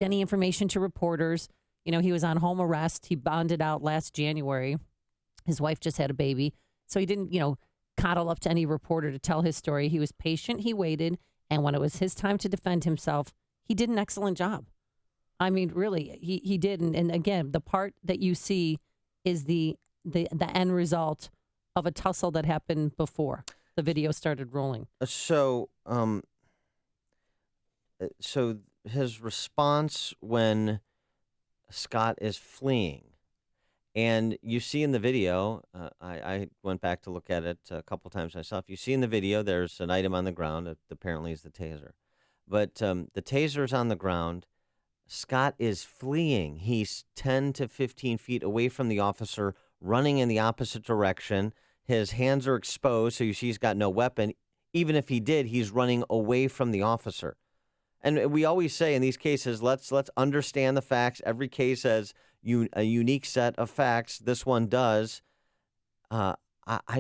any information to reporters. You know, he was on home arrest. He bonded out last January. His wife just had a baby. So he didn't, coddle up to any reporter to tell his story. He was patient. He waited. And when it was his time to defend himself, he did an excellent job. I mean, really, he did. And again, the part that you see is the end result of a tussle that happened before the video started rolling. So his response when Scott is fleeing, and you see in the video, I went back to look at it a couple times myself. You see in the video, there's an item on the ground that apparently is the taser. But the taser is on the ground. Scott is fleeing. He's 10 to 15 feet away from the officer, running in the opposite direction. His hands are exposed, so you see he's got no weapon. Even if he did, he's running away from the officer. And we always say in these cases, let's understand the facts. Every case has a unique set of facts. This one does. I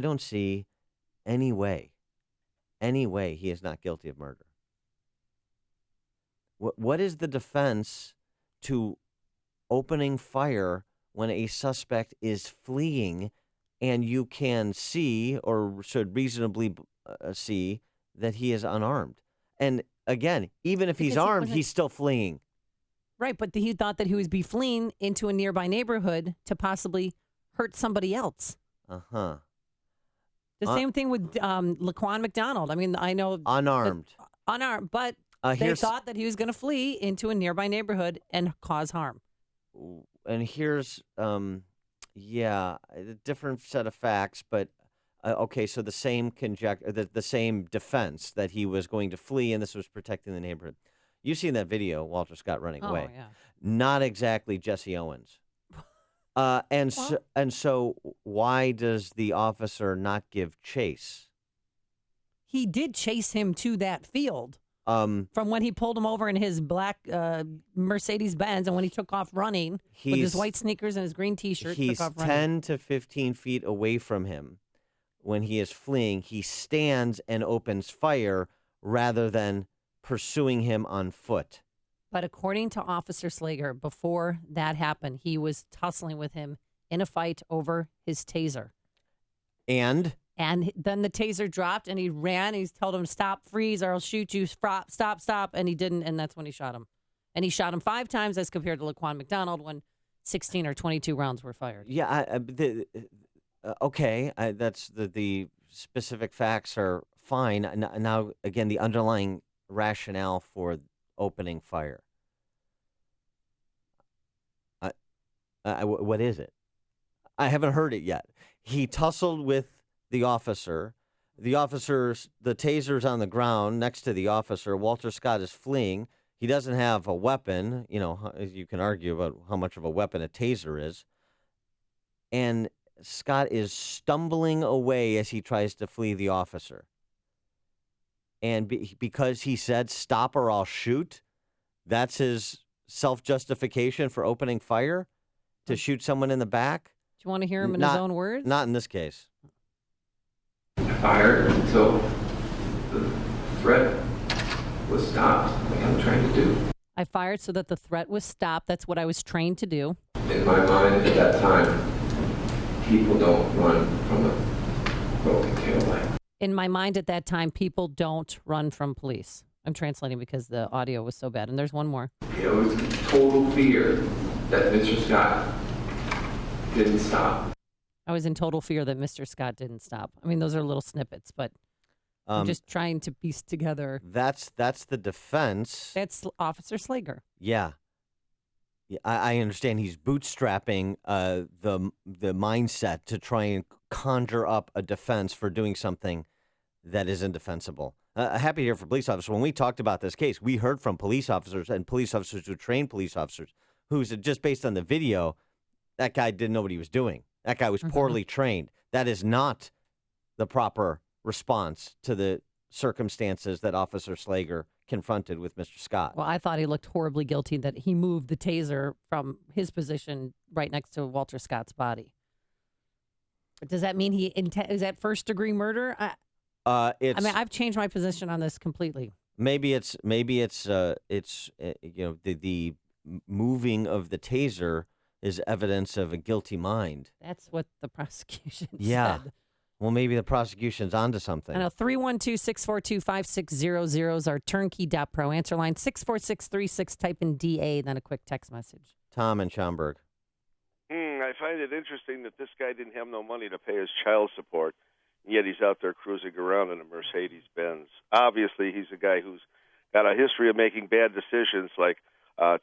don't see any way he is not guilty of murder. What is the defense to opening fire when a suspect is fleeing and you can see or should reasonably see that he is unarmed? And again, even if he's armed, he's still fleeing. Right, but he thought that he would be fleeing into a nearby neighborhood to possibly hurt somebody else. Uh-huh. The same thing with Laquan McDonald. I mean, I know... Unarmed. But they thought that he was going to flee into a nearby neighborhood and cause harm. And here's, a different set of facts, but... okay, so the same the same defense that he was going to flee, and this was protecting the neighborhood. You've seen that video, Walter Scott running away. Yeah. Not exactly Jesse Owens. So why does the officer not give chase? He did chase him to that field. From when he pulled him over in his black Mercedes-Benz and when he took off running with his white sneakers and his green T-shirt. He's took off running. 10 to 15 feet away from him. When he is fleeing, he stands and opens fire rather than pursuing him on foot. But according to Officer Slagger, before that happened, he was tussling with him in a fight over his taser. And then the taser dropped and he ran. He told him, stop, freeze, or I'll shoot you. Stop. And he didn't. And that's when he shot him. And he shot him 5 times as compared to Laquan McDonald when 16 or 22 rounds were fired. Yeah, okay, that's the specific facts are fine. Now, again, the underlying rationale for opening fire. What is it? I haven't heard it yet. He tussled with the officer. The taser's on the ground next to the officer. Walter Scott is fleeing. He doesn't have a weapon. You can argue about how much of a weapon a taser is. And Scott is stumbling away as he tries to flee the officer. And because he said, stop or I'll shoot, that's his self-justification for opening fire? To shoot someone in the back? Do you want to hear him in his own words? Not in this case. I fired until the threat was stopped, like I'm trying to do. I fired so that the threat was stopped. That's what I was trained to do. In my mind at that time, people don't run from a broken taillight. In my mind at that time, people don't run from police. I'm translating because the audio was so bad. And there's one more. It was total fear that Mr. Scott didn't stop. I was in total fear that Mr. Scott didn't stop. I mean, those are little snippets, but I'm just trying to piece together. That's the defense. That's Officer Slagger. Yeah. I understand he's bootstrapping the mindset to try and conjure up a defense for doing something that is indefensible. Happy to hear from police officers. When we talked about this case, we heard from police officers and police officers who trained police officers who said just based on the video, that guy didn't know what he was doing. That guy was poorly trained. That is not the proper response to the circumstances that Officer Slagger confronted with Mr. Scott. Well, I thought he looked horribly guilty that he moved the taser from his position right next to Walter Scott's body. But does that mean is that first-degree murder? I've changed my position on this completely. Maybe it's the moving of the taser is evidence of a guilty mind. That's what the prosecution Yeah. said. Well, maybe the prosecution's onto something. I know 312-642-5600 is our turnkey.pro answer line. 64636, type in DA, then a quick text message. Tom and Schaumburg. I find it interesting that this guy didn't have no money to pay his child support, yet he's out there cruising around in a Mercedes-Benz. Obviously, he's a guy who's got a history of making bad decisions, like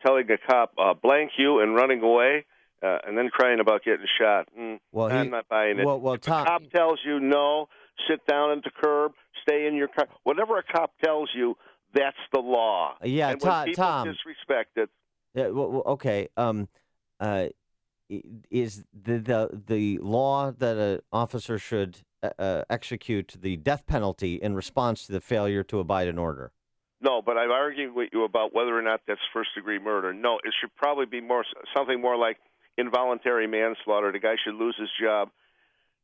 telling a cop, blank you, and running away, and then crying about getting shot. Well, I'm not buying it. Well, if a cop tells you no, sit down at the curb, stay in your car, whatever a cop tells you, that's the law. Yeah, and when people Tom. disrespect it. Yeah, okay. Is the law that an officer should execute the death penalty in response to the failure to abide an order? No, but I've argued with you about whether or not that's first-degree murder. No, it should probably be something more like involuntary manslaughter. The guy should lose his job,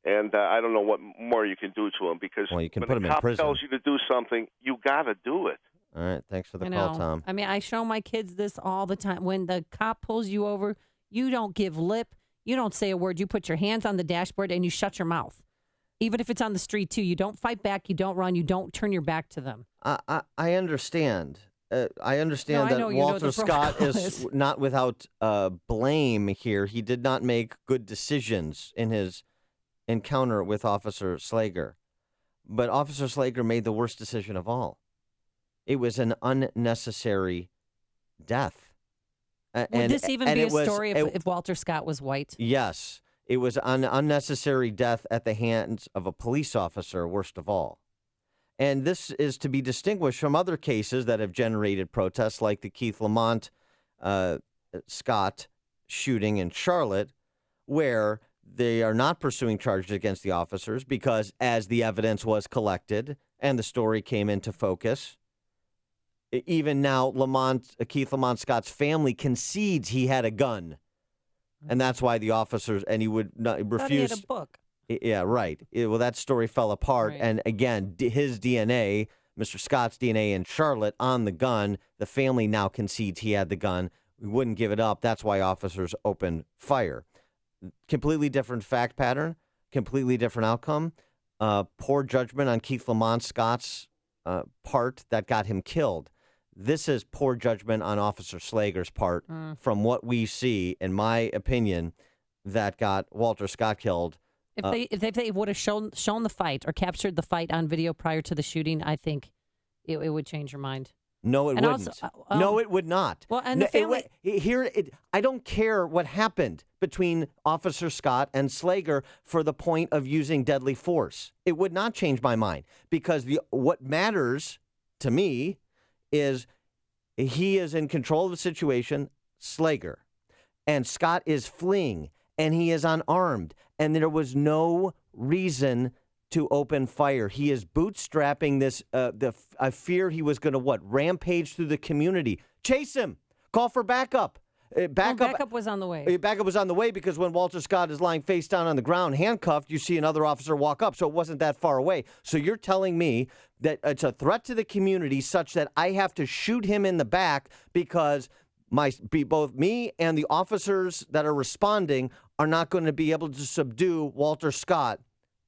and I don't know what more you can do to him, because you can when put him a in cop prison. tells you to do something, you got to do it. All right, thanks for the I call, know. Tom. I mean, I show my kids this all the time. When the cop pulls you over, you don't give lip. You don't say a word. You put your hands on the dashboard and you shut your mouth. Even if it's on the street, too. You don't fight back. You don't run. You don't turn your back to them. I understand. I understand No, I know that you know Walter the Scott protocol is not without blame here. He did not make good decisions in his encounter with Officer Slagger. But Officer Slagger made the worst decision of all. It was an unnecessary death. Would this even be a story if Walter Scott was white? Yes. It was an unnecessary death at the hands of a police officer, worst of all. And this is to be distinguished from other cases that have generated protests, like the Keith Lamont Scott shooting in Charlotte, where they are not pursuing charges against the officers because, as the evidence was collected and the story came into focus, even now, Keith Lamont Scott's family concedes he had a gun, and that's why the officers, and he would not refuse. He had a book. Yeah, right. Well, that story fell apart, Right. and again, his DNA, Mr. Scott's DNA in Charlotte on the gun. The family now concedes he had the gun. We wouldn't give it up. That's why officers opened fire. Completely different fact pattern. Completely different outcome. Poor judgment on Keith Lamont Scott's part that got him killed. This is poor judgment on Officer Slagger's part from what we see, in my opinion, that got Walter Scott killed. If they would have shown the fight or captured the fight on video prior to the shooting, I think it would change your mind. No, it And wouldn't. also, No, it would not. Well, and the family... I don't care what happened between Officer Scott and Slagger for the point of using deadly force. It would not change my mind, because what matters to me is he is in control of the situation, Slagger, and Scott is fleeing, and he is unarmed, and there was no reason to open fire. He is bootstrapping this. I fear he was going to rampage through the community. Chase him. Call for backup. Backup was on the way. Backup was on the way, because when Walter Scott is lying face down on the ground, handcuffed, you see another officer walk up, so it wasn't that far away. So you're telling me that it's a threat to the community such that I have to shoot him in the back because both me and the officers that are responding are not going to be able to subdue Walter Scott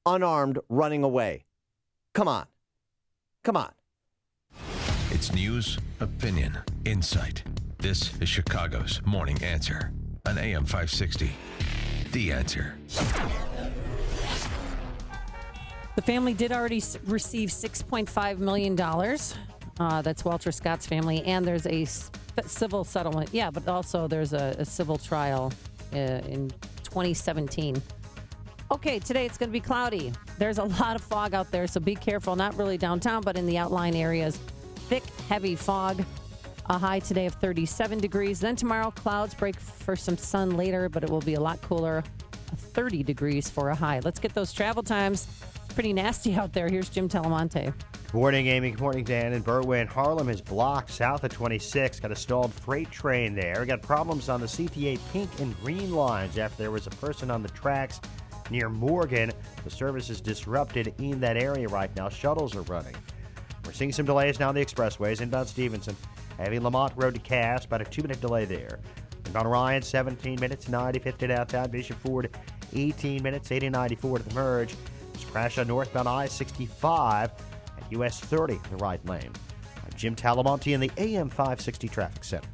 unarmed running away. Come on. Come on. It's news, opinion, insight. This is Chicago's Morning Answer on AM 560. The Answer. The family did already receive $6.5 million. That's Walter Scott's family. And there's a civil settlement. Yeah, but also there's a civil trial in 2017. Okay, today it's going to be cloudy. There's a lot of fog out there, so be careful. Not really downtown, but in the outlying areas. Thick, heavy fog. A high today of 37 degrees. Then tomorrow, clouds break for some sun later, but it will be a lot cooler. 30 degrees for a high. Let's get those travel times. Pretty nasty out there. Here's Jim Talamonte. Good morning, Amy. Good morning, Dan. And Berwyn, Harlem is blocked south of 26. Got a stalled freight train there. Got problems on the CTA pink and green lines after there was a person on the tracks near Morgan. The service is disrupted in that area right now. Shuttles are running. We're seeing some delays now on the expressways. Inbound Stevenson, Heavy Lamont Road to Cass, about a 2-minute delay there. On Ryan, 17 minutes, 95th to downtown. Bishop Ford, 18 minutes, 80-94 to the merge. There's a crash on northbound I-65 at US 30 in the right lane. I'm Jim Talamonte in the AM 560 Traffic Center.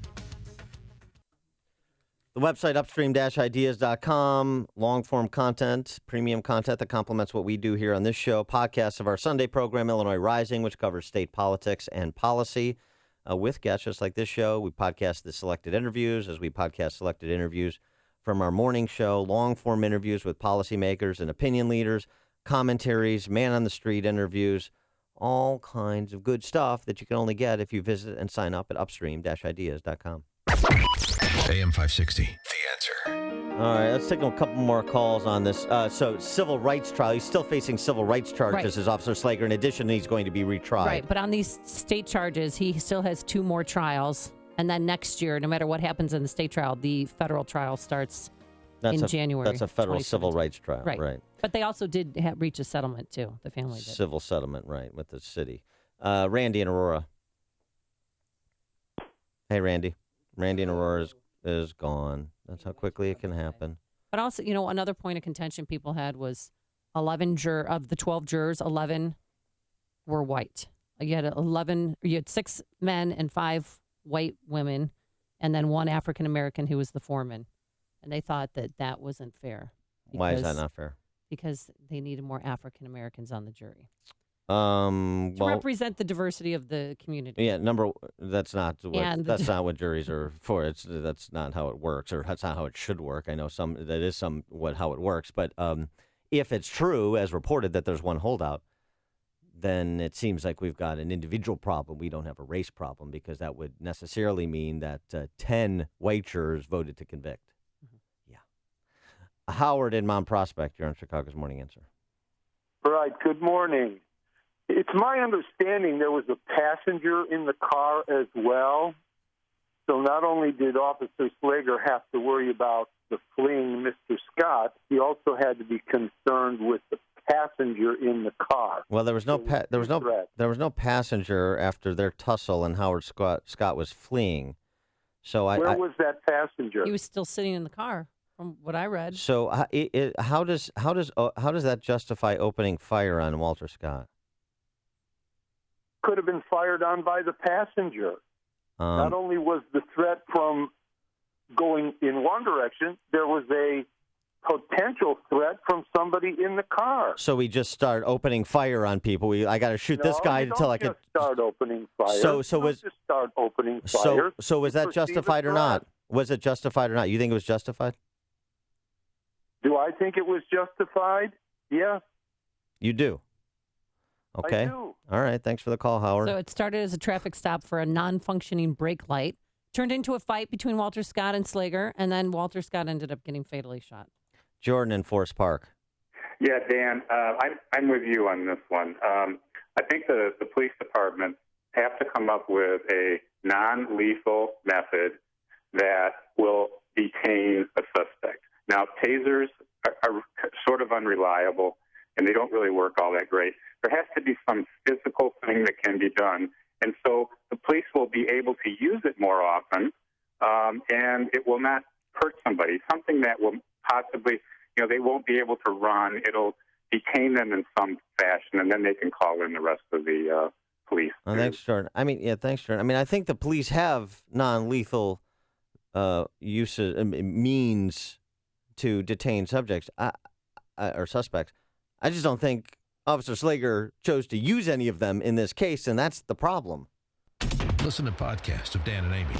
The website, upstream-ideas.com, long-form content, premium content that complements what we do here on this show. Podcasts of our Sunday program, Illinois Rising, which covers state politics and policy. With guests just like this show. We podcast the selected interviews as we podcast selected interviews from our morning show, long-form interviews with policymakers and opinion leaders, commentaries, man-on-the-street interviews, all kinds of good stuff that you can only get if you visit and sign up at upstream-ideas.com. AM 560, The Answer. All right, let's take a couple more calls on this. So, civil rights trial. He's still facing civil rights charges as Officer Slagger. In addition, he's going to be retried. Right, but on these state charges, he still has 2 more trials. And then next year, no matter what happens in the state trial, the federal trial starts in January. That's a federal civil rights trial. Right. But they also did reach a settlement, too. The family did. Civil settlement, right, with the city. Randy in Aurora. Hey, Randy. Randy in Aurora is gone. That's how quickly it can happen. But also, another point of contention people had was 11 of the 12 jurors, 11 were white. You had 6 men and 5 white women, and then 1 African American who was the foreman. And they thought that wasn't fair. Why is that not fair? Because they needed more African Americans on the jury. To represent the diversity of the community. Yeah, that's not what juries are for. That's not how it works, or that's not how it should work. I know that is how it works, but if it's true, as reported, that there's 1 holdout, then it seems like we've got an individual problem. We don't have a race problem, because that would necessarily mean that 10 white jurors voted to convict. Mm-hmm. Yeah. Howard in Mount Prospect, you're on Chicago's Morning Answer. Right. Good morning. It's my understanding there was a passenger in the car as well. So not only did Officer Slagger have to worry about the fleeing Mr. Scott, he also had to be concerned with the passenger in the car. Well, there was no passenger after their tussle, and Howard Scott was fleeing. So where was that passenger? He was still sitting in the car, from what I read. So how does that justify opening fire on Walter Scott? Could have been fired on by the passenger. Not only was the threat from going in one direction, there was a potential threat from somebody in the car. So we just start opening fire on people. I got to shoot this guy until I can start opening fire. So just start opening fire. So was that justified or not? Was it justified or not? You think it was justified? Do I think it was justified? Yeah. You do? Okay. I do. All right. Thanks for the call, Howard. So it started as a traffic stop for a non-functioning brake light, turned into a fight between Walter Scott and Slagger, and then Walter Scott ended up getting fatally shot. Jordan in Forest Park. Yeah, Dan, I'm with you on this one. I think the police department have to come up with a non-lethal method that will detain a suspect. Now, tasers are sort of unreliable, and they don't really work all that great. There has to be some physical thing that can be done. And so the police will be able to use it more often, and it will not hurt somebody, something that will possibly, they won't be able to run. It'll detain them in some fashion, and then they can call in the rest of the police. Oh, thanks, Jordan. Thanks, Jordan. I think the police have non-lethal means to detain subjects or suspects. I just don't think Officer Slagger chose to use any of them in this case, and that's the problem. Listen to podcasts of Dan and Amy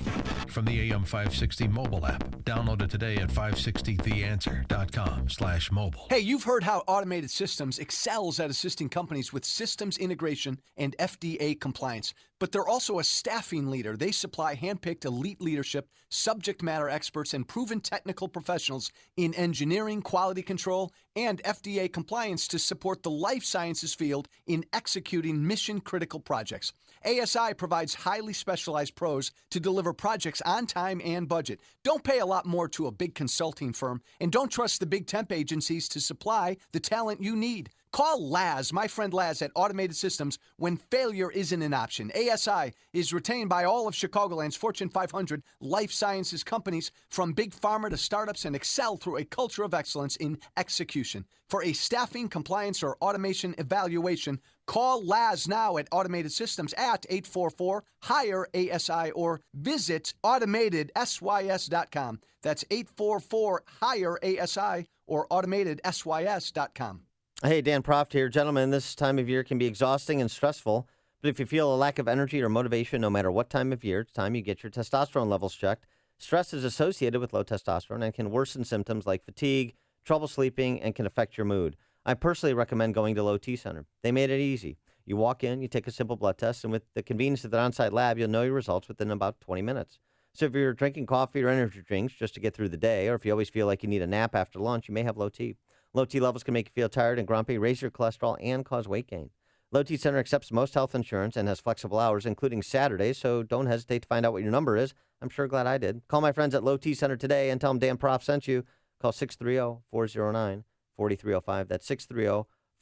from the AM 560 mobile app. Download it today at 560theanswer.com/mobile. Hey, you've heard how Automated Systems excels at assisting companies with systems integration and FDA compliance. But they're also a staffing leader. They supply handpicked elite leadership, subject matter experts, and proven technical professionals in engineering, quality control, and FDA compliance to support the life sciences field in executing mission-critical projects. ASI provides highly specialized pros to deliver projects on time and budget. Don't pay a lot more to a big consulting firm, and don't trust the big temp agencies to supply the talent you need. Call Laz, my friend Laz, at Automated Systems when failure isn't an option. ASI is retained by all of Chicagoland's Fortune 500 life sciences companies, from big pharma to startups, and excel through a culture of excellence in execution. For a staffing, compliance, or automation evaluation, call Laz now at Automated Systems at 844-HIRE-ASI or visit AutomatedSYS.com. That's 844-HIRE-ASI or AutomatedSYS.com. Hey, Dan Proft here. Gentlemen, this time of year can be exhausting and stressful, but if you feel a lack of energy or motivation, no matter what time of year, it's time you get your testosterone levels checked. Stress is associated with low testosterone and can worsen symptoms like fatigue, trouble sleeping, and can affect your mood. I personally recommend going to Low T Center. They made it easy. You walk in, you take a simple blood test, and with the convenience of the on-site lab, you'll know your results within about 20 minutes. So if you're drinking coffee or energy drinks just to get through the day, or if you always feel like you need a nap after lunch, you may have low T. Low T levels can make you feel tired and grumpy, raise your cholesterol, and cause weight gain. Low T Center accepts most health insurance and has flexible hours, including Saturdays, so don't hesitate to find out what your number is. I'm sure glad I did. Call my friends at Low T Center today and tell them Dan Prof sent you. Call 630-409-4305. That's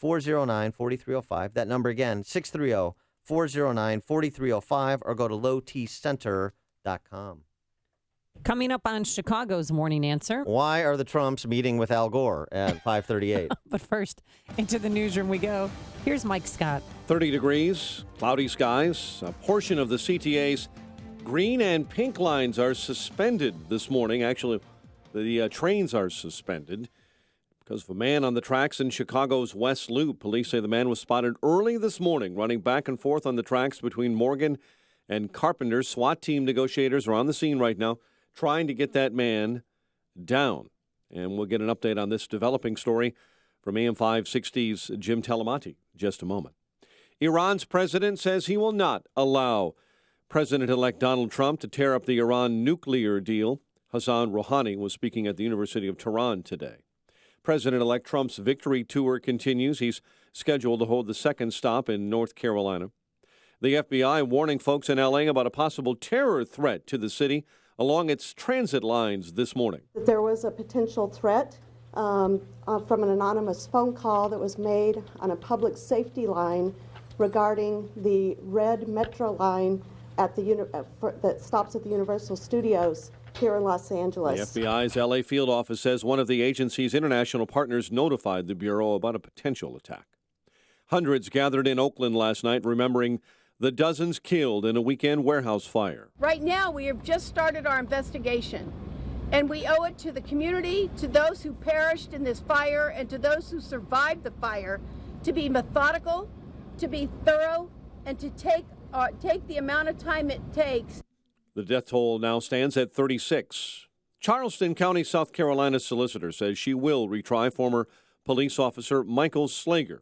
630-409-4305. That number again, 630-409-4305, or go to lowtcenter.com. Coming up on Chicago's Morning Answer. Why are the Trumps meeting with Al Gore at 5:38? But first, into the newsroom we go. Here's Mike Scott. 30 degrees, cloudy skies. A portion of the CTA's green and pink lines are suspended this morning. Actually, the trains are suspended because of a man on the tracks in Chicago's West Loop. Police say the man was spotted early this morning running back and forth on the tracks between Morgan and Carpenter. SWAT team negotiators are on the scene right now, trying to get that man down. And we'll get an update on this developing story from AM 560's Jim Telemonti in just a moment. Iran's president says he will not allow President-elect Donald Trump to tear up the Iran nuclear deal. Hassan Rouhani was speaking at the University of Tehran today. President-elect Trump's victory tour continues. He's scheduled to hold the second stop in North Carolina. The FBI warning folks in L.A. about a possible terror threat to the city along its transit lines this morning. There was a potential threat from an anonymous phone call that was made on a public safety line regarding the red metro line at that stops at the Universal Studios here in Los Angeles. The FBI's L.A. field office says one of the agency's international partners notified the Bureau about a potential attack. Hundreds gathered in Oakland last night remembering the dozens killed in a weekend warehouse fire. Right now, we have just started our investigation, and we owe it to the community, to those who perished in this fire, and to those who survived the fire, to be methodical, to be thorough, and to take the amount of time it takes. The death toll now stands at 36. Charleston County, South Carolina solicitor says she will retry former police officer Michael Slagger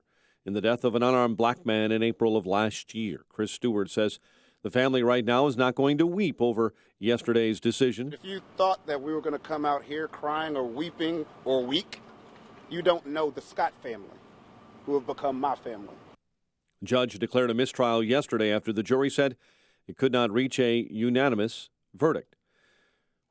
in the death of an unarmed black man in April of last year. Chris Stewart says the family right now is not going to weep over yesterday's decision. If you thought that we were going to come out here crying or weeping or weak, you don't know the Scott family, who have become my family. The judge declared a mistrial yesterday after the jury said it could not reach a unanimous verdict.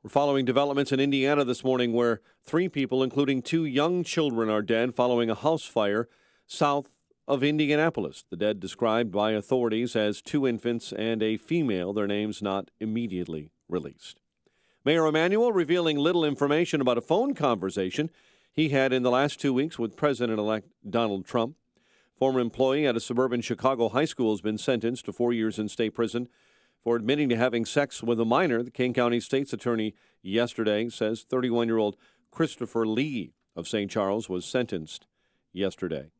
We're following developments in Indiana this morning where 3 people, including 2 young children, are dead following a house fire south of Indianapolis. The dead described by authorities as 2 infants and a female, their names not immediately released. Mayor Emanuel revealing little information about a phone conversation he had in the last 2 weeks with President-elect Donald Trump. Former employee at a suburban Chicago high school has been sentenced to 4 years in state prison for admitting to having sex with a minor. The King County State's attorney yesterday says 31-year-old Christopher Lee of St. Charles was sentenced yesterday.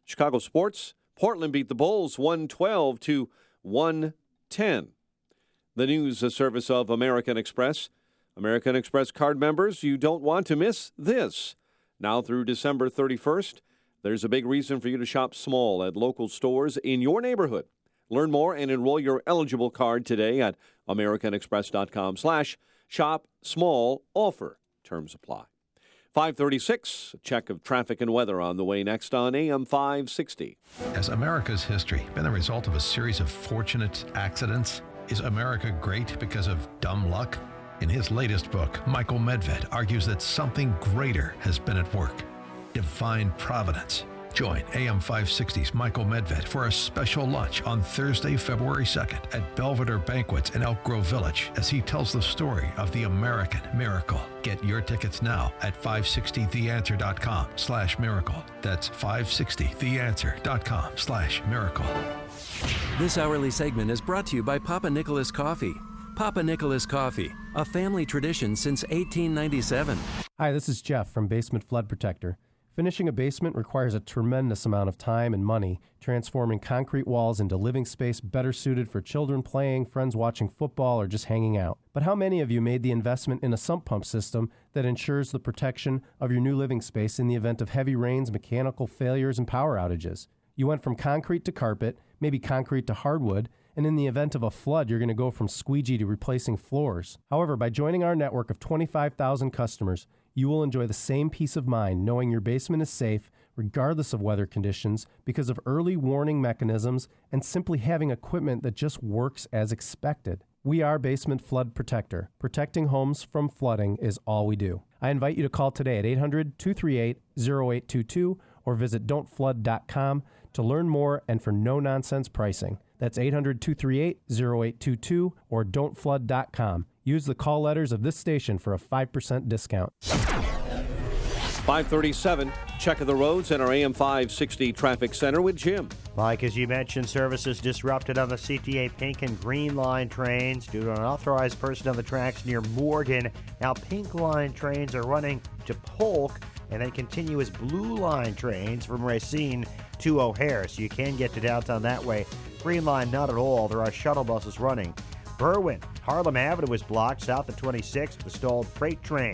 Chicago sports, Portland beat the Bulls 112-110. The news service of American Express. American Express card members, you don't want to miss this. Now through December 31st, there's a big reason for you to shop small at local stores in your neighborhood. Learn more and enroll your eligible card today at americanexpress.com/shop small offer. Terms apply. 5:36, a check of traffic and weather on the way next on AM 560. Has America's history been the result of a series of fortunate accidents? Is America great because of dumb luck? In his latest book, Michael Medved argues that something greater has been at work. Divine providence. Join AM 560's Michael Medved for a special lunch on Thursday, February 2nd at Belvedere Banquets in Elk Grove Village as he tells the story of the American miracle. Get your tickets now at 560theanswer.com/miracle. That's 560theanswer.com/miracle. This hourly segment is brought to you by Papa Nicholas Coffee. Papa Nicholas Coffee, a family tradition since 1897. Hi, this is Jeff from Basement Flood Protector. Finishing a basement requires a tremendous amount of time and money, transforming concrete walls into living space better suited for children playing, friends watching football, or just hanging out. But how many of you made the investment in a sump pump system that ensures the protection of your new living space in the event of heavy rains, mechanical failures, and power outages? You went from concrete to carpet, maybe concrete to hardwood, and in the event of a flood, you're going to go from squeegee to replacing floors. However, by joining our network of 25,000 customers, you will enjoy the same peace of mind knowing your basement is safe regardless of weather conditions because of early warning mechanisms and simply having equipment that just works as expected. We are Basement Flood Protector. Protecting homes from flooding is all we do. I invite you to call today at 800-238-0822 or visit don'tflood.com to learn more and for no-nonsense pricing. That's 800-238-0822 or don'tflood.com. Use the call letters of this station for a 5% discount. 537, check of the roads at our AM 560 traffic center with Jim. Mike, as you mentioned, services disrupted on the CTA Pink and Green Line trains due to an unauthorized person on the tracks near Morgan. Now, Pink Line trains are running to Polk and then continuous Blue Line trains from Racine to O'Hare, so you can get to downtown that way. Green Line, not at all. There are shuttle buses running. Berwyn, Harlem Avenue was blocked south of 26th with a stalled freight train.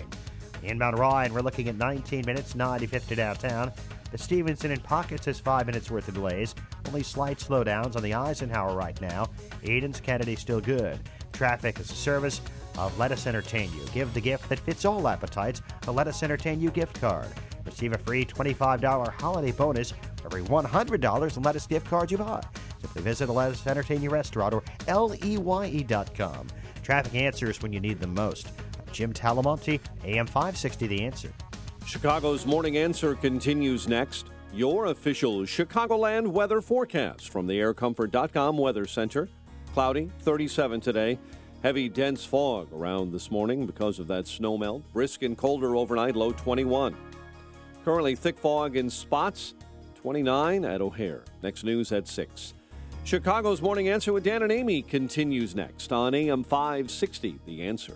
Inbound Ryan, we're looking at 19 minutes, 95th to downtown. The Stevenson in Pockets has 5 minutes worth of delays. Only slight slowdowns on the Eisenhower right now. Eden's Kennedy still good. Traffic is a service of Let Us Entertain You. Give the gift that fits all appetites, a Let Us Entertain You gift card. Receive a free $25 holiday bonus for every $100 in Lettuce gift cards you buy. Simply visit a Let Us Entertain You restaurant or LEYE.com. Traffic answers when you need them most. I'm Jim Talamonte, AM 560 The Answer. Chicago's Morning Answer continues next. Your official Chicagoland weather forecast from the aircomfort.com Weather Center. Cloudy, 37 today. Heavy, dense fog around this morning because of that snow melt. Brisk and colder overnight, low 21. Currently thick fog in spots, 29 at O'Hare. Next news at 6. Chicago's Morning Answer with Dan and Amy continues next on AM 560, The Answer.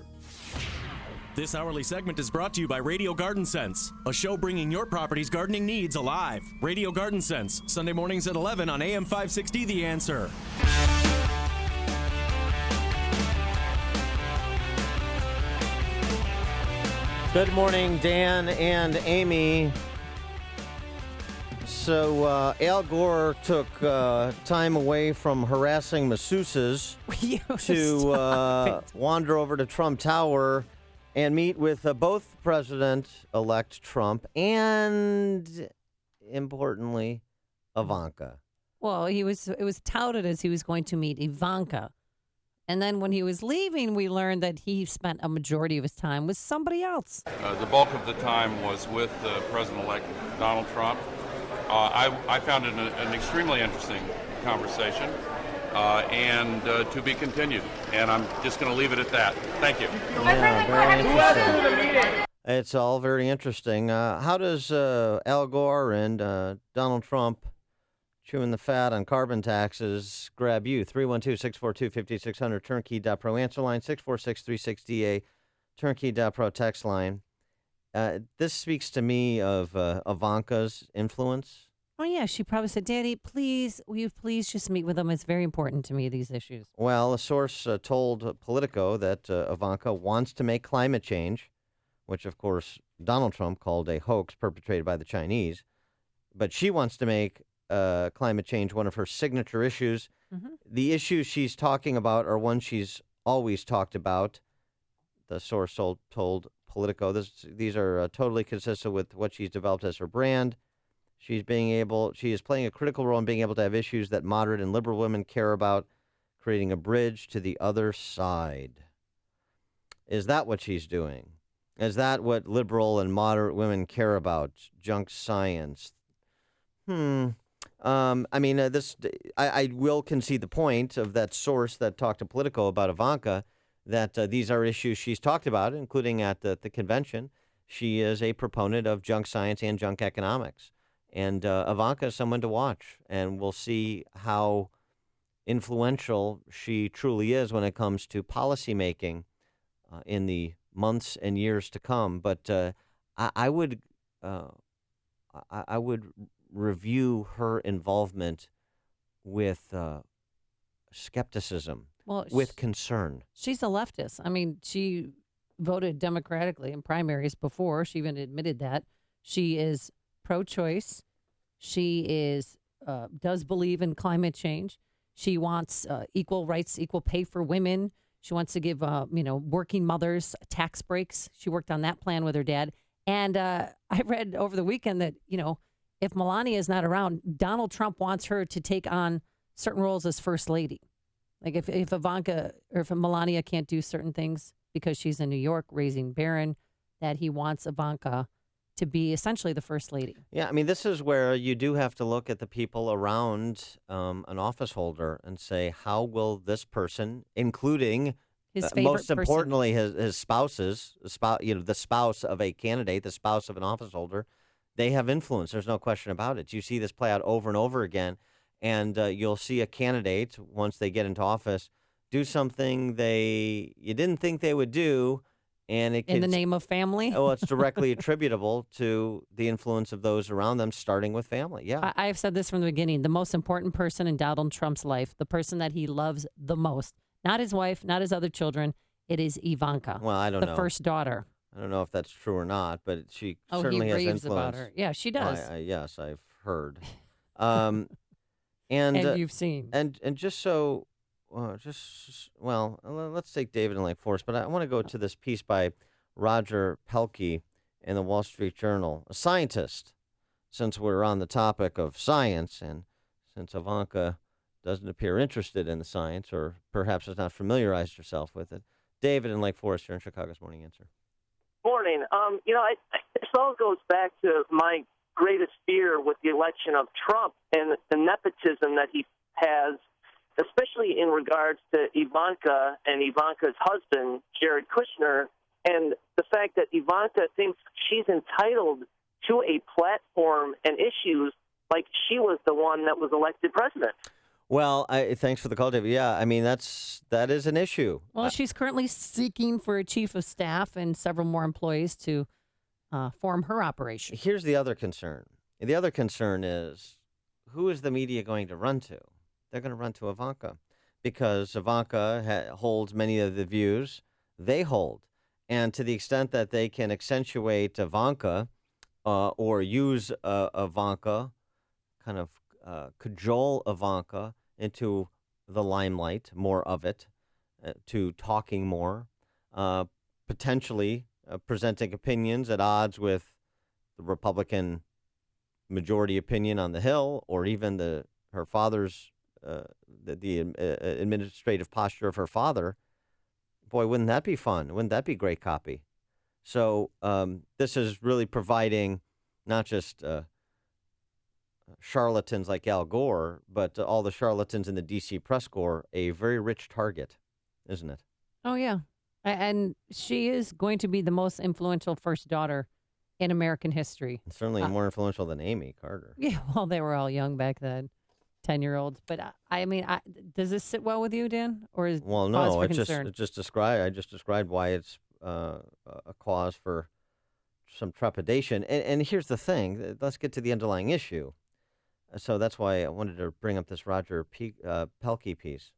This hourly segment is brought to you by Radio Garden Sense, a show bringing your property's gardening needs alive. Radio Garden Sense, Sunday mornings at 11 on AM 560, The Answer. Good morning, Dan and Amy. So Al Gore took time away from harassing masseuses to wander over to Trump Tower and meet with both President-elect Trump and, importantly, Ivanka. Well, it was touted as he was going to meet Ivanka. And then when he was leaving, we learned that he spent a majority of his time with somebody else. The bulk of the time was with President-elect Donald Trump. I found it an extremely interesting conversation and to be continued. And I'm just going to leave it at that. Thank you. Yeah, very interesting. It's all very interesting. How does Al Gore and Donald Trump chewing the fat on carbon taxes grab you? 312-642-5600, turnkey.pro answer line, 646-360-A, turnkey.pro text line. This speaks to me of Ivanka's influence. Oh, yeah. She probably said, Daddy, will you please just meet with them? It's very important to me, these issues. Well, a source told Politico that Ivanka wants to make climate change, which, of course, Donald Trump called a hoax perpetrated by the Chinese. But she wants to make climate change one of her signature issues. Mm-hmm. The issues she's talking about are ones she's always talked about. The source told Politico these are totally consistent with what she's developed as her brand. She is playing a critical role in being able to have issues that moderate and liberal women care about, creating a bridge to the other side. Is that what she's doing? Is that what liberal and moderate women care about? Junk science? I mean, I will concede the point of that source that talked to Politico about Ivanka, that these are issues she's talked about, including at the convention. She is a proponent of junk science and junk economics. And Ivanka is someone to watch, and we'll see how influential she truly is when it comes to policymaking in the months and years to come. But I would review her involvement with skepticism, with concern. She's a leftist. I mean, she voted democratically in primaries before. She even admitted that. She is pro-choice. She is does believe in climate change. She wants equal rights, equal pay for women. She wants to give working mothers tax breaks. She worked on that plan with her dad. And I read over the weekend that, if Melania is not around, Donald Trump wants her to take on certain roles as first lady. Like if Ivanka or if Melania can't do certain things because she's in New York raising Barron, that he wants Ivanka to be essentially the first lady. Yeah, I mean, this is where you do have to look at the people around an office holder and say, how will this person, including his favorite most importantly, his spouses, the spouse of a candidate, the spouse of an office holder, they have influence. There's no question about it. You see this play out over and over again, and you'll see a candidate, once they get into office, do something you didn't think they would do, and in the name of family. Well, it's directly attributable to the influence of those around them, starting with family. Yeah, I've said this from the beginning. The most important person in Donald Trump's life, the person that he loves the most, not his wife, not his other children, it is Ivanka. Well, I don't know. The first daughter. I don't know if that's true or not, but she certainly he has raves influence. about her. Yeah, she does. Yes, I've heard. And you've seen. And just so, let's take David in Lake Forest, but I want to go to this piece by Roger Pelkey in the Wall Street Journal, a scientist, since we're on the topic of science, and since Ivanka doesn't appear interested in the science, or perhaps has not familiarized herself with it. David in Lake Forest, here in Chicago's Morning Answer. Morning. This all goes back to my greatest fear with the election of Trump and the nepotism that he has, especially in regards to Ivanka and Ivanka's husband, Jared Kushner, and the fact that Ivanka thinks she's entitled to a platform and issues like she was the one that was elected president. Well, thanks for the call, David. Yeah, I mean, that is an issue. Well, she's currently seeking for a chief of staff and several more employees to form her operation. Here's the other concern. The other concern is, who is the media going to run to? They're going to run to Ivanka, because Ivanka holds many of the views they hold. And to the extent that they can accentuate Ivanka or use Ivanka, kind of cajole Ivanka into the limelight, more of it, to talking more, potentially presenting opinions at odds with the Republican majority opinion on the Hill, or even her father's the administrative posture of her father. Boy, wouldn't that be fun? Wouldn't that be great copy? So this is really providing not just charlatans like Al Gore, but all the charlatans in the D.C. press corps, a very rich target, isn't it? Oh, yeah. And she is going to be the most influential first daughter in American history. And certainly more influential than Amy Carter. Yeah, well, they were all young back then, 10-year-olds. But I mean, does this sit well with you, Dan? Or is well, no, I just described why it's a cause for some trepidation. And here's the thing. Let's get to the underlying issue. So that's why I wanted to bring up this Roger Pelkey piece.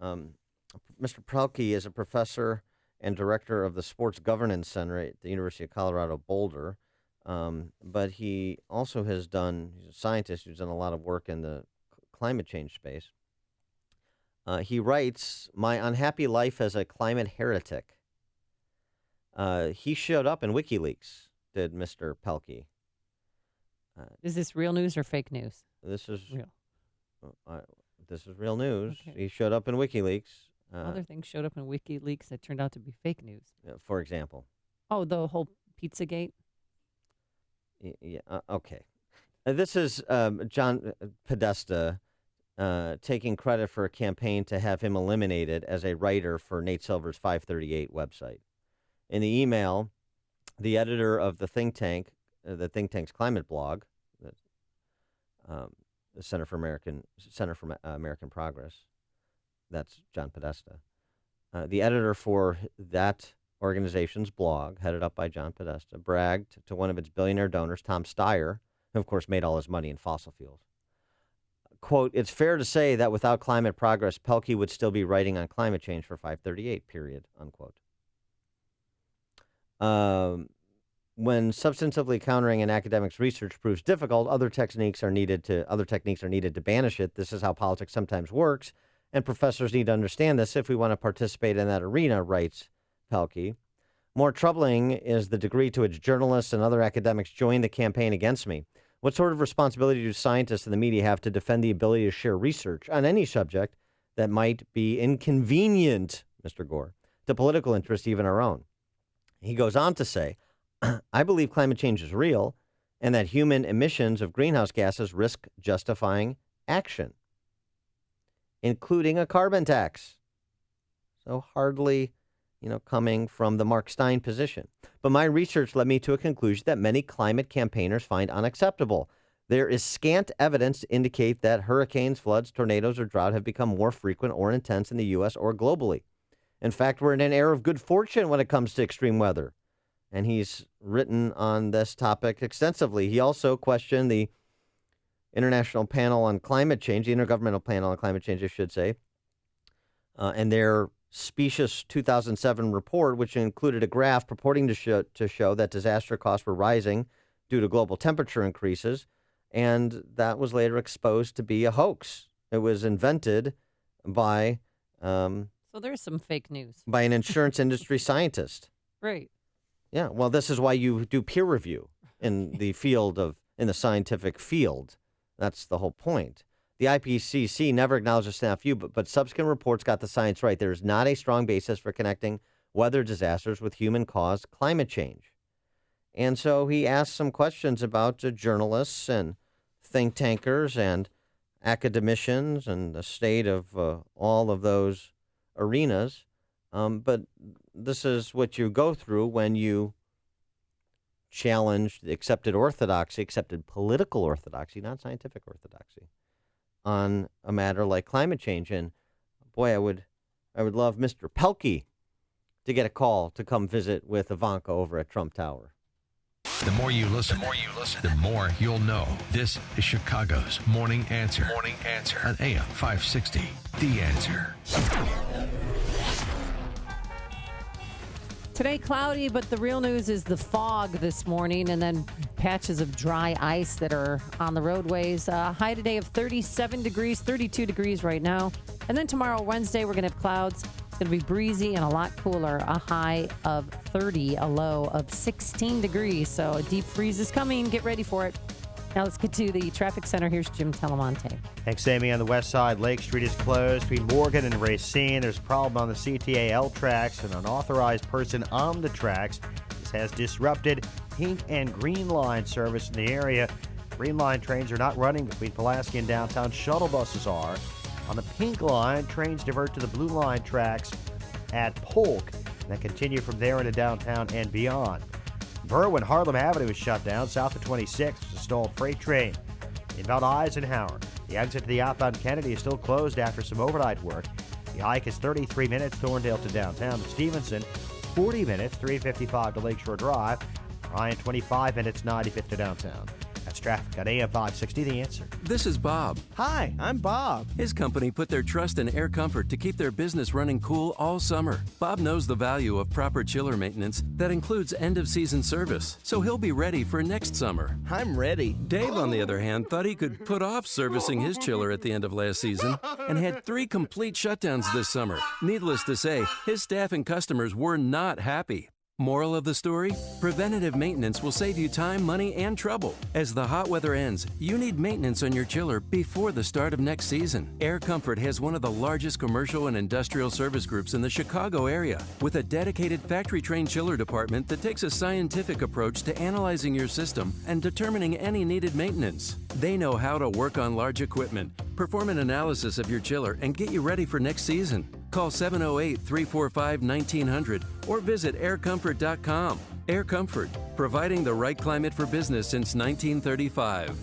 Mr. Pelkey is a professor and director of the Sports Governance Center at the University of Colorado Boulder. But he also he's a scientist who's done a lot of work in the climate change space. He writes, "My unhappy life as a climate heretic." He showed up in WikiLeaks, did Mr. Pelkey. Is this real news or fake news? This is real. This is real news. Okay. He showed up in WikiLeaks. Other things showed up in WikiLeaks that turned out to be fake news. For example. Oh, the whole Pizzagate? Yeah. Okay. This is John Podesta taking credit for a campaign to have him eliminated as a writer for Nate Silver's 538 website. In the email, the editor of the think tank's climate blog, the Center for American Progress, that's John Podesta. The editor for that organization's blog, headed up by John Podesta, bragged to one of its billionaire donors, Tom Steyer, who of course made all his money in fossil fuels. Quote, "It's fair to say that without climate progress, Pelkey would still be writing on climate change for 538, period," unquote. When substantively countering an academic's research proves difficult, other techniques are needed to banish it. This is how politics sometimes works, and professors need to understand this if we want to participate in that arena, writes Pelkey. More troubling is the degree to which journalists and other academics join the campaign against me. What sort of responsibility do scientists and the media have to defend the ability to share research on any subject that might be inconvenient, Mr. Gore, to political interests, even our own? He goes on to say, "I believe climate change is real and that human emissions of greenhouse gases risk justifying action, including a carbon tax." So hardly, coming from the Mark Stein position. But my research led me to a conclusion that many climate campaigners find unacceptable. There is scant evidence to indicate that hurricanes, floods, tornadoes, or drought have become more frequent or intense in the U.S. or globally. In fact, we're in an era of good fortune when it comes to extreme weather. And he's written on this topic extensively. He also questioned the International Panel on Climate Change, the Intergovernmental Panel on Climate Change, I should say, and their specious 2007 report, which included a graph purporting to show that disaster costs were rising due to global temperature increases, and that was later exposed to be a hoax. It was invented by So there's some fake news. by an insurance industry scientist. Right. Yeah, well, this is why you do peer review in the scientific field. That's the whole point. The IPCC never acknowledged a snafu, but subsequent reports got the science right. There is not a strong basis for connecting weather disasters with human-caused climate change. And so he asked some questions about journalists and think tankers and academicians and the state of all of those arenas. But this is what you go through when you challenge the accepted political orthodoxy, not scientific orthodoxy, on a matter like climate change. And boy, I would love Mr. Pelkey to get a call to come visit with Ivanka over at Trump Tower. The more you listen, the more you'll know. This is Chicago's Morning Answer. Morning Answer on AM 560. The Answer. Today, cloudy, but the real news is the fog this morning and then patches of dry ice that are on the roadways. High today of 37 degrees, 32 degrees right now. And then tomorrow, Wednesday, we're going to have clouds. It's going to be breezy and a lot cooler. A high of 30, a low of 16 degrees. So a deep freeze is coming. Get ready for it. Now let's get to the traffic center. Here's Jim Telemonte. Thanks, Amy. On the west side, Lake Street is closed between Morgan and Racine. There's a problem on the CTAL tracks. An unauthorized person on the tracks. This has disrupted Pink and Green Line service in the area. Green Line trains are not running between Pulaski and downtown. Shuttle buses are. On the Pink Line, trains divert to the Blue Line tracks at Polk and then continue from there into downtown and beyond. Berwyn Harlem Avenue is shut down south of 26. It's a stalled freight train. Inbound Eisenhower. The exit to the outbound Kennedy is still closed after some overnight work. The hike is 33 minutes, Thorndale to downtown. To Stevenson, 40 minutes, 355 to Lakeshore Drive. Ryan, 25 minutes, 95th to downtown. That's traffic on AM 560, The Answer. This is Bob. Hi, I'm Bob. His company put their trust in Air Comfort to keep their business running cool all summer. Bob knows the value of proper chiller maintenance that includes end-of-season service, so he'll be ready for next summer. I'm ready. Dave, on the other hand, thought he could put off servicing his chiller at the end of last season and had 3 complete shutdowns this summer. Needless to say, his staff and customers were not happy. Moral of the story? Preventative maintenance will save you time, money, and trouble. As the hot weather ends, you need maintenance on your chiller before the start of next season. Air Comfort has one of the largest commercial and industrial service groups in the Chicago area, with a dedicated factory-trained chiller department that takes a scientific approach to analyzing your system and determining any needed maintenance. They know how to work on large equipment, perform an analysis of your chiller, and get you ready for next season. Call 708-345-1900 or visit aircomfort.com. Air Comfort, providing the right climate for business since 1935.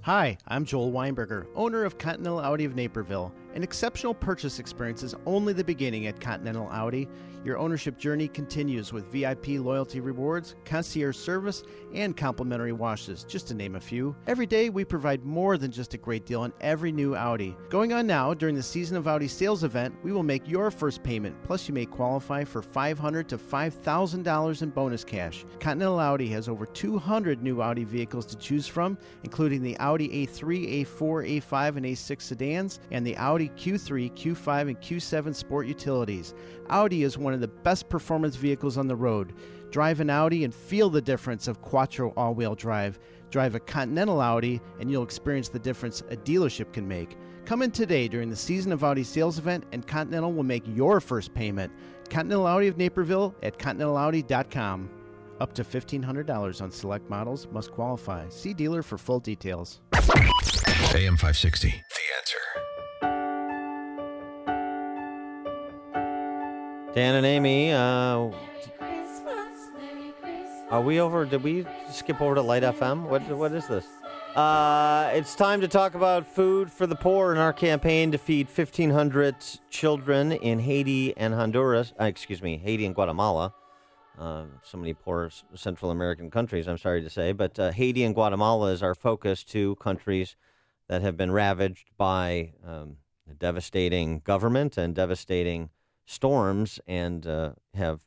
Hi, I'm Joel Weinberger, owner of Continental Audi of Naperville. An exceptional purchase experience is only the beginning at Continental Audi. Your ownership journey continues with VIP loyalty rewards, concierge service, and complimentary washes, just to name a few. Every day, we provide more than just a great deal on every new Audi. Going on now, during the Season of Audi sales event, we will make your first payment, plus you may qualify for $500 to $5,000 in bonus cash. Continental Audi has over 200 new Audi vehicles to choose from, including the Audi A3, A4, A5, and A6 sedans, and the Audi Q3, Q5, and Q7 sport utilities. Audi is one of the best performance vehicles on the road. Drive an Audi and feel the difference of Quattro all-wheel drive. Drive a Continental Audi and you'll experience the difference a dealership can make. Come in today during the Season of Audi sales event and Continental will make your first payment. Continental Audi of Naperville at continentalaudi.com. Up to $1,500 on select models must qualify. See dealer for full details. AM 560, The Answer. Dan and Amy, are we over? Did we skip over to Light FM? What is this? It's time to talk about food for the poor in our campaign to feed 1,500 children in Haiti and Honduras. Haiti and Guatemala. So many poor Central American countries, I'm sorry to say. But Haiti and Guatemala is our focus, two countries that have been ravaged by devastating government and devastating storms and have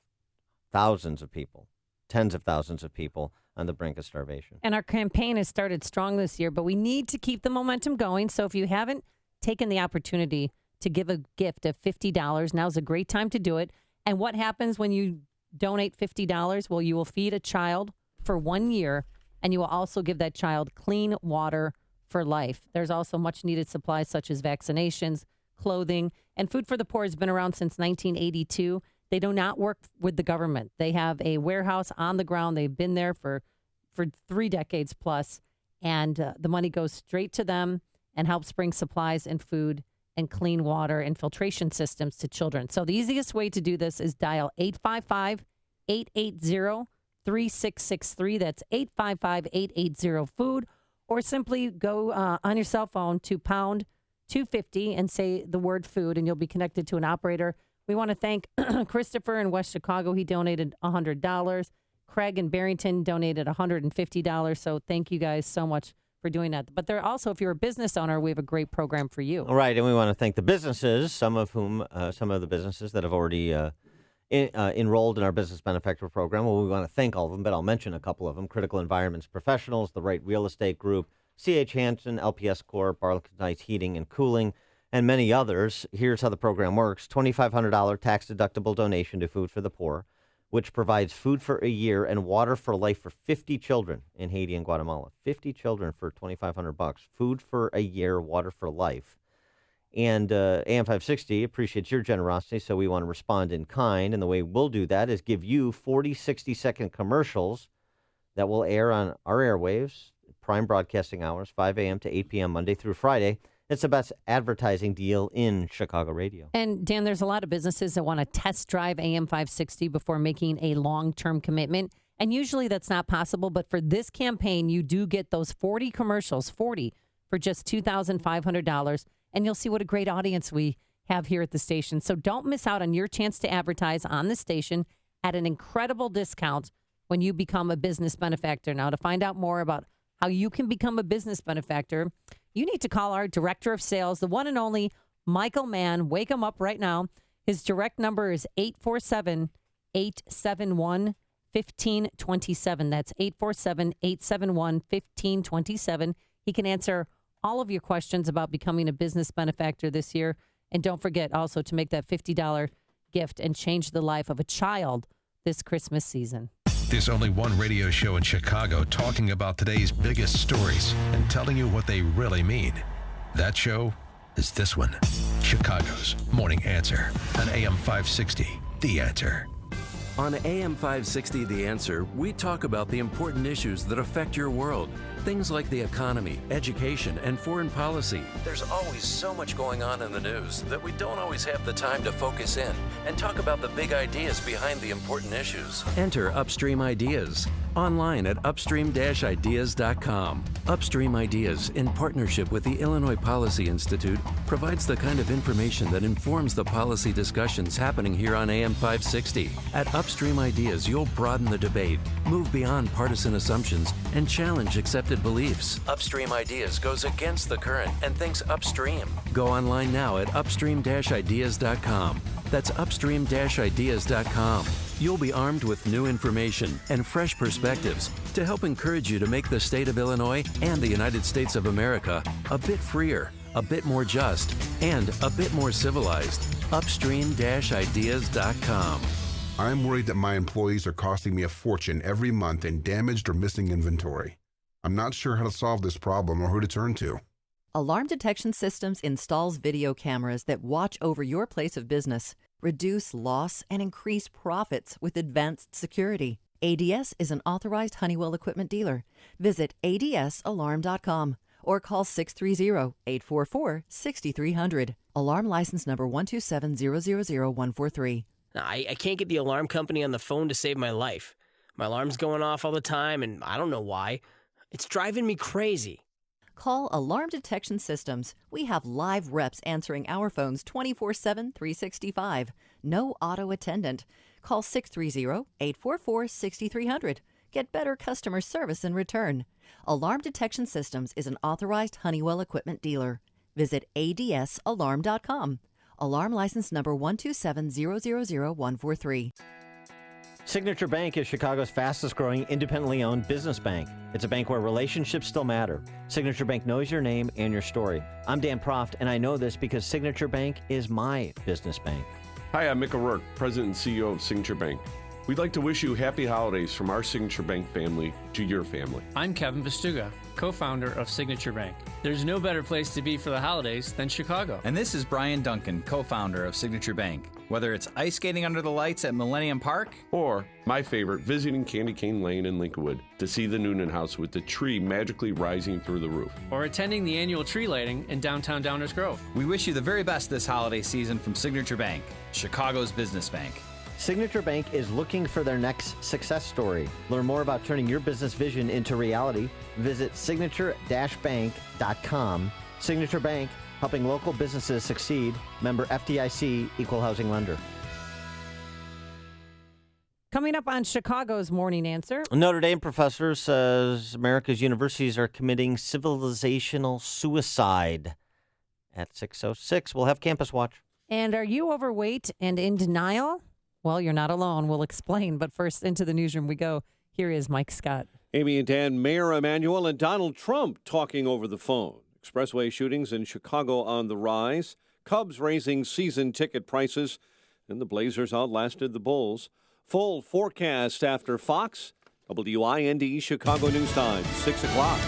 thousands of people, tens of thousands of people on the brink of starvation. And our campaign has started strong this year, but we need to keep the momentum going. So if you haven't taken the opportunity to give a gift of $50, now's a great time to do it. And what happens when you donate $50? Well, you will feed a child for 1 year, and you will also give that child clean water for life. There's also much needed supplies such as vaccinations, clothing, and Food for the Poor has been around since 1982. They do not work with the government. They have a warehouse on the ground. They've been there for 3 decades plus, and the money goes straight to them and helps bring supplies and food and clean water and filtration systems to children. So the easiest way to do this is dial 855-880-3663. That's 855-880-FOOD, or simply go on your cell phone to pound 250 and say the word food, and you'll be connected to an operator. We want to thank Christopher in West Chicago. He donated $100. Craig in Barrington donated $150. So thank you guys so much for doing that. But there also, if you're a business owner, we have a great program for you. All right, and we want to thank the businesses, some of the businesses that have already enrolled in our business benefactor program. Well, we want to thank all of them, but I'll mention a couple of them. Critical Environments Professionals, The Right Real Estate Group, C.H. Hansen, LPS Corp., Barclays Heating and Cooling, and many others. Here's how the program works. $2,500 tax-deductible donation to Food for the Poor, which provides food for a year and water for life for 50 children in Haiti and Guatemala. 50 children for $2,500. Food for a year, water for life. And AM 560 appreciates your generosity, so we want to respond in kind. And the way we'll do that is give you 40 60-second commercials that will air on our airwaves, prime broadcasting hours, 5 a.m. to 8 p.m. Monday through Friday. It's the best advertising deal in Chicago radio. And, Dan, there's a lot of businesses that want to test drive AM 560 before making a long-term commitment. And usually that's not possible. But for this campaign, you do get those 40 commercials, 40 for just $2,500. And you'll see what a great audience we have here at the station. So don't miss out on your chance to advertise on the station at an incredible discount when you become a business benefactor. Now, to find out more about how you can become a business benefactor, you need to call our director of sales, the one and only Michael Mann. Wake him up right now. His direct number is 847-871-1527. That's 847-871-1527. He can answer all of your questions about becoming a business benefactor this year. And don't forget also to make that $50 gift and change the life of a child this Christmas season. There's only one radio show in Chicago talking about today's biggest stories and telling you what they really mean. That show is this one, Chicago's Morning Answer on AM 560, The Answer. On AM 560, The Answer, we talk about the important issues that affect your world. Things like the economy, education, and foreign policy. There's always so much going on in the news that we don't always have the time to focus in and talk about the big ideas behind the important issues. Enter Upstream Ideas online at upstream-ideas.com. Upstream Ideas, in partnership with the Illinois Policy Institute, provides the kind of information that informs the policy discussions happening here on AM 560. At Upstream Ideas, you'll broaden the debate, move beyond partisan assumptions, and challenge accepted beliefs. Upstream Ideas goes against the current and thinks upstream. Go online now at upstream-ideas.com. That's upstream-ideas.com. You'll be armed with new information and fresh perspectives to help encourage you to make the state of Illinois and the United States of America a bit freer, a bit more just, and a bit more civilized. Upstream-ideas.com. I'm worried that my employees are costing me a fortune every month in damaged or missing inventory. I'm not sure how to solve this problem or who to turn to. Alarm Detection Systems installs video cameras that watch over your place of business, reduce loss, and increase profits with advanced security. ADS is an authorized Honeywell equipment dealer. Visit adsalarm.com or call 630-844-6300. Alarm license number 127000143. I can't get the alarm company on the phone to save my life. My alarm's going off all the time, and I don't know why. It's driving me crazy. Call Alarm Detection Systems. We have live reps answering our phones 24/7, 365. No auto attendant. Call 630-844-6300. Get better customer service in return. Alarm Detection Systems is an authorized Honeywell equipment dealer. Visit adsalarm.com. Alarm license number 127000143. Signature Bank is Chicago's fastest growing independently owned business bank. It's a bank where relationships still matter. Signature Bank knows your name and your story. I'm Dan Proft, and I know this because Signature Bank is my business bank. Hi, I'm Mick O'Rourke, President and CEO of Signature Bank. We'd like to wish you happy holidays from our Signature Bank family to your family. I'm Kevin Vestuga, co-founder of Signature Bank. There's no better place to be for the holidays than Chicago. And this is Brian Duncan, co-founder of Signature Bank. Whether it's ice skating under the lights at Millennium Park, or my favorite, visiting Candy Cane Lane in Lincolnwood to see the Noonan House with the tree magically rising through the roof, or attending the annual tree lighting in downtown Downers Grove. We wish you the very best this holiday season from Signature Bank, Chicago's business bank. Signature Bank is looking for their next success story. Learn more about turning your business vision into reality. Visit signature-bank.com. Signature Bank, helping local businesses succeed. Member FDIC, Equal Housing Lender. Coming up on Chicago's Morning Answer. Notre Dame professor says America's universities are committing civilizational suicide. At 6:06, we'll have Campus Watch. And are you overweight and in denial? Well, you're not alone. We'll explain. But first, into the newsroom we go. Here is Mike Scott. Amy and Dan, Mayor Emanuel and Donald Trump talking over the phone. Expressway shootings in Chicago on the rise. Cubs raising season ticket prices. And the Blazers outlasted the Bulls. Full forecast after Fox. WIND Chicago News Time, 6 o'clock.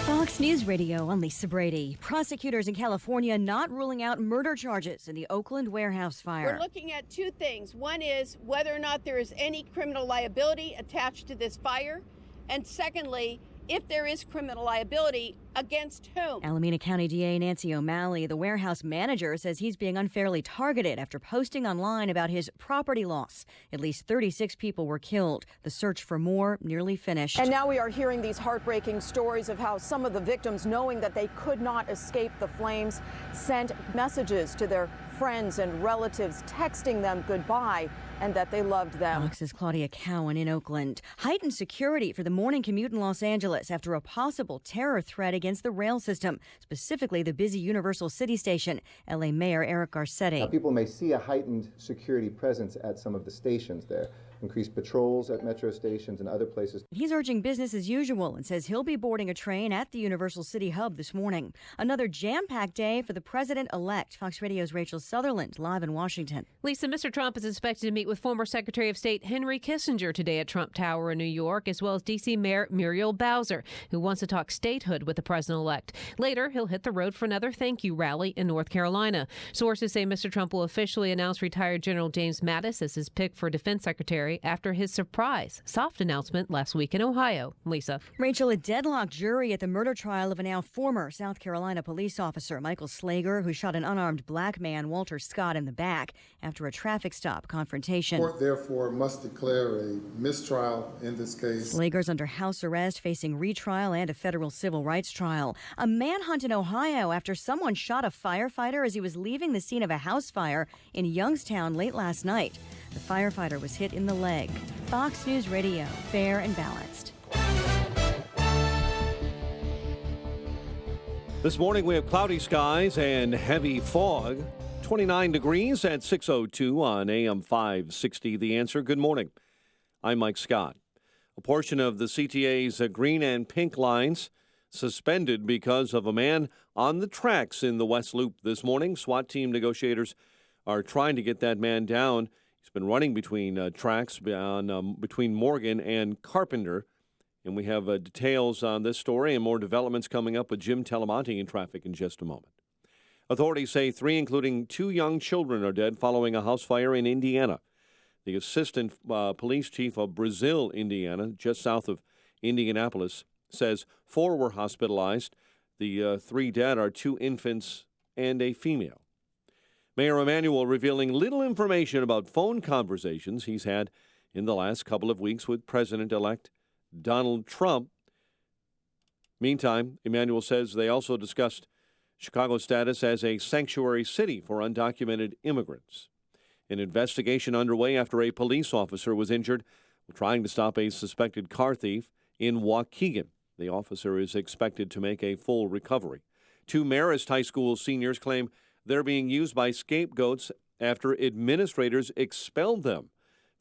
Fox News Radio, I'm Lisa Brady. Prosecutors in California not ruling out murder charges in the Oakland warehouse fire. We're looking at two things. One is whether or not there is any criminal liability attached to this fire. And secondly, if there is criminal liability, against whom? Alameda County DA Nancy O'Malley, the warehouse manager, says he's being unfairly targeted after posting online about his property loss. At least 36 people were killed. The search for more nearly finished. And now we are hearing these heartbreaking stories of how some of the victims, knowing that they could not escape the flames, sent messages to their friends and relatives, texting them goodbye and that they loved them. Fox's Claudia Cowan in Oakland. Heightened security for the morning commute in Los Angeles after a possible terror threat against the rail system, specifically the busy Universal City Station. LA Mayor Eric Garcetti. Now, people may see a heightened security presence at some of the stations there, increase patrols at metro stations and other places. He's urging business as usual and says he'll be boarding a train at the Universal City Hub this morning. Another jam-packed day for the president-elect. Fox Radio's Rachel Sutherland, live in Washington. Lisa, Mr. Trump is expected to meet with former Secretary of State Henry Kissinger today at Trump Tower in New York, as well as D.C. Mayor Muriel Bowser, who wants to talk statehood with the president-elect. Later, he'll hit the road for another thank you rally in North Carolina. Sources say Mr. Trump will officially announce retired General James Mattis as his pick for defense secretary after his surprise soft announcement last week in Ohio. Lisa. Rachel, a deadlocked jury at the murder trial of a now former South Carolina police officer, Michael Slagger, who shot an unarmed black man, Walter Scott, in the back after a traffic stop confrontation. The court, therefore, must declare a mistrial in this case. Slagger's under house arrest, facing retrial and a federal civil rights trial. A manhunt in Ohio after someone shot a firefighter as he was leaving the scene of a house fire in Youngstown late last night. The firefighter was hit in the leg. Fox News Radio, fair and balanced. This morning we have cloudy skies and heavy fog. 29 degrees at 6:02 on AM 560. The Answer. Good morning. I'm Mike Scott. A portion of the CTA's green and pink lines suspended because of a man on the tracks in the West Loop this morning. SWAT team negotiators are trying to get that man down. He's been running between tracks between Morgan and Carpenter. And we have details on this story and more developments coming up with Jim Telemonte in traffic in just a moment. Authorities say 3, including 2 young children, are dead following a house fire in Indiana. The assistant police chief of Brazil, Indiana, just south of Indianapolis, says 4 were hospitalized. The 3 dead are 2 infants and a female. Mayor Emanuel revealing little information about phone conversations he's had in the last couple of weeks with President-elect Donald Trump. Meantime, Emanuel says they also discussed Chicago's status as a sanctuary city for undocumented immigrants. An investigation underway after a police officer was injured while trying to stop a suspected car thief in Waukegan. The officer is expected to make a full recovery. 2 Marist High School seniors claim they're being used by scapegoats after administrators expelled them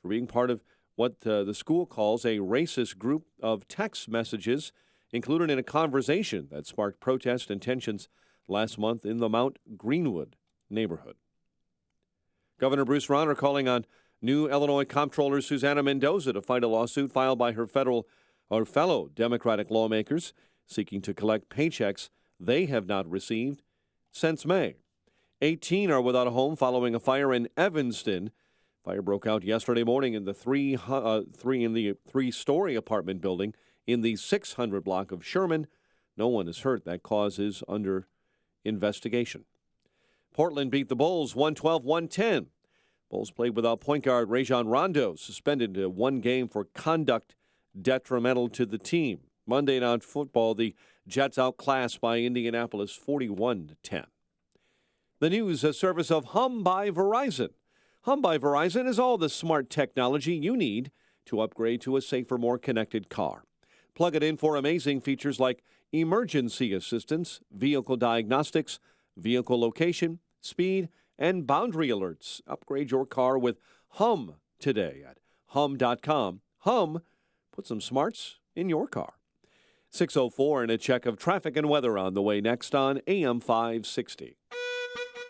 for being part of what the school calls a racist group of text messages included in a conversation that sparked protest and tensions last month in the Mount Greenwood neighborhood. Governor Bruce Rauner calling on new Illinois Comptroller Susana Mendoza to fight a lawsuit filed by her fellow Democratic lawmakers seeking to collect paychecks they have not received since May. 18 are without a home following a fire in Evanston. Fire broke out yesterday morning in the three-story apartment building in the 600 block of Sherman. No one is hurt. That cause is under investigation. Portland beat the Bulls 112-110. Bulls played without point guard Rajon Rondo, suspended to 1 game for conduct detrimental to the team. Monday Night Football, the Jets outclassed by Indianapolis 41-10. The news service of Hum by Verizon. Hum by Verizon is all the smart technology you need to upgrade to a safer, more connected car. Plug it in for amazing features like emergency assistance, vehicle diagnostics, vehicle location, speed, and boundary alerts. Upgrade your car with Hum today at hum.com. Hum, put some smarts in your car. 6:04 and a check of traffic and weather on the way next on AM 560.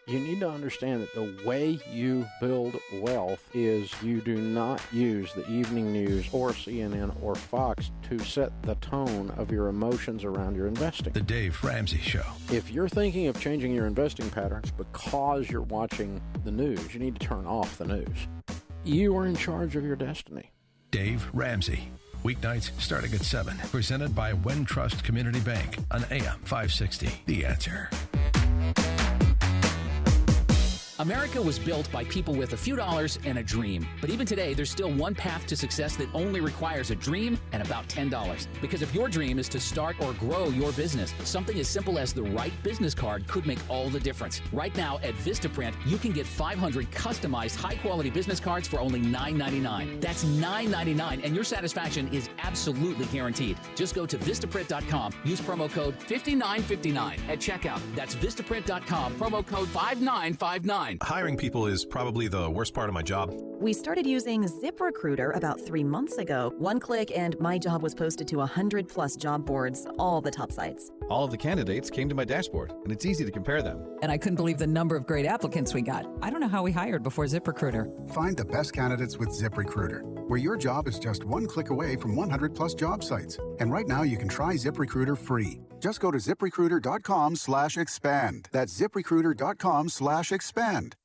You need to understand that the way you build wealth is you do not use the evening news or CNN or Fox to set the tone of your emotions around your investing. The Dave Ramsey Show. If you're thinking of changing your investing patterns because you're watching the news, you need to turn off the news. You are in charge of your destiny. Dave Ramsey. Weeknights starting at 7. Presented by Wintrust Community Bank on AM 560. The Answer. America was built by people with a few dollars and a dream. But even today, there's still one path to success that only requires a dream and about $10. Because if your dream is to start or grow your business, something as simple as the right business card could make all the difference. Right now at Vistaprint, you can get 500 customized high-quality business cards for only $9.99. That's $9.99, and your satisfaction is absolutely guaranteed. Just go to Vistaprint.com, use promo code 5959 at checkout. That's Vistaprint.com, promo code 5959. online. Hiring people is probably the worst part of my job. We started using ZipRecruiter about 3 months ago. One click and my job was posted to 100+ job boards, all the top sites. All of the candidates came to my dashboard, and it's easy to compare them. And I couldn't believe the number of great applicants we got. I don't know how we hired before ZipRecruiter. Find the best candidates with ZipRecruiter, where your job is just one click away from 100+ job sites. And right now you can try ZipRecruiter free. Just go to ZipRecruiter.com/expand. That's ZipRecruiter.com/expand.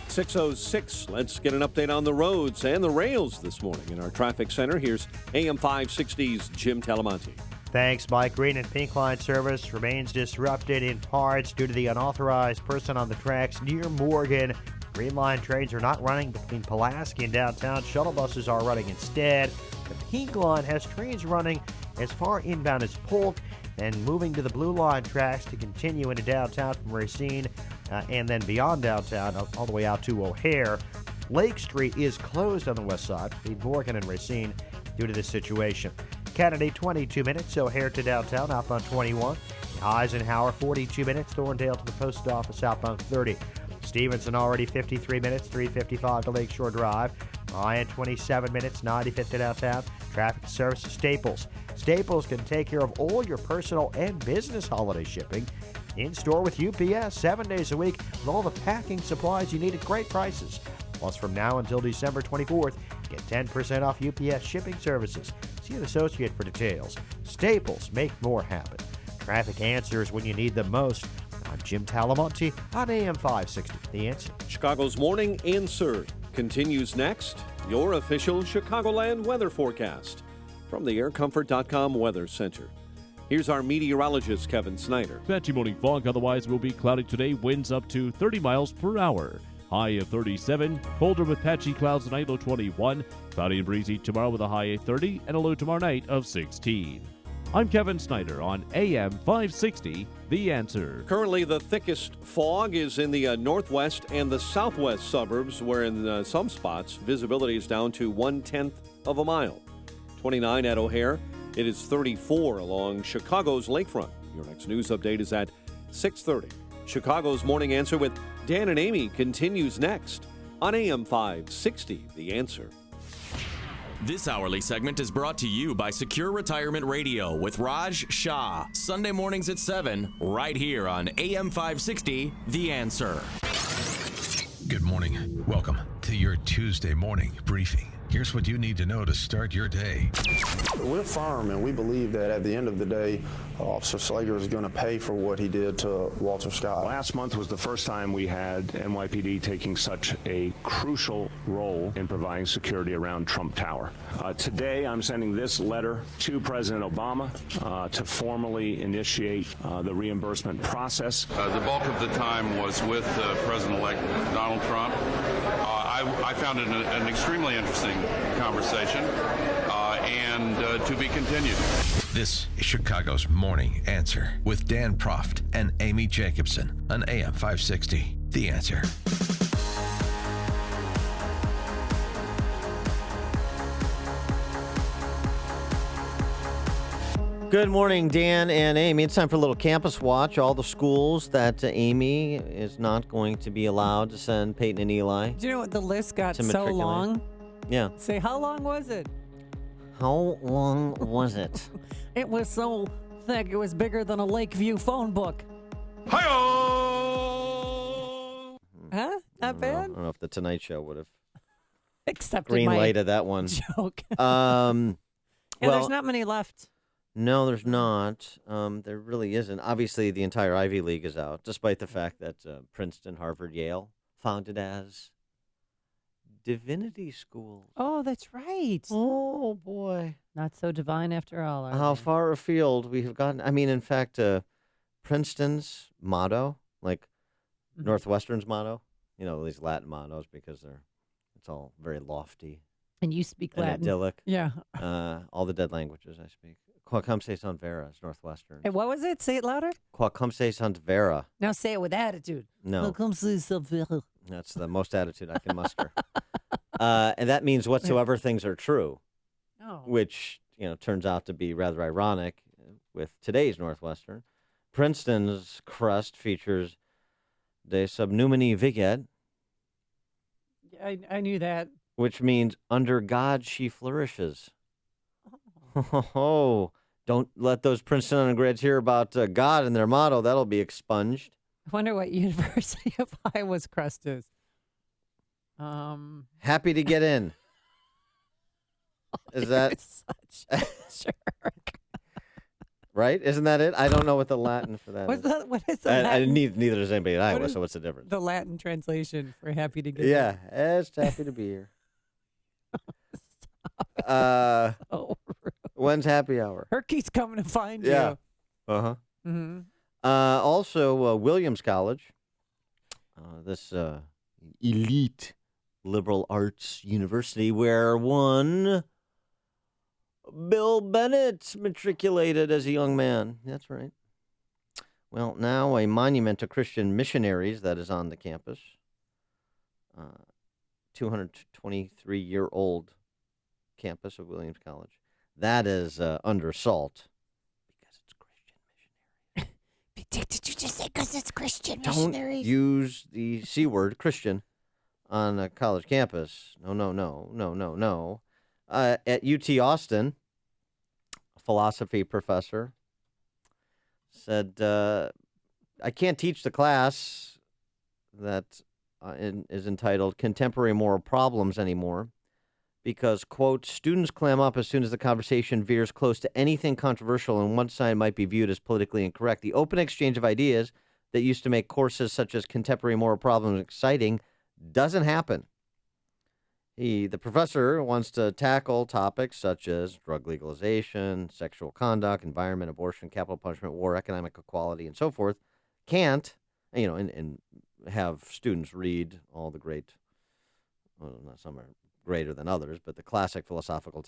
6:06. Let's get an update on the roads and the rails this morning in our traffic center. Here's AM 560's Jim Talamonte. Thanks, Mike. Green and Pink Line service remains disrupted in parts due to the unauthorized person on the tracks near Morgan. Green Line trains are not running between Pulaski and downtown. Shuttle buses are running instead. The Pink Line has trains running as far inbound as Polk and moving to the Blue Line tracks to continue into downtown from Racine and then beyond downtown all the way out to O'Hare. Lake Street is closed on the west side between Morgan and Racine due to this situation. Kennedy, 22 minutes, O'Hare to downtown, outbound 21. Eisenhower, 42 minutes, Thorndale to the post office, outbound 30. Stevenson already 53 minutes, 355 to Lakeshore Drive. Ryan, 27 minutes, 95 to downtown. Traffic service to Staples. Staples can take care of all your personal and business holiday shipping in-store with UPS 7 days a week with all the packing supplies you need at great prices. Plus, from now until December 24th, get 10% off UPS shipping services. See an associate for details. Staples, make more happen. Traffic answers when you need them most. I'm Jim Talamonte on AM 560. The Answer. Chicago's Morning Answer continues next. Your official Chicagoland weather forecast from the aircomfort.com Weather Center. Here's our meteorologist, Kevin Snyder. Patchy morning fog, otherwise will be cloudy today. Winds up to 30 miles per hour. High of 37. Colder with patchy clouds tonight, low 21. Cloudy and breezy tomorrow with a high of 30 and a low tomorrow night of 16. I'm Kevin Snyder on AM 560, The Answer. Currently, the thickest fog is in the northwest and the southwest suburbs, where in some spots, visibility is down to 1/10 of a mile. 29 at O'Hare. It is 34 along Chicago's lakefront. Your next news update is at 6:30. Chicago's Morning Answer with Dan and Amy continues next on AM 560, The Answer. This hourly segment is brought to you by Secure Retirement Radio with Raj Shah. Sunday mornings at 7, right here on AM 560, The Answer. Good morning. Welcome to your Tuesday morning briefing. Here's what you need to know to start your day. We're firm, and we believe that at the end of the day, Officer Slagger is going to pay for what he did to Walter Scott. Last month was the first time we had NYPD taking such a crucial role in providing security around Trump Tower. Today, I'm sending this letter to President Obama to formally initiate the reimbursement process. The bulk of the time was with President-elect Donald Trump. I found it an extremely interesting conversation and to be continued. This is Chicago's Morning Answer with Dan Proft and Amy Jacobson on AM 560. The Answer. Good morning, Dan and Amy. It's time for a little campus watch. All the schools that Amy is not going to be allowed to send Peyton and Eli. Do you know what the list got to so matriculate. long? Yeah. Say, how long was it? How long was it? It was so thick, it was bigger than a Lakeview phone book. Hi-oh! Huh? Not bad? I don't know if the Tonight Show would have Accepted green my lighted that one. joke. Well, there's not many left. No, there's not. There really isn't. Obviously, the entire Ivy League is out, despite the fact that Princeton, Harvard, Yale, founded as divinity schools. Oh, that's right. Oh, boy. Not so divine after all, are How they? far afield we have gotten. I mean, in fact, Princeton's motto, like Northwestern's motto, you know, these Latin mottos, because it's all very lofty. And you speak and Latin. idyllic. Yeah. All the dead languages I speak. Quacumse sunt vera is Northwestern. Hey, what was it? Say it louder. Quacumse sunt vera. Now say it with attitude. No. Quacumse sunt vera. That's the most attitude I can muster. And that means whatsoever things are true, Oh. which, turns out to be rather ironic with today's Northwestern, Princeton's crest features De Subnumini Viget, I knew that. which means under God she flourishes. Oh, don't let those Princeton undergrads hear about God and their motto. That'll be expunged. I wonder what University of Iowa's crest is. Happy to get in. Is that such a jerk? right? Isn't that it? I don't know what the Latin for that is. What is the Latin? Neither does anybody in Iowa, is so what's the difference? The Latin translation for happy to get Yeah, it's happy to be here. So rude. When's happy hour? Herky's coming to find Yeah. you. Uh-huh. Mm-hmm. Also, Williams College, this elite liberal arts university where one Bill Bennett matriculated as a young man. That's right. Well, now a monument to Christian missionaries that is on the campus. 223-year-old campus of Williams College. That is under assault. Did you just say because it's Christian Don't missionaries? use the C word, Christian, on a college campus. No. At UT Austin, a philosophy professor said, I can't teach the class that is entitled Contemporary Moral Problems anymore because, quote, students clam up as soon as the conversation veers close to anything controversial and one side might be viewed as politically incorrect. The open exchange of ideas that used to make courses such as Contemporary Moral Problems exciting doesn't happen. The professor wants to tackle topics such as drug legalization, sexual conduct, environment, abortion, capital punishment, war, economic equality, and so forth. Can't, and have students read all the great, well, not some are greater than others, but the classic philosophical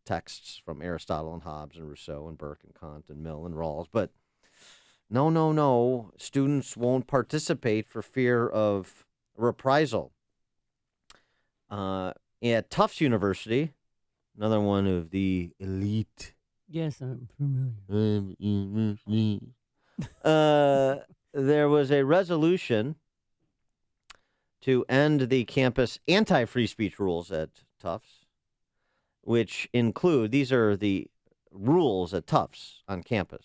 texts from Aristotle and Hobbes and Rousseau and Burke and Kant and Mill and Rawls. But no, students won't participate for fear of reprisal. At Tufts University, another one of the elite. Yes, I'm familiar. There was a resolution to end the campus anti-free speech rules at Tufts, which include, these are the rules at Tufts on campus,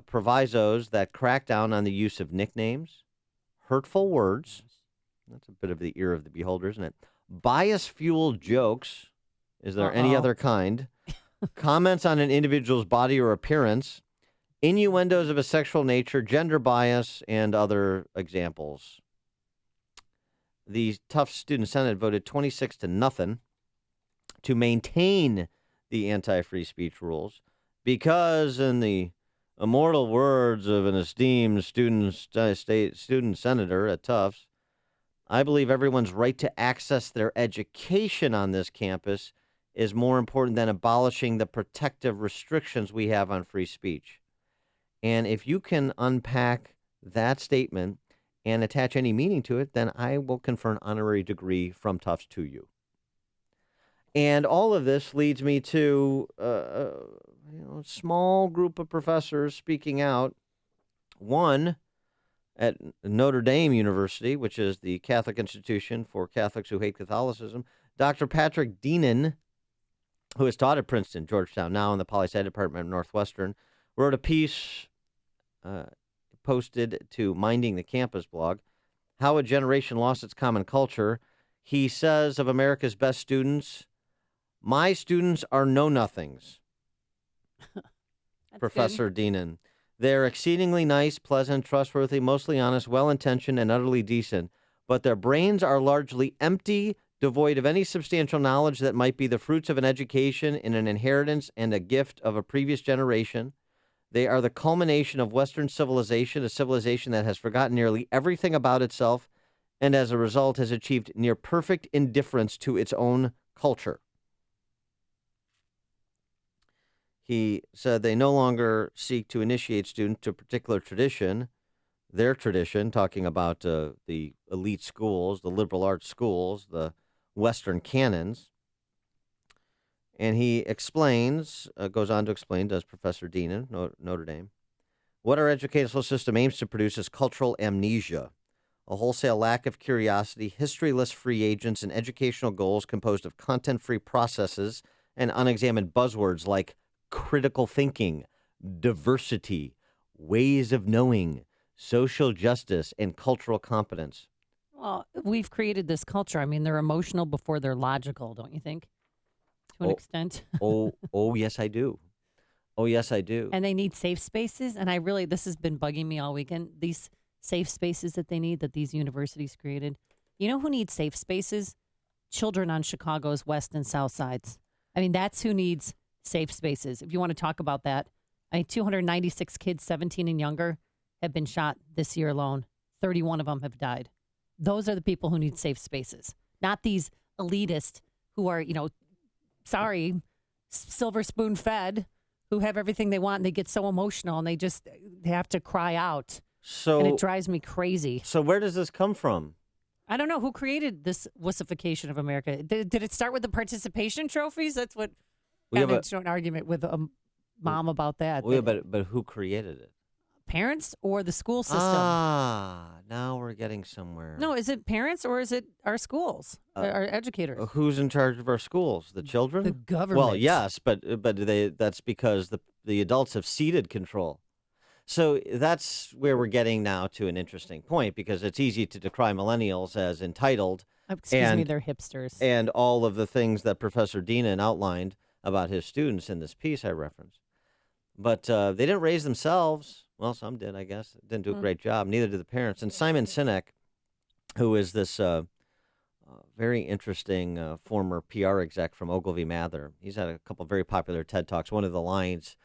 provisos that crack down on the use of nicknames, hurtful words, that's a bit of the ear of the beholder, isn't it? Bias-fueled jokes, is there any other kind? Comments on an individual's body or appearance, innuendos of a sexual nature, gender bias, and other examples. The Tufts Student Senate voted 26-0 to maintain the anti-free speech rules because, in the immortal words of an esteemed student senator at Tufts, I believe everyone's right to access their education on this campus is more important than abolishing the protective restrictions we have on free speech. And if you can unpack that statement and attach any meaning to it, then I will confer an honorary degree from Tufts to you. And all of this leads me to a small group of professors speaking out. One at Notre Dame University, which is the Catholic institution for Catholics who hate Catholicism, Dr. Patrick Deenan, who has taught at Princeton, Georgetown, now in the Poli-Sci department of Northwestern, wrote a piece posted to Minding the Campus blog, How a Generation Lost Its Common Culture. He says of America's best students, my students are know-nothings. Professor Deenan. They're exceedingly nice, pleasant, trustworthy, mostly honest, well-intentioned, and utterly decent, but their brains are largely empty, devoid of any substantial knowledge that might be the fruits of an education in an inheritance and a gift of a previous generation. They are the culmination of Western civilization, a civilization that has forgotten nearly everything about itself and as a result has achieved near perfect indifference to its own culture. He said they no longer seek to initiate students to a particular tradition, their tradition, talking about the elite schools, the liberal arts schools, the Western canons. And he explains, goes on to explain, does Professor Deenan, Notre Dame, What our educational system aims to produce is cultural amnesia, a wholesale lack of curiosity, historyless free agents, and educational goals composed of content-free processes and unexamined buzzwords like critical thinking, diversity, ways of knowing, social justice, and cultural competence. Well, we've created this culture. I mean, they're emotional before they're logical, don't you think? To an extent. Oh, yes, I do. Oh, yes, I do. And they need safe spaces. And this has been bugging me all weekend. These safe spaces that they need, that these universities created. You know who needs safe spaces? Children on Chicago's west and south sides. I mean, that's who needs safe spaces. If you want to talk about that, 296 kids, 17 and younger, have been shot this year alone. 31 of them have died. Those are the people who need safe spaces, not these elitists who are, silver spoon fed, who have everything they want and they get so emotional and they have to cry out. And it drives me crazy. So where does this come from? I don't know who created this wussification of America. Did it start with the participation trophies? That's what got into an argument with a mom about that. Well, but who created it? Parents or the school system? Now we're getting somewhere. No, is it parents or is it our schools, our educators? Who's in charge of our schools? The children? The government. Well, yes, but that's because the adults have ceded control. So that's where we're getting now to an interesting point, because it's easy to decry millennials as entitled. Excuse me, they're hipsters. And all of the things that Professor Deenan outlined about his students in this piece I referenced. But they didn't raise themselves. Well, some did, I guess. Didn't do a great job. Neither did the parents. And Simon Sinek, who is this very interesting former PR exec from Ogilvy Mather, he's had a couple of very popular TED Talks. One of the lines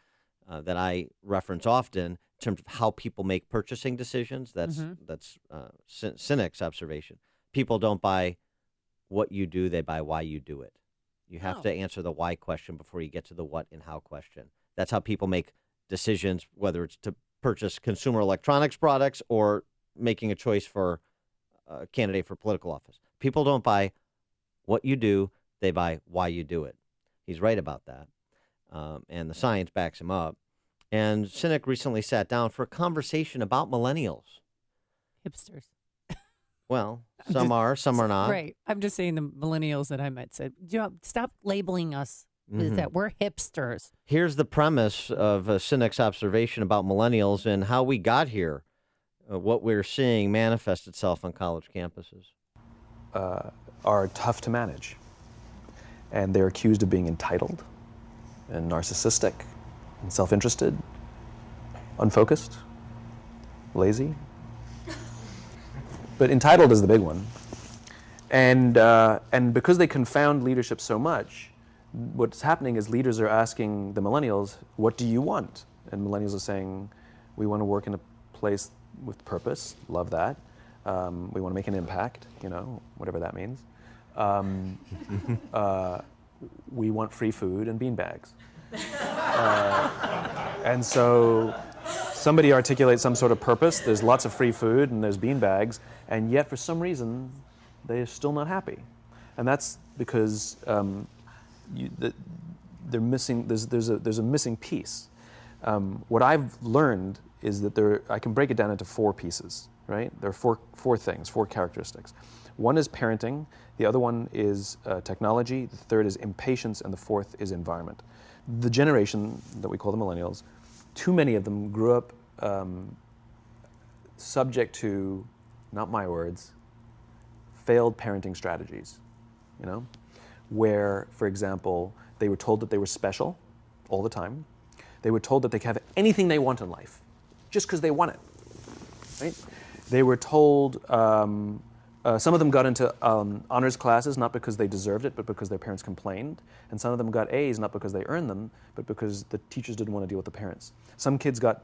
that I reference often in terms of how people make purchasing decisions, that's Sinek's observation. People don't buy what you do, they buy why you do it. You have to answer the why question before you get to the what and how question. That's how people make decisions, whether it's to purchase consumer electronics products or making a choice for a candidate for political office. People don't buy what you do, they buy why you do it. He's right about that. And the science backs him up. And Sinek recently sat down for a conversation about millennials. Hipsters. Well, some are not. Right. I'm just saying the millennials that I met said, stop labeling us with that. We're hipsters. Here's the premise of Sinek's observation about millennials and how we got here. What we're seeing manifest itself on college campuses. Are tough to manage. And they're accused of being entitled and narcissistic and self-interested, unfocused, lazy. But entitled is the big one. And because they confound leadership so much, what's happening is leaders are asking the millennials, what do you want? And millennials are saying, we want to work in a place with purpose, love that. We want to make an impact, whatever that means. We want free food and beanbags. And so somebody articulates some sort of purpose, there's lots of free food and there's beanbags, and yet for some reason, they're still not happy. And that's because they're missing. There's a missing piece. What I've learned is that I can break it down into 4 pieces. Right? There are four things, 4 characteristics. One is parenting. The other one is technology. The third is impatience, and the fourth is environment. The generation that we call the millennials, too many of them grew up subject to, not my words, failed parenting strategies. Where, for example, they were told that they were special all the time. They were told that they could have anything they want in life, just because they want it. Right? They were told, some of them got into honors classes, not because they deserved it, but because their parents complained. And some of them got A's, not because they earned them, but because the teachers didn't want to deal with the parents. Some kids got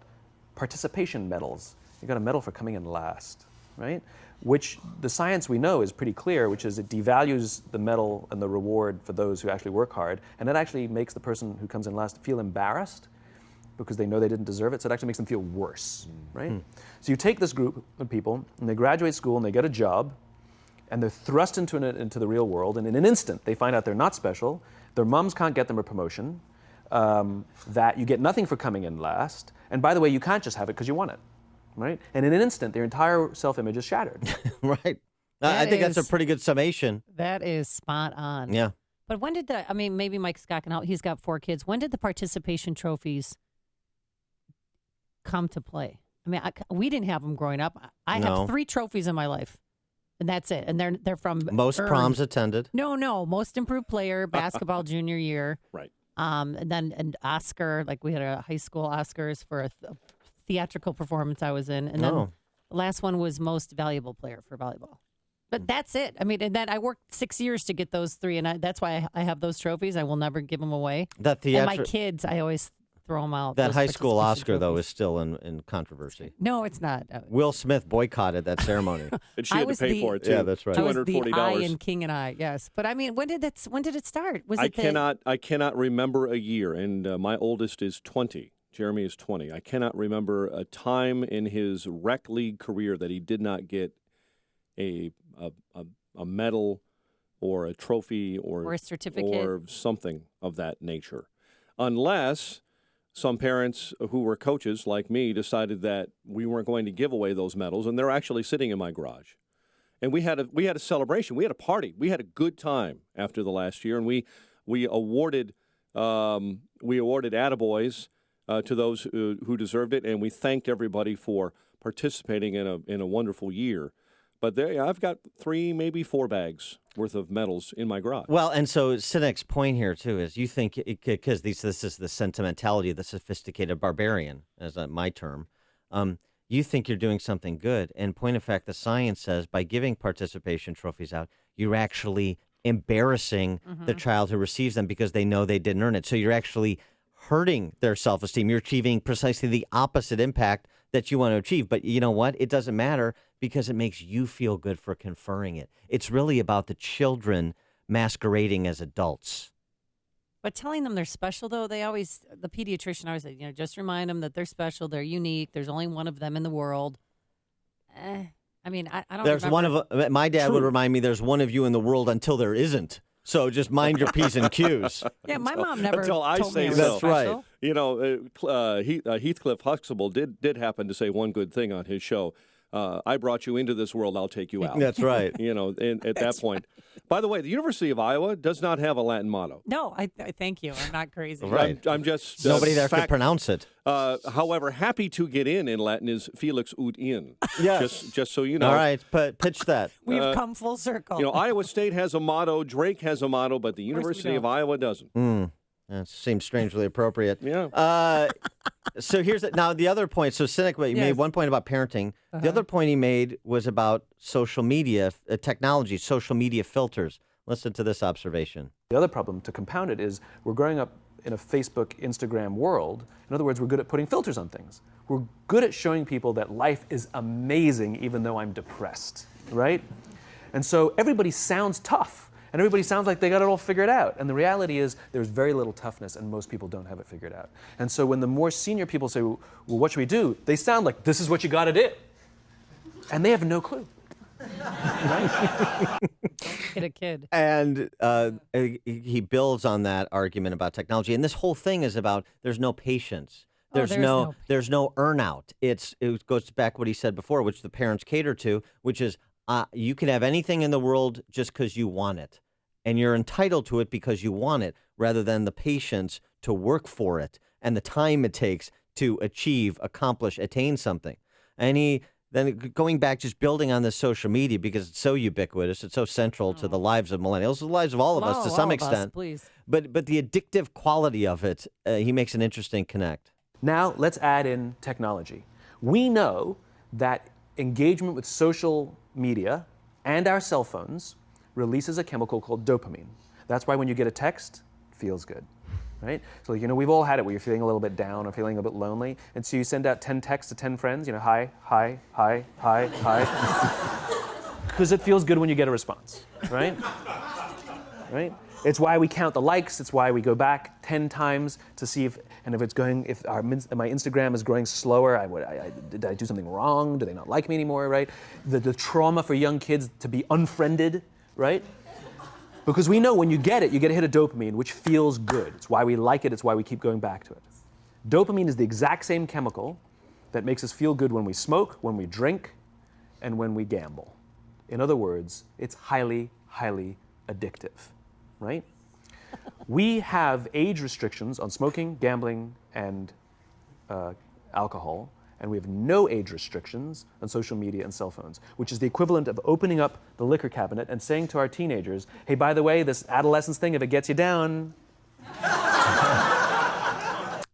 participation medals. You got a medal for coming in last, right? Which the science we know is pretty clear, which is it devalues the medal and the reward for those who actually work hard. And it actually makes the person who comes in last feel embarrassed because they know they didn't deserve it, so it actually makes them feel worse, right? So you take this group of people, and they graduate school, and they get a job, and they're thrust into the real world, and in an instant, they find out they're not special, their moms can't get them a promotion, that you get nothing for coming in last. And by the way, you can't just have it because you want it, right? And in an instant, their entire self-image is shattered. Right. I think that's a pretty good summation. That is spot on. Yeah. But when did maybe Mike Scott can help. He's got 4 kids. When did the participation trophies come to play? I mean, we didn't have them growing up. I have 3 trophies in my life, and that's it. And they're from most proms attended. No, most improved player, basketball junior year. Right. And then an Oscar, like we had a high school Oscars for a theatrical performance I was in, and then the last one was most valuable player for volleyball. But that's it. I mean, and then I worked 6 years to get those 3, and that's why I have those trophies. I will never give them away. And my kids, I always throw them out. That high school Oscar, though, is still in controversy. No, it's not. Will Smith boycotted that ceremony. And she had to pay for it, too. Yeah, that's right. I was the $240. I in King and I, yes. But, I mean, when did it start? I cannot remember a year, and my oldest is 20. Jeremy is 20. I cannot remember a time in his rec league career that he did not get a medal or a trophy or a certificate or something of that nature, unless some parents who were coaches like me decided that we weren't going to give away those medals, and they're actually sitting in my garage. And we had a celebration. We had a party. We had a good time after the last year, and we awarded attaboys to those who deserved it, and we thanked everybody for participating in a wonderful year. But I've got 3, maybe 4 bags worth of medals in my garage. Well, and so Sinek's point here, too, is you think, because this is the sentimentality of the sophisticated barbarian, as my term, you think you're doing something good. And point of fact, the science says by giving participation trophies out, you're actually embarrassing the child who receives them because they know they didn't earn it. So you're actually hurting their self-esteem. You're achieving precisely the opposite impact that you want to achieve. But you know what? It doesn't matter because it makes you feel good for conferring it. It's really about the children masquerading as adults. But telling them they're special, though, the pediatrician always said, just remind them that they're special, they're unique, there's only one of them in the world. I mean, I don't There's remember. one of my dad would remind me there's one of you in the world until there isn't. So just mind your P's and Q's. Yeah, my mom never until I told say me I was That's special. right. Heathcliff Huxtable did happen to say one good thing on his show. I brought you into this world, I'll take you out. That's right. At that point. By the way, the University of Iowa does not have a Latin motto. No, I thank you. I'm not crazy. Right. I'm just... Nobody there could pronounce it. However, happy to get in Latin is Felix ut in. Yes. Just so you know. All right, pitch that. We've come full circle. Iowa State has a motto, Drake has a motto, but the University of Iowa doesn't. That seems strangely appropriate. Yeah. So now the other point. So Sinek made one point about parenting. The other point he made was about social media, technology, social media filters. Listen to this observation. The other problem, to compound it, is we're growing up in a Facebook, Instagram world. In other words, we're good at putting filters on things. We're good at showing people that life is amazing even though I'm depressed, right? And so everybody sounds tough. And everybody sounds like they got it all figured out. And the reality is there's very little toughness, and most people don't have it figured out. And so when the more senior people say, well, what should we do? They sound like, this is what you got to do. And they have no clue. Right? Hit a kid. And he builds on that argument about technology. And this whole thing is about there's no patience. There's no earn-out. It goes back to what he said before, which the parents cater to, which is you can have anything in the world just because you want it. And you're entitled to it because you want it, rather than the patience to work for it and the time it takes to achieve, accomplish, attain something. And then going back, just building on this social media, because it's so ubiquitous, it's so central to the lives of millennials, the lives of all of us to some extent. Please. But the addictive quality of it, he makes an interesting connect. Now let's add in technology. We know that engagement with social media and our cell phones releases a chemical called dopamine. That's why when you get a text, it feels good, right? So, we've all had it where you're feeling a little bit down or feeling a bit lonely, and so you send out 10 texts to 10 friends, hi, hi, hi, hi, hi, because it feels good when you get a response, right? Right? It's why we count the likes. It's why we go back 10 times to see if my Instagram is growing slower, did I do something wrong? Do they not like me anymore, right? The trauma for young kids to be unfriended, right? Because we know when you get it, you get a hit of dopamine, which feels good. It's why we like it. It's why we keep going back to it. Dopamine is the exact same chemical that makes us feel good when we smoke, when we drink, and when we gamble. In other words, it's highly, highly addictive, right? We have age restrictions on smoking, gambling, and alcohol, and we have no age restrictions on social media and cell phones, which is the equivalent of opening up the liquor cabinet and saying to our teenagers, hey, by the way, this adolescence thing, if it gets you down.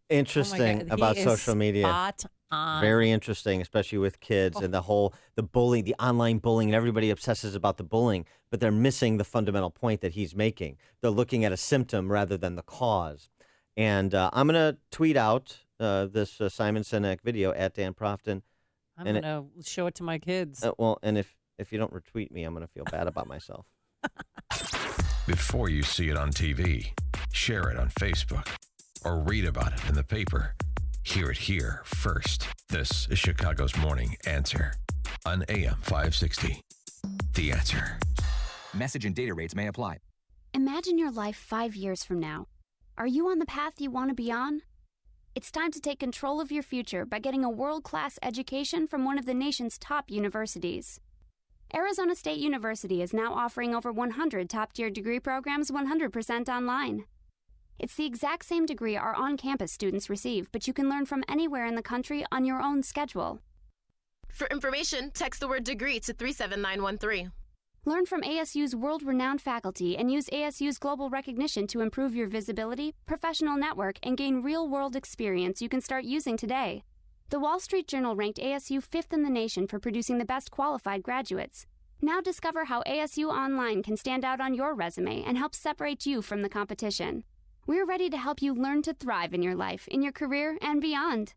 Interesting about social media. Spot on. Very interesting, especially with kids and the bullying, the online bullying, and everybody obsesses about the bullying, but they're missing the fundamental point that he's making. They're looking at a symptom rather than the cause. And I'm going to tweet out this Simon Sinek video at Dan Profton. I'm going to show it to my kids. And if you don't retweet me, I'm going to feel bad about myself. Before you see it on TV, share it on Facebook, or read about it in the paper. Hear it here first. This is Chicago's Morning Answer on AM 560. The Answer. Message and data rates may apply. Imagine your life 5 years from now. Are you on the path you want to be on? It's time to take control of your future by getting a world-class education from one of the nation's top universities. Arizona State University is now offering over 100 top-tier degree programs 100% online. It's the exact same degree our on-campus students receive, but you can learn from anywhere in the country on your own schedule. For information, text the word degree to 37913. Learn from ASU's world-renowned faculty and use ASU's global recognition to improve your visibility, professional network, and gain real-world experience you can start using today. The Wall Street Journal ranked ASU 5th in the nation for producing the best qualified graduates. Now discover how ASU Online can stand out on your resume and help separate you from the competition. We're ready to help you learn to thrive in your life, in your career, and beyond.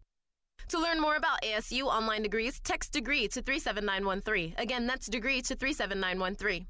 To learn more about ASU online degrees, text degree to 37913. Again, that's degree to 37913.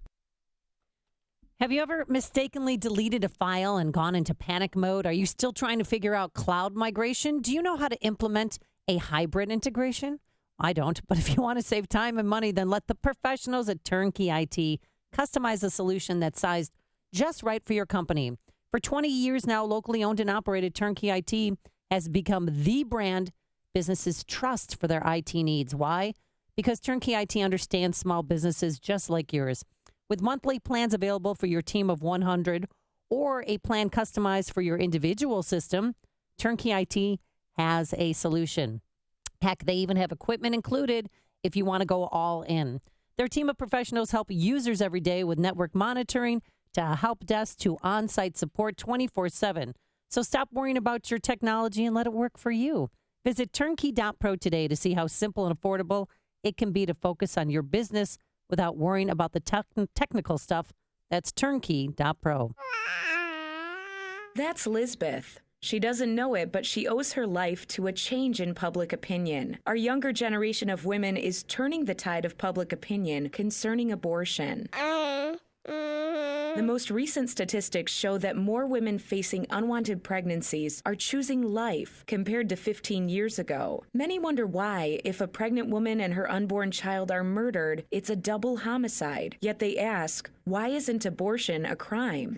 Have you ever mistakenly deleted a file and gone into panic mode? Are you still trying to figure out cloud migration? Do you know how to implement a hybrid integration? I don't, but if you want to save time and money, then let the professionals at Turnkey IT customize a solution that's sized just right for your company. For 20 years now, locally owned and operated, Turnkey IT has become the brand businesses trust for their IT needs. Why? Because Turnkey IT understands small businesses just like yours. With monthly plans available for your team of 100 or a plan customized for your individual system, Turnkey IT has a solution. Heck, they even have equipment included if you want to go all in. Their team of professionals help users every day with network monitoring to help desk to on-site support 24/7. So stop worrying about your technology and let it work for you. Visit turnkey.pro today to see how simple and affordable it can be to focus on your business without worrying about the technical stuff. That's turnkey.pro. That's Lisbeth. She doesn't know it, but she owes her life to a change in public opinion. Our younger generation of women is turning the tide of public opinion concerning abortion. The most recent statistics show that more women facing unwanted pregnancies are choosing life compared to 15 years ago. Many wonder why, if a pregnant woman and her unborn child are murdered, it's a double homicide. Yet they ask, why isn't abortion a crime?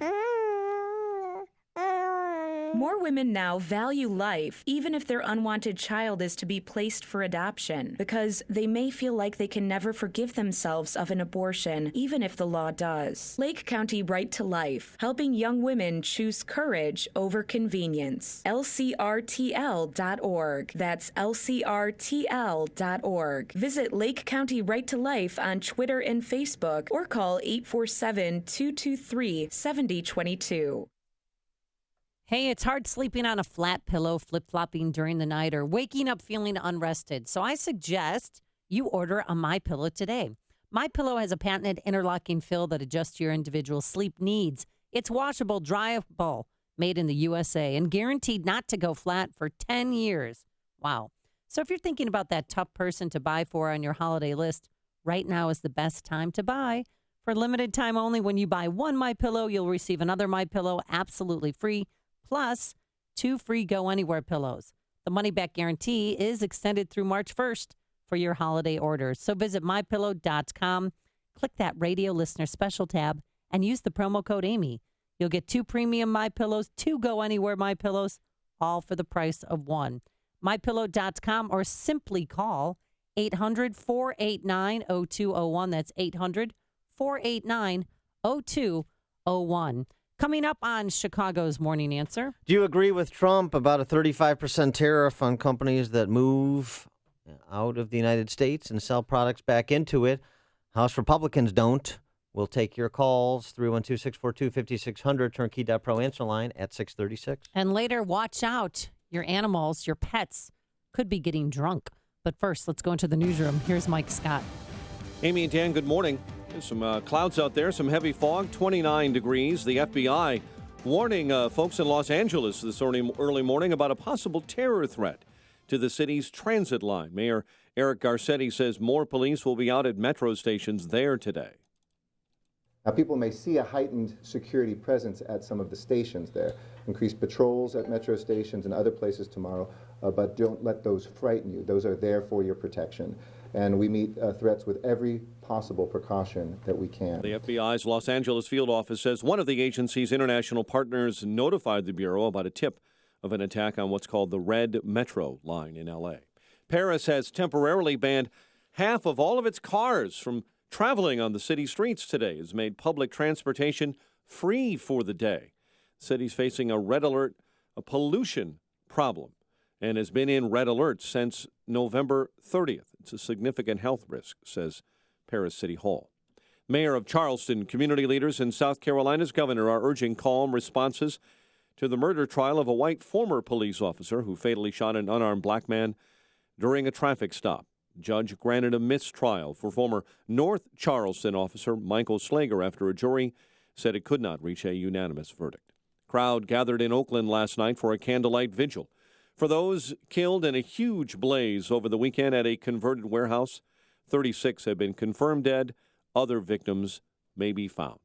More women now value life, even if their unwanted child is to be placed for adoption, because they may feel like they can never forgive themselves of an abortion, even if the law does. Lake County Right to Life, helping young women choose courage over convenience. LCRTL.org. That's LCRTL.org. Visit Lake County Right to Life on Twitter and Facebook, or call 847-223-7022. Hey, it's hard sleeping on a flat pillow, flip-flopping during the night, or waking up feeling unrested. So I suggest you order a MyPillow today. MyPillow has a patented interlocking fill that adjusts your individual sleep needs. It's washable, dryable, made in the USA, and guaranteed not to go flat for 10 years. Wow. So if you're thinking about that tough person to buy for on your holiday list, right now is the best time to buy. For limited time only, when you buy one MyPillow, you'll receive another MyPillow absolutely free, plus 2 free Go Anywhere pillows. The money-back guarantee is extended through March 1st for your holiday orders. So visit MyPillow.com, click that radio listener special tab, and use the promo code Amy. You'll get 2 premium MyPillows, 2 Go Anywhere MyPillows, all for the price of 1. MyPillow.com or simply call 800-489-0201. That's 800-489-0201. Coming up on Chicago's Morning Answer. Do you agree with Trump about a 35% tariff on companies that move out of the United States and sell products back into it? House Republicans don't. We'll take your calls, 312-642-5600, turnkey.pro answer line at 636. And later, watch out. Your animals, your pets, could be getting drunk. But first, let's go into the newsroom. Here's Mike Scott. Amy and Dan, good morning. There's some clouds out there, some heavy fog, 29 degrees. The FBI warning folks in Los Angeles this early morning about a possible terror threat to the city's transit line. Mayor Eric Garcetti says more police will be out at metro stations there today. Now, people may see a heightened security presence at some of the stations there. Increased patrols at metro stations and other places tomorrow, but don't let those frighten you. Those are there for your protection. And we meet threats with every possible precaution that we can. The FBI's Los Angeles field office says one of the agency's international partners notified the Bureau about a tip of an attack on what's called the Red Metro line in L.A. Paris has temporarily banned half of all of its cars from traveling on the city streets today. Has made public transportation free for the day. The city's facing a red alert, a pollution problem, and has been in red alert since November 30th. It's a significant health risk, says Paris City Hall. Mayor of Charleston, community leaders, and South Carolina's governor are urging calm responses to the murder trial of a white former police officer who fatally shot an unarmed black man during a traffic stop. Judge granted a mistrial for former North Charleston officer Michael Slagger after a jury said it could not reach a unanimous verdict. Crowd gathered in Oakland last night for a candlelight vigil for those killed in a huge blaze over the weekend at a converted warehouse. 36 have been confirmed dead. Other victims may be found.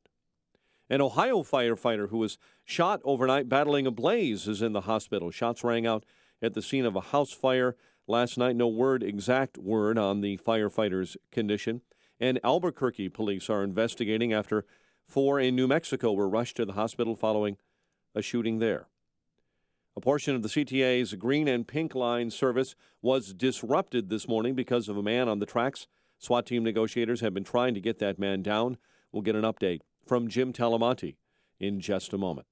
An Ohio firefighter who was shot overnight battling a blaze is in the hospital. Shots rang out at the scene of a house fire last night. No exact word on the firefighter's condition. And Albuquerque police are investigating after 4 in New Mexico were rushed to the hospital following a shooting there. A portion of the CTA's Green and Pink Line service was disrupted this morning because of a man on the tracks. SWAT team negotiators have been trying to get that man down. We'll get an update from Jim Talamonte in just a moment.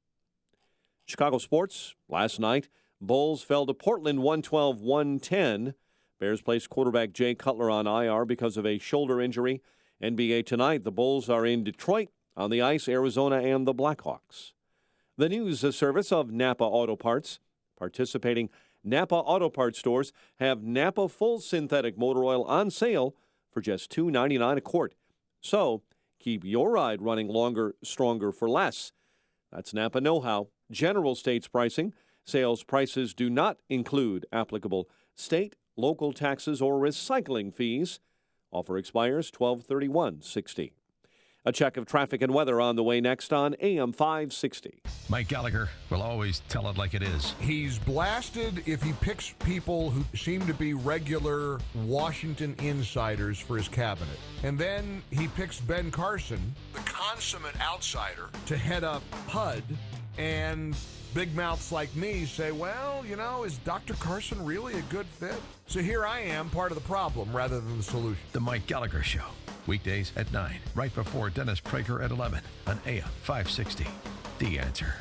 Chicago sports last night. Bulls fell to Portland 112-110. Bears placed quarterback Jay Cutler on IR because of a shoulder injury. NBA tonight, the Bulls are in Detroit on the ice, Arizona and the Blackhawks. The news service of Napa Auto Parts. Participating Napa Auto Parts stores have Napa full synthetic motor oil on sale for just $2.99 a quart. So keep your ride running longer, stronger for less. That's Napa know-how. General States pricing. Sales prices do not include applicable state, local taxes, or recycling fees. Offer expires 12/31/16. A check of traffic and weather on the way next on AM 560. Mike Gallagher will always tell it like it is. He's blasted if he picks people who seem to be regular Washington insiders for his cabinet. And then he picks Ben Carson, the consummate outsider, to head up HUD. And big mouths like me say, well, you know, is Dr. Carson really a good fit? So here I am, part of the problem rather than the solution. The Mike Gallagher Show. Weekdays at 9, right before Dennis Prager at 11 on AM 560. The Answer.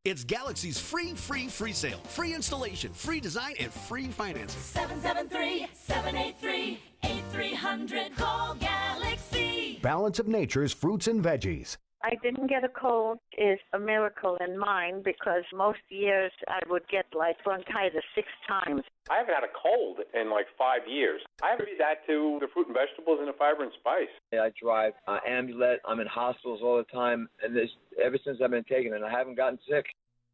It's Galaxy's free sale. Free installation, free design, and free financing. 773-783-8300. Call Galaxy. Balance of Nature's fruits and veggies. I didn't get a cold is a miracle in mine because most years I would get like bronchitis 6 times. I haven't had a cold in like 5 years. I attribute that to the fruit and vegetables and the fiber and spice. I drive Amulet. I'm in hospitals all the time, and ever since I've been taking it, I haven't gotten sick.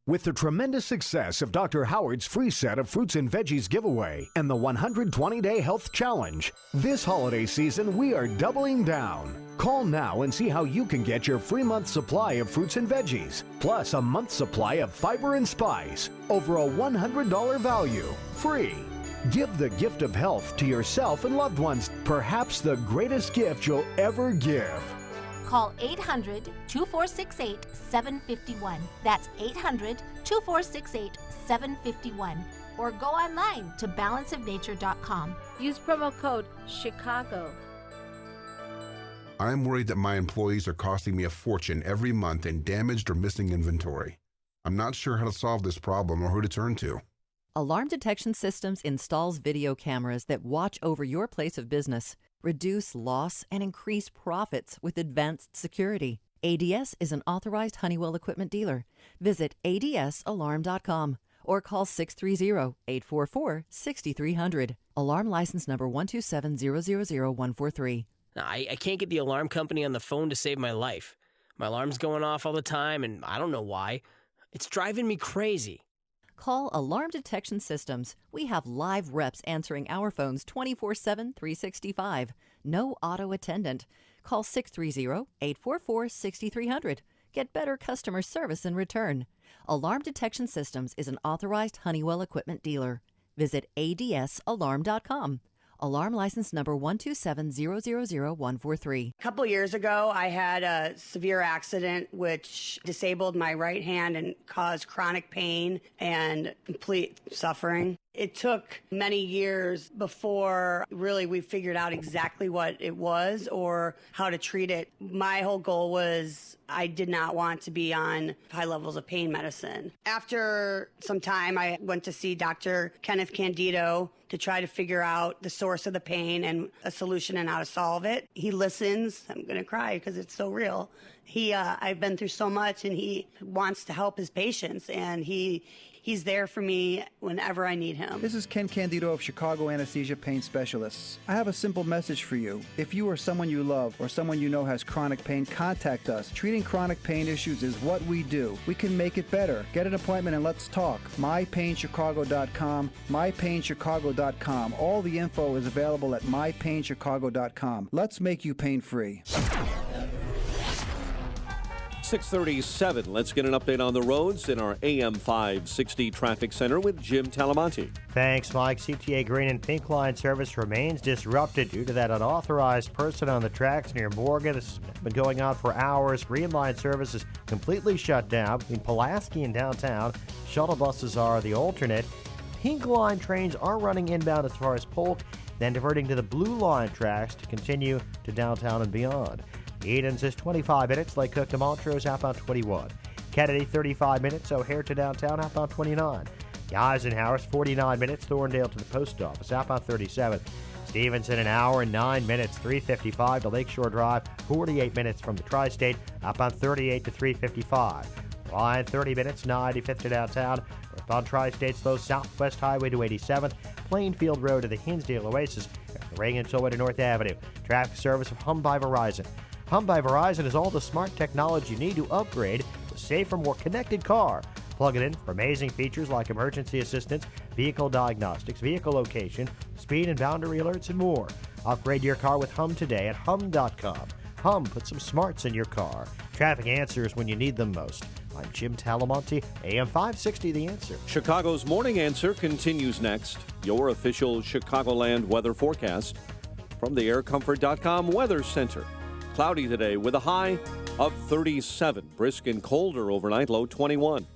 With the tremendous success of Dr. Howard's free set of fruits and veggies giveaway and the 120-day health challenge, this holiday season we are doubling down. Call now and see how you can get your free month supply of fruits and veggies, plus a month supply of fiber and spice, over a $100 value, free. Give the gift of health to yourself and loved ones, perhaps the greatest gift you'll ever give. Call 800-2468-751. That's 800-2468-751. Or go online to balanceofnature.com. Use promo code CHICAGO. I'm worried that my employees are costing me a fortune every month in damaged or missing inventory. I'm not sure how to solve this problem or who to turn to. Alarm Detection Systems installs video cameras that watch over your place of business, reduce loss, and increase profits with advanced security. ADS is an authorized Honeywell equipment dealer. Visit adsalarm.com or call 630-844-6300. Alarm license number 127000143. I can't get the alarm company on the phone to save my life. My alarm's going off all the time, and I don't know why. It's driving me crazy. Call Alarm Detection Systems. We have live reps answering our phones 24/7, 365. No auto attendant. Call 630-844-6300. Get better customer service in return. Alarm Detection Systems is an authorized Honeywell equipment dealer. Visit adsalarm.com. Alarm license number 127000143. A couple years ago, I had a severe accident which disabled my right hand and caused chronic pain and complete suffering. It took many years before really we figured out exactly what it was or how to treat it. My whole goal was I did not want to be on high levels of pain medicine. After some time, I went to see Dr. Kenneth Candido to try to figure out the source of the pain and a solution and how to solve it. He listens. I'm going to cry because it's so real. I've been through so much, and he wants to help his patients, and he's there for me whenever I need him. This is Ken Candido of Chicago Anesthesia Pain Specialists. I have a simple message for you. If you or someone you love or someone you know has chronic pain, contact us. Treating chronic pain issues is what we do. We can make it better. Get an appointment and let's talk. MyPainChicago.com, MyPainChicago.com. All the info is available at MyPainChicago.com. Let's make you pain-free. 6:37. Let's get an update on the roads in our AM 560 traffic center with Jim Talamonte. Thanks, Mike. CTA Green and Pink Line service remains disrupted due to that unauthorized person on the tracks near Morgan. This has been going on for hours. Green Line service is completely shut down between Pulaski and downtown. Shuttle buses are the alternate. Pink Line trains are running inbound as far as Polk, then diverting to the Blue Line tracks to continue to downtown and beyond. Edens is 25 minutes. Lake Cook to Montrose, outbound 21. Kennedy, 35 minutes. O'Hare to downtown, outbound 29. Eisenhower's 49 minutes. Thorndale to the post office, outbound 37. Stevenson, an hour and 9 minutes. 355 to Lakeshore Drive, 48 minutes from the Tri-State, outbound 38 to 355. Ryan, 30 minutes. 95th to downtown. Northbound Tri-State slows Southwest Highway to 87th. Plainfield Road to the Hinsdale Oasis. Reagan Tollway to North Avenue. Traffic service of Hum by Verizon. Hum by Verizon is all the smart technology you need to upgrade to a safer, more connected car. Plug it in for amazing features like emergency assistance, vehicle diagnostics, vehicle location, speed and boundary alerts, and more. Upgrade your car with Hum today at hum.com. Hum, put some smarts in your car. Traffic answers when you need them most. I'm Jim Talamonte, AM 560 The Answer. Chicago's Morning Answer continues next. Your official Chicagoland weather forecast from the aircomfort.com Weather Center. Cloudy today with a high of 37. Brisk and colder overnight, low 21.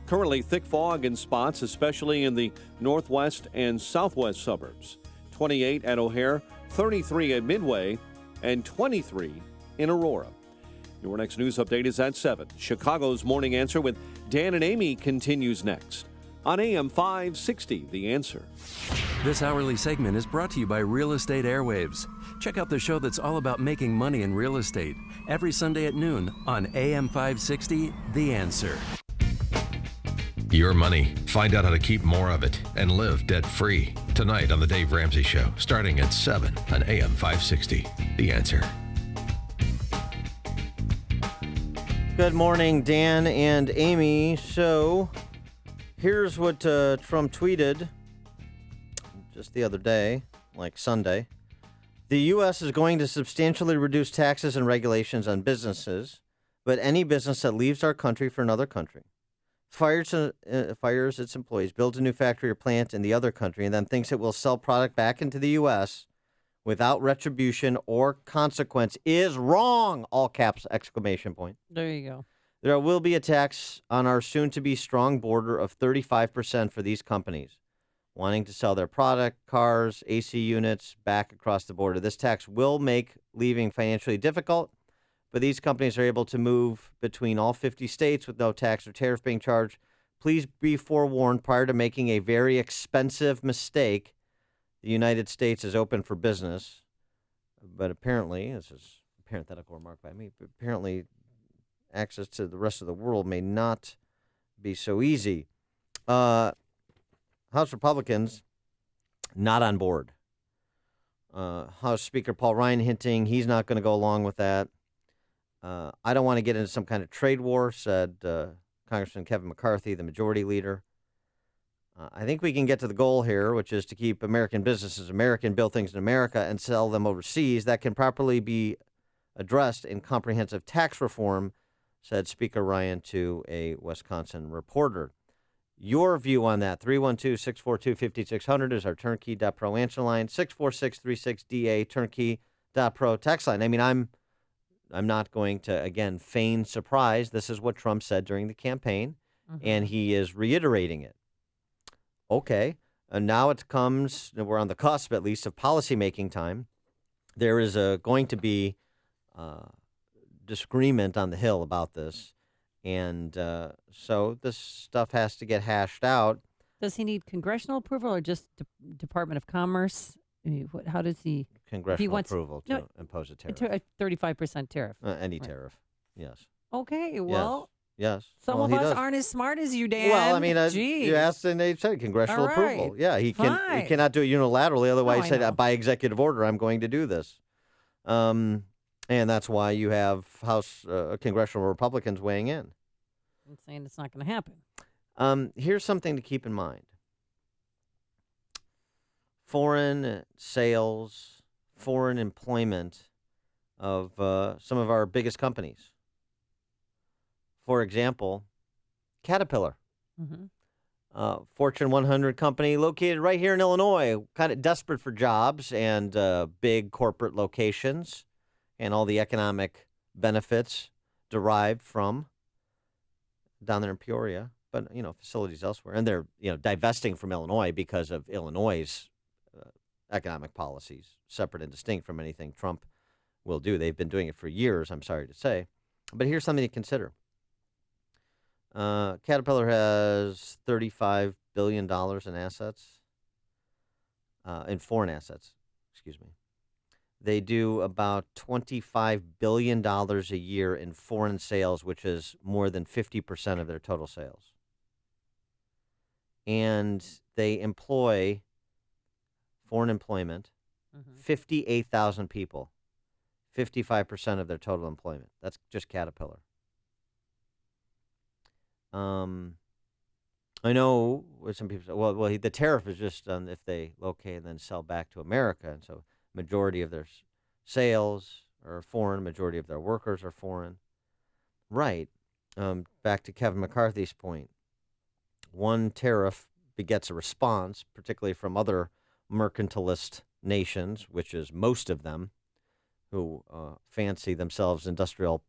Currently thick fog in spots, especially in the northwest and southwest suburbs. 28 at O'Hare, 33 at Midway, and 23 in Aurora. Your next news update is at 7. Chicago's Morning Answer with Dan and Amy continues next on AM 560, The Answer. This hourly segment is brought to you by Real Estate Airwaves. Check out the show that's all about making money in real estate every Sunday at noon on AM 560, The Answer. Your money. Find out how to keep more of it and live debt-free. Tonight on The Dave Ramsey Show, starting at 7 on AM 560, The Answer. Good morning, Dan and Amy. So, here's what Trump tweeted just the other day, like Sunday. The U.S. is going to substantially reduce taxes and regulations on businesses, but any business that leaves our country for another country, fires its employees, builds a new factory or plant in the other country, and then thinks it will sell product back into the U.S., without retribution or consequence is wrong, all caps, exclamation point. There you go. There will be a tax on our soon-to-be strong border of 35% for these companies wanting to sell their product, cars, AC units back across the border. This tax will make leaving financially difficult, but these companies are able to move between all 50 states with no tax or tariff being charged. Please be forewarned prior to making a very expensive mistake. The United States is open for business, but apparently, this is a parenthetical remark by me, but apparently access to the rest of the world may not be so easy. House Republicans not on board. House Speaker Paul Ryan hinting he's not going to go along with that. I don't want to get into some kind of trade war, said Congressman Kevin McCarthy, the majority leader. I think we can get to the goal here, which is to keep American businesses American, build things in America, and sell them overseas. That can properly be addressed in comprehensive tax reform, said Speaker Ryan to a Wisconsin reporter. Your view on that, 312-642-5600 is our turnkey.pro answer line, 64636DA, turnkey.pro text line. I mean, I'm not going to, again, feign surprise. This is what Trump said during the campaign, and he is reiterating it. Okay, and now it comes, we're on the cusp, at least, of policymaking time. There is going to be disagreement on the Hill about this. And so this stuff has to get hashed out. Does he need congressional approval or just Department of Commerce? I mean, how does he? Congressional approval to impose a tariff. A 35% tariff. Any tariff, yes. Okay, well. Yes. Some of us aren't as smart as you, Dan. Well, I mean, you asked and they said congressional approval. Yeah, he cannot do it unilaterally. Otherwise, he said by executive order, I'm going to do this. And that's why you have House congressional Republicans weighing in. I'm saying it's not going to happen. Here's something to keep in mind. Foreign sales, foreign employment of some of our biggest companies. For example, Caterpillar, Fortune 100 company located right here in Illinois, kind of desperate for jobs and big corporate locations and all the economic benefits derived from down there in Peoria, but, facilities elsewhere. And they're, divesting from Illinois because of Illinois' economic policies, separate and distinct from anything Trump will do. They've been doing it for years, I'm sorry to say. But here's something to consider. Caterpillar has $35 billion in assets, in foreign assets, excuse me. They do about $25 billion a year in foreign sales, which is more than 50% of their total sales. And they employ, foreign employment, 58,000 people, 55% of their total employment. That's just Caterpillar. I know what some people say, well, the tariff is just on if they locate and then sell back to America. And so majority of their sales are foreign, majority of their workers are foreign. Right. Back to Kevin McCarthy's point. One tariff begets a response, particularly from other mercantilist nations, which is most of them, who fancy themselves industrial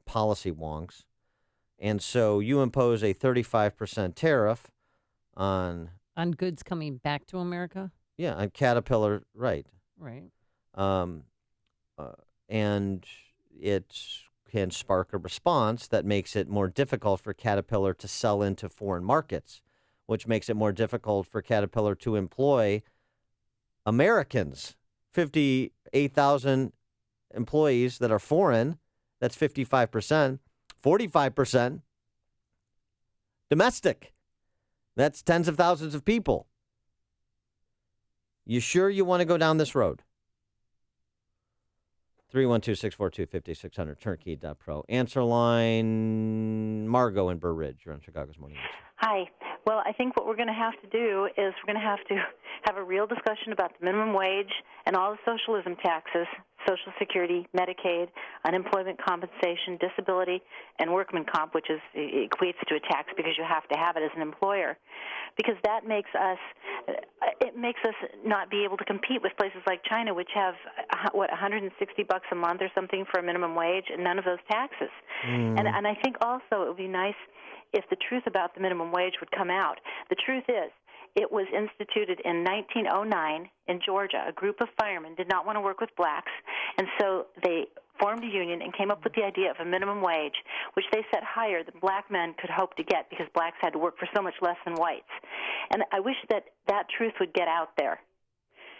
policy wonks. And so you impose a 35% tariff on goods coming back to America? Yeah, on Caterpillar, right. Right. And it can spark a response that makes it more difficult for Caterpillar to sell into foreign markets, which makes it more difficult for Caterpillar to employ Americans. 58,000 employees that are foreign, that's 55%. 45% domestic. That's tens of thousands of people. You sure you want to go down this road? 312-642-5600, turnkey.pro. Answer line, Margot in Burr Ridge. You're on Chicago's Morning Answer. Hi. Well, I think what we're going to have to do is we're going to have a real discussion about the minimum wage and all the socialism taxes, Social Security, Medicaid, unemployment compensation, disability, and workman comp, which equates to a tax because you have to have it as an employer. Because that makes us, it makes us not be able to compete with places like China, which have, $160 a month or something for a minimum wage, and none of those taxes. And I think also it would be nice if the truth about the minimum wage would come out. The truth is, it was instituted in 1909 in Georgia. A group of firemen did not want to work with blacks, and so they formed a union and came up with the idea of a minimum wage, which they set higher than black men could hope to get because blacks had to work for so much less than whites. And I wish that truth would get out there.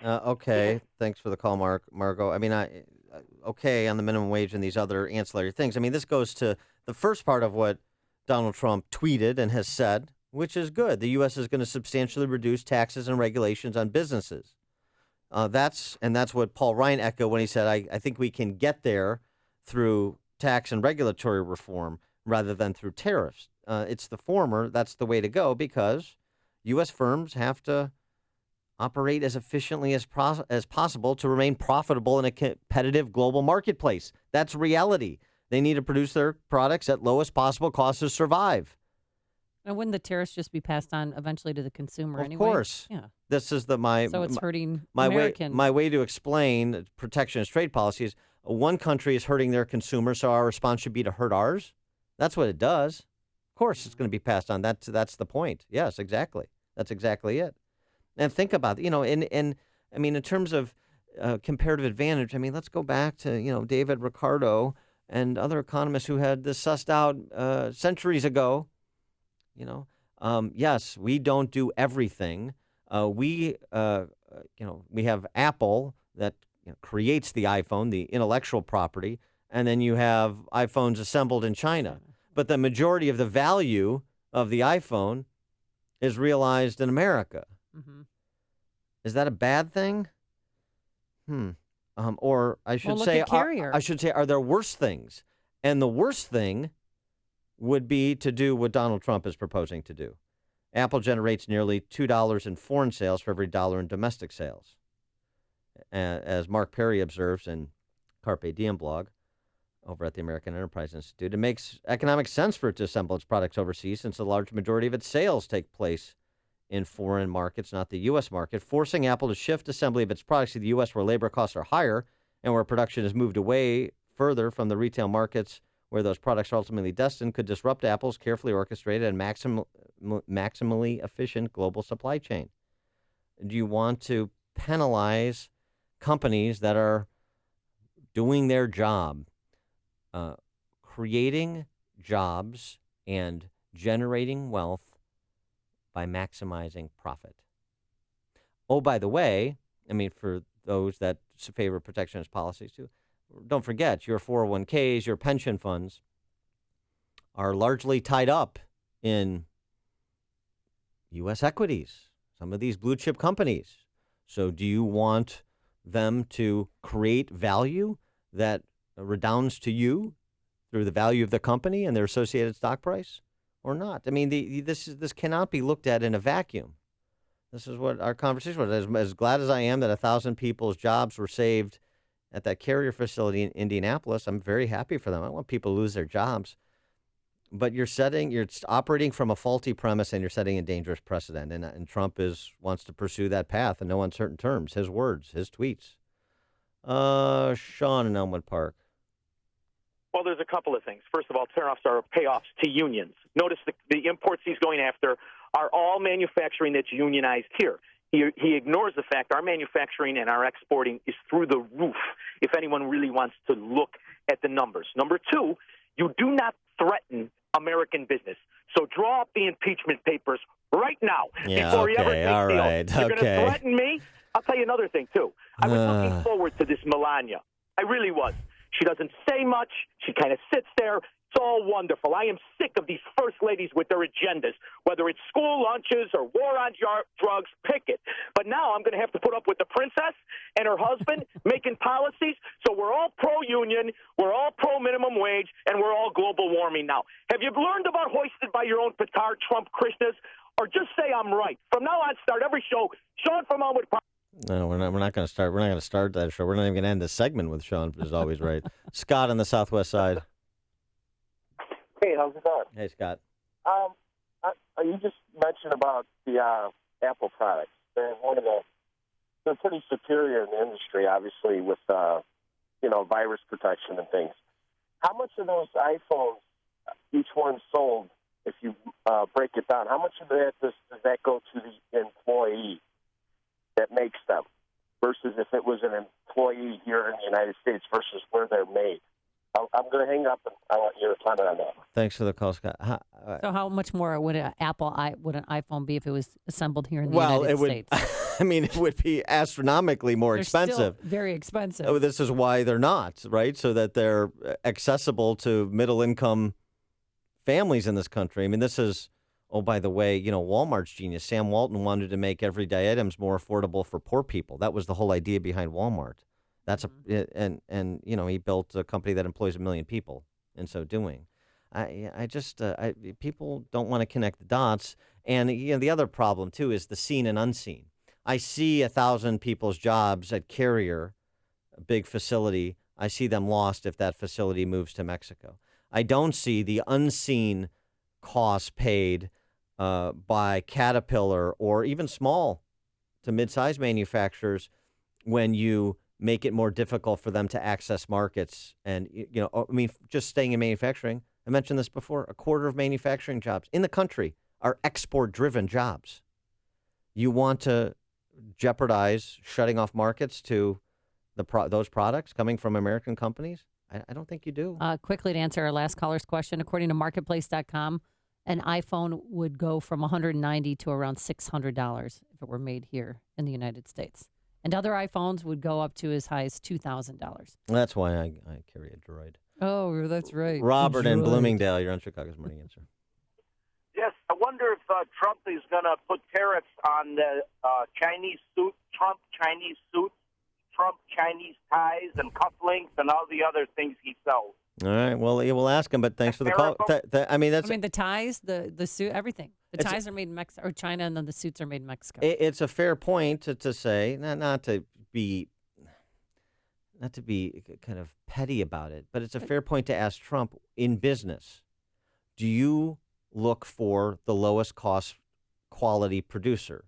Okay, thanks for the call, Margot. I mean, okay on the minimum wage and these other ancillary things. I mean, this goes to the first part of what Donald Trump tweeted and has said, which is good. The U.S. is going to substantially reduce taxes and regulations on businesses. That's what Paul Ryan echoed when he said, I think we can get there through tax and regulatory reform rather than through tariffs. It's the former. That's the way to go because U.S. firms have to operate as efficiently as possible to remain profitable in a competitive global marketplace. That's reality. They need to produce their products at lowest possible cost to survive. And wouldn't the tariffs just be passed on eventually to the consumer anyway? Of course. Yeah. This is so it's hurting Americans. My way to explain protectionist trade policies. One country is hurting their consumers, so our response should be to hurt ours. That's what it does. Of course, it's going to be passed on. That's the point. Yes, exactly. That's exactly it. And think about it. I mean, in terms of comparative advantage, I mean, let's go back to David Ricardo and other economists who had this sussed out centuries ago. Yes, we don't do everything. We have Apple that creates the iPhone, the intellectual property, and then you have iPhones assembled in China. But the majority of the value of the iPhone is realized in America. Mm-hmm. Is that a bad thing? Or I should say, are there worse things? And the worst thing would be to do what Donald Trump is proposing to do. Apple generates nearly $2 in foreign sales for every dollar in domestic sales. As Mark Perry observes in Carpe Diem blog over at the American Enterprise Institute, it makes economic sense for it to assemble its products overseas since a large majority of its sales take place in foreign markets, not the U.S. market, forcing Apple to shift assembly of its products to the U.S. where labor costs are higher and where production is moved away further from the retail markets where those products are ultimately destined could disrupt Apple's carefully orchestrated and maximally efficient global supply chain. Do you want to penalize companies that are doing their job, creating jobs and generating wealth by maximizing profit? Oh, by the way, I mean, for those that favor protectionist policies too, don't forget your 401ks, your pension funds are largely tied up in U.S. equities, some of these blue chip companies. So do you want them to create value that redounds to you through the value of the company and their associated stock price or not? I mean, this cannot be looked at in a vacuum. This is what our conversation was. As glad as I am that 1,000 people's jobs were saved at that carrier facility in Indianapolis, I'm very happy for them. I don't want people to lose their jobs. But you're operating from a faulty premise and you're setting a dangerous precedent. And Trump wants to pursue that path in no uncertain terms. His words, his tweets. Sean in Elmwood Park. Well, there's a couple of things. First of all, turnoffs are payoffs to unions. Notice the imports he's going after are all manufacturing that's unionized here. He ignores the fact our manufacturing and our exporting is through the roof, if anyone really wants to look at the numbers. Number two, you do not threaten American business. So draw up the impeachment papers right now before he ever takes the oath. You're going to threaten me? I'll tell you another thing, too. I was looking forward to this Melania. I really was. She doesn't say much. She kind of sits there. It's all wonderful. I am sick of these first ladies with their agendas, whether it's school lunches or war on drugs, pick it. But now I'm going to have to put up with the princess and her husband making policies. So we're all pro-union, we're all pro-minimum wage, and we're all global warming now. Have you learned about hoisted by your own petard, Trump Krishnas? Or just say I'm right. From now on, start every show. Sean from Elmwood Park. No, we're not going to start. We're not going to start that show. We're not even going to end the segment with Sean is always right. Scott on the Southwest side. Hey, how's it going? Hey, Scott. You just mentioned about the Apple products. they're pretty superior in the industry, obviously, with virus protection and things. How much of those iPhones, each one sold, if you break it down, how much of that does that go to the employee that makes them versus if it was an employee here in the United States versus where they're made? I'm going to hang up and I want your comment on that. Thanks for the call, Scott. So how much more would an iPhone be if it was assembled here in the United States? I mean, it would be astronomically more They're expensive. Still very expensive. Oh, this is why they're not, right? So that they're accessible to middle-income families in this country. I mean, this is, oh, by the way, Walmart's genius. Sam Walton wanted to make everyday items more affordable for poor people. That was the whole idea behind Walmart. That's and he built a company that employs 1 million people in so doing. People don't want to connect the dots. And the other problem too is the seen and unseen. I see 1,000 people's jobs at Carrier, a big facility. I see them lost if that facility moves to Mexico. I don't see the unseen costs paid by Caterpillar or even small to mid-sized manufacturers when you make it more difficult for them to access markets. And, just staying in manufacturing, I mentioned this before, a quarter of manufacturing jobs in the country are export-driven jobs. You want to jeopardize shutting off markets to those products coming from American companies? I don't think you do. Quickly to answer our last caller's question, according to marketplace.com, an iPhone would go from $190 to around $600 if it were made here in the United States. And other iPhones would go up to as high as $2,000. That's why I carry a Droid. Oh, that's right. Robert in Bloomingdale, you're on Chicago's Morning Answer. Yes, I wonder if Trump is going to put tariffs on the Chinese suits, Trump Chinese ties and cufflinks and all the other things he sells. All right. Well, we'll ask him, but thanks for the call. The ties, the suit, everything. The ties are made in Mexico or China, and then the suits are made in Mexico. It's a fair point to say, not to be kind of petty about it, but it's a fair point to ask Trump in business. Do you look for the lowest cost quality producer?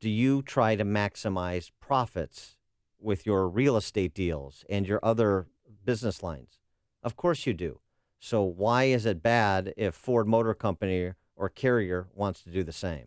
Do you try to maximize profits with your real estate deals and your other business lines? Of course you do. So why is it bad if Ford Motor Company or Carrier wants to do the same?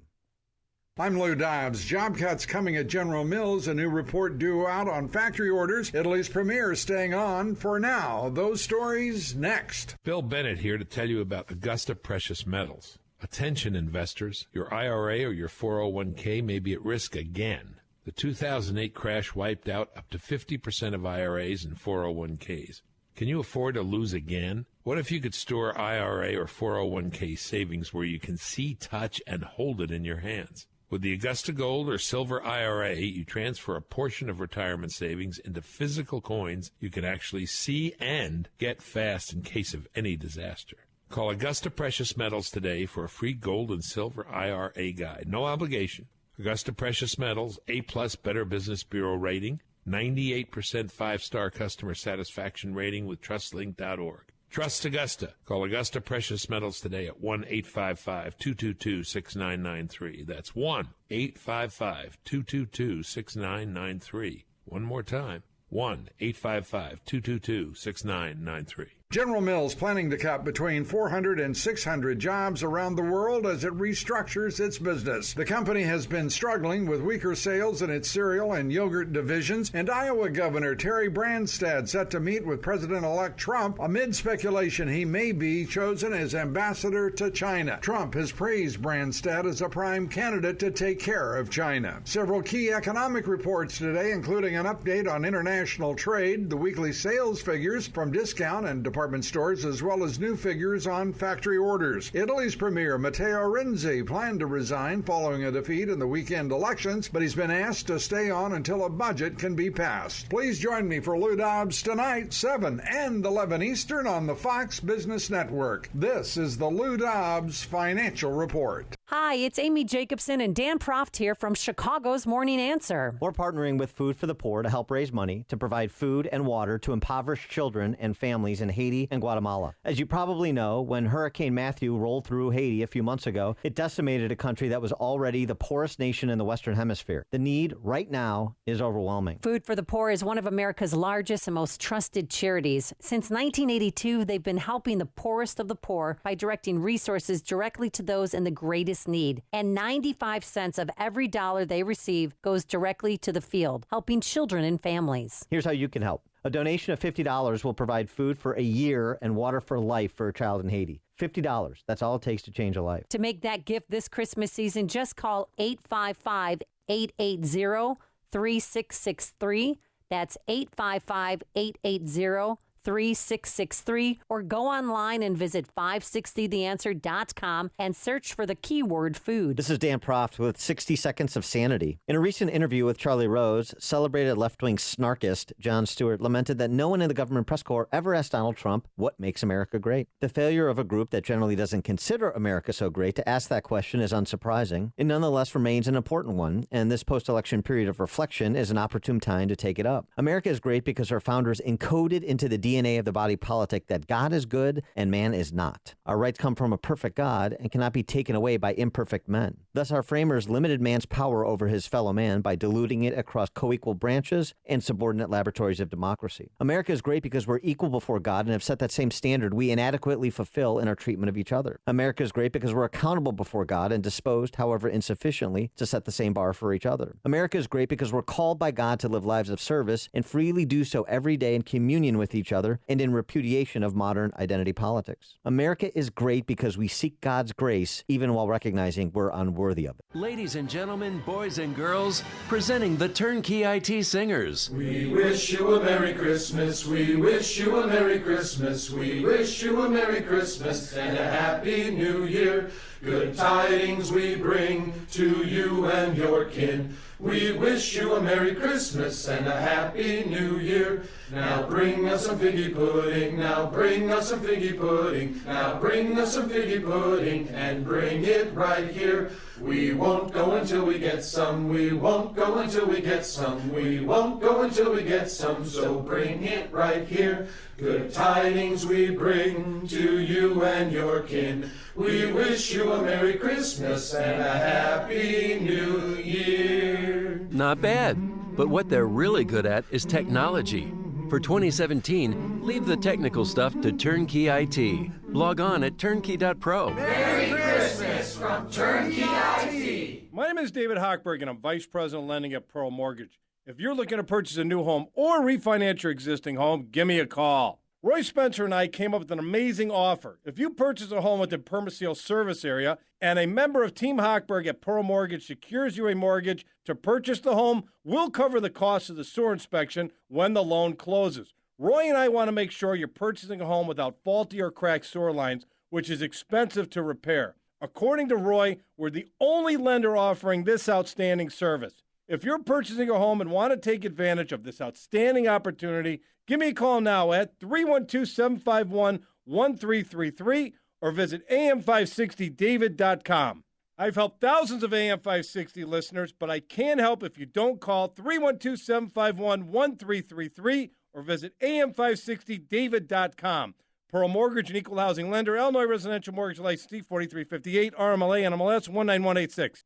I'm Lou Dobbs. Job cuts coming at General Mills. A new report due out on factory orders. Italy's premier staying on for now. Those stories next. Bill Bennett here to tell you about Augusta Precious Metals. Attention investors, your IRA or your 401k may be at risk again. The 2008 crash wiped out up to 50% of IRAs and 401ks. Can you afford to lose again? What if you could store IRA or 401k savings where you can see, touch, and hold it in your hands? With the Augusta Gold or Silver IRA, you transfer a portion of retirement savings into physical coins you can actually see and get fast in case of any disaster. Call Augusta Precious Metals today for a free gold and silver IRA guide. No obligation. Augusta Precious Metals, A+ Better Business Bureau rating, 98% 5-star customer satisfaction rating with TrustLink.org. Trust Augusta. Call Augusta Precious Metals today at 1-855-222-6993. That's 1-855-222-6993. One more time, 1-855-222-6993. General Mills planning to cut between 400 and 600 jobs around the world as it restructures its business. The company has been struggling with weaker sales in its cereal and yogurt divisions, and Iowa Governor Terry Branstad set to meet with President-elect Trump amid speculation he may be chosen as ambassador to China. Trump has praised Branstad as a prime candidate to take care of China. Several key economic reports today, including an update on international trade, the weekly sales figures from discount and department stores, as well as new figures on factory orders. Italy's premier, Matteo Renzi, planned to resign following a defeat in the weekend elections, but he's been asked to stay on until a budget can be passed. Please join me for Lou Dobbs tonight, 7 and 11 Eastern on the Fox Business Network. This is the Lou Dobbs Financial Report. Hi, it's Amy Jacobson and Dan Proft here from Chicago's Morning Answer. We're partnering with Food for the Poor to help raise money to provide food and water to impoverished children and families in Haiti Haiti, and Guatemala. As you probably know, when Hurricane Matthew rolled through Haiti a few months ago, it decimated a country that was already the poorest nation in the Western Hemisphere. The need right now is overwhelming. Food for the Poor is one of America's largest and most trusted charities. Since 1982, they've been helping the poorest of the poor by directing resources directly to those in the greatest need. And 95 cents of every dollar they receive goes directly to the field, helping children and families. Here's how you can help. A donation of $50 will provide food for a year and water for life for a child in Haiti. $50. That's all it takes to change a life. To make that gift this Christmas season, just call 855-880-3663. That's 855-880-3663, or go online and visit 560theanswer.com and search for the keyword food. This is Dan Proft with 60 Seconds of Sanity. In a recent interview with Charlie Rose, celebrated left-wing snarkist Jon Stewart lamented that no one in the government press corps ever asked Donald Trump what makes America great. The failure of a group that generally doesn't consider America so great to ask that question is unsurprising. It nonetheless remains an important one, and this post-election period of reflection is an opportune time to take it up. America is great because our founders encoded into the DNA of the body politic that God is good and man is not. Our rights come from a perfect God and cannot be taken away by imperfect men. Thus, our framers limited man's power over his fellow man by diluting it across co-equal branches and subordinate laboratories of democracy. America is great because we're equal before God and have set that same standard we inadequately fulfill in our treatment of each other. America is great because we're accountable before God and disposed, however insufficiently, to set the same bar for each other. America is great because we're called by God to live lives of service and freely do so every day in communion with each other and in repudiation of modern identity politics. America is great because we seek God's grace even while recognizing we're unworthy of it. Ladies and gentlemen, boys and girls, presenting the Turnkey IT Singers. We wish you a Merry Christmas. We wish you a Merry Christmas. We wish you a Merry Christmas and a Happy New Year. Good tidings we bring to you and your kin. We wish you a Merry Christmas and a Happy New Year. Now bring us some figgy pudding. Now bring us some figgy pudding. Now bring us some figgy pudding and bring it right here. We won't go until we get some. We won't go until we get some. We won't go until we get some. So bring it right here. Good tidings we bring to you and your kin. We wish you a Merry Christmas and a Happy New Year. Not bad, but what they're really good at is technology. For 2017, leave the technical stuff to Turnkey IT. Log on at turnkey.pro. Merry Christmas from Turnkey IT. My name is David Hochberg, and I'm Vice President of Lending at Pearl Mortgage. If you're looking to purchase a new home or refinance your existing home, give me a call. Roy Spencer and I came up with an amazing offer. If you purchase a home within Permaseal service area and a member of Team Hochberg at Pearl Mortgage secures you a mortgage to purchase the home, we'll cover the cost of the sewer inspection when the loan closes. Roy and I want to make sure you're purchasing a home without faulty or cracked sewer lines, which is expensive to repair. According to Roy, we're the only lender offering this outstanding service. If you're purchasing a home and want to take advantage of this outstanding opportunity, give me a call now at 312-751-1333 or visit am560david.com. I've helped thousands of AM560 listeners, but I can't help if you don't call 312-751-1333 or visit am560david.com. Pearl Mortgage and Equal Housing Lender, Illinois Residential Mortgage License D4358, RMLA, and MLS 19186.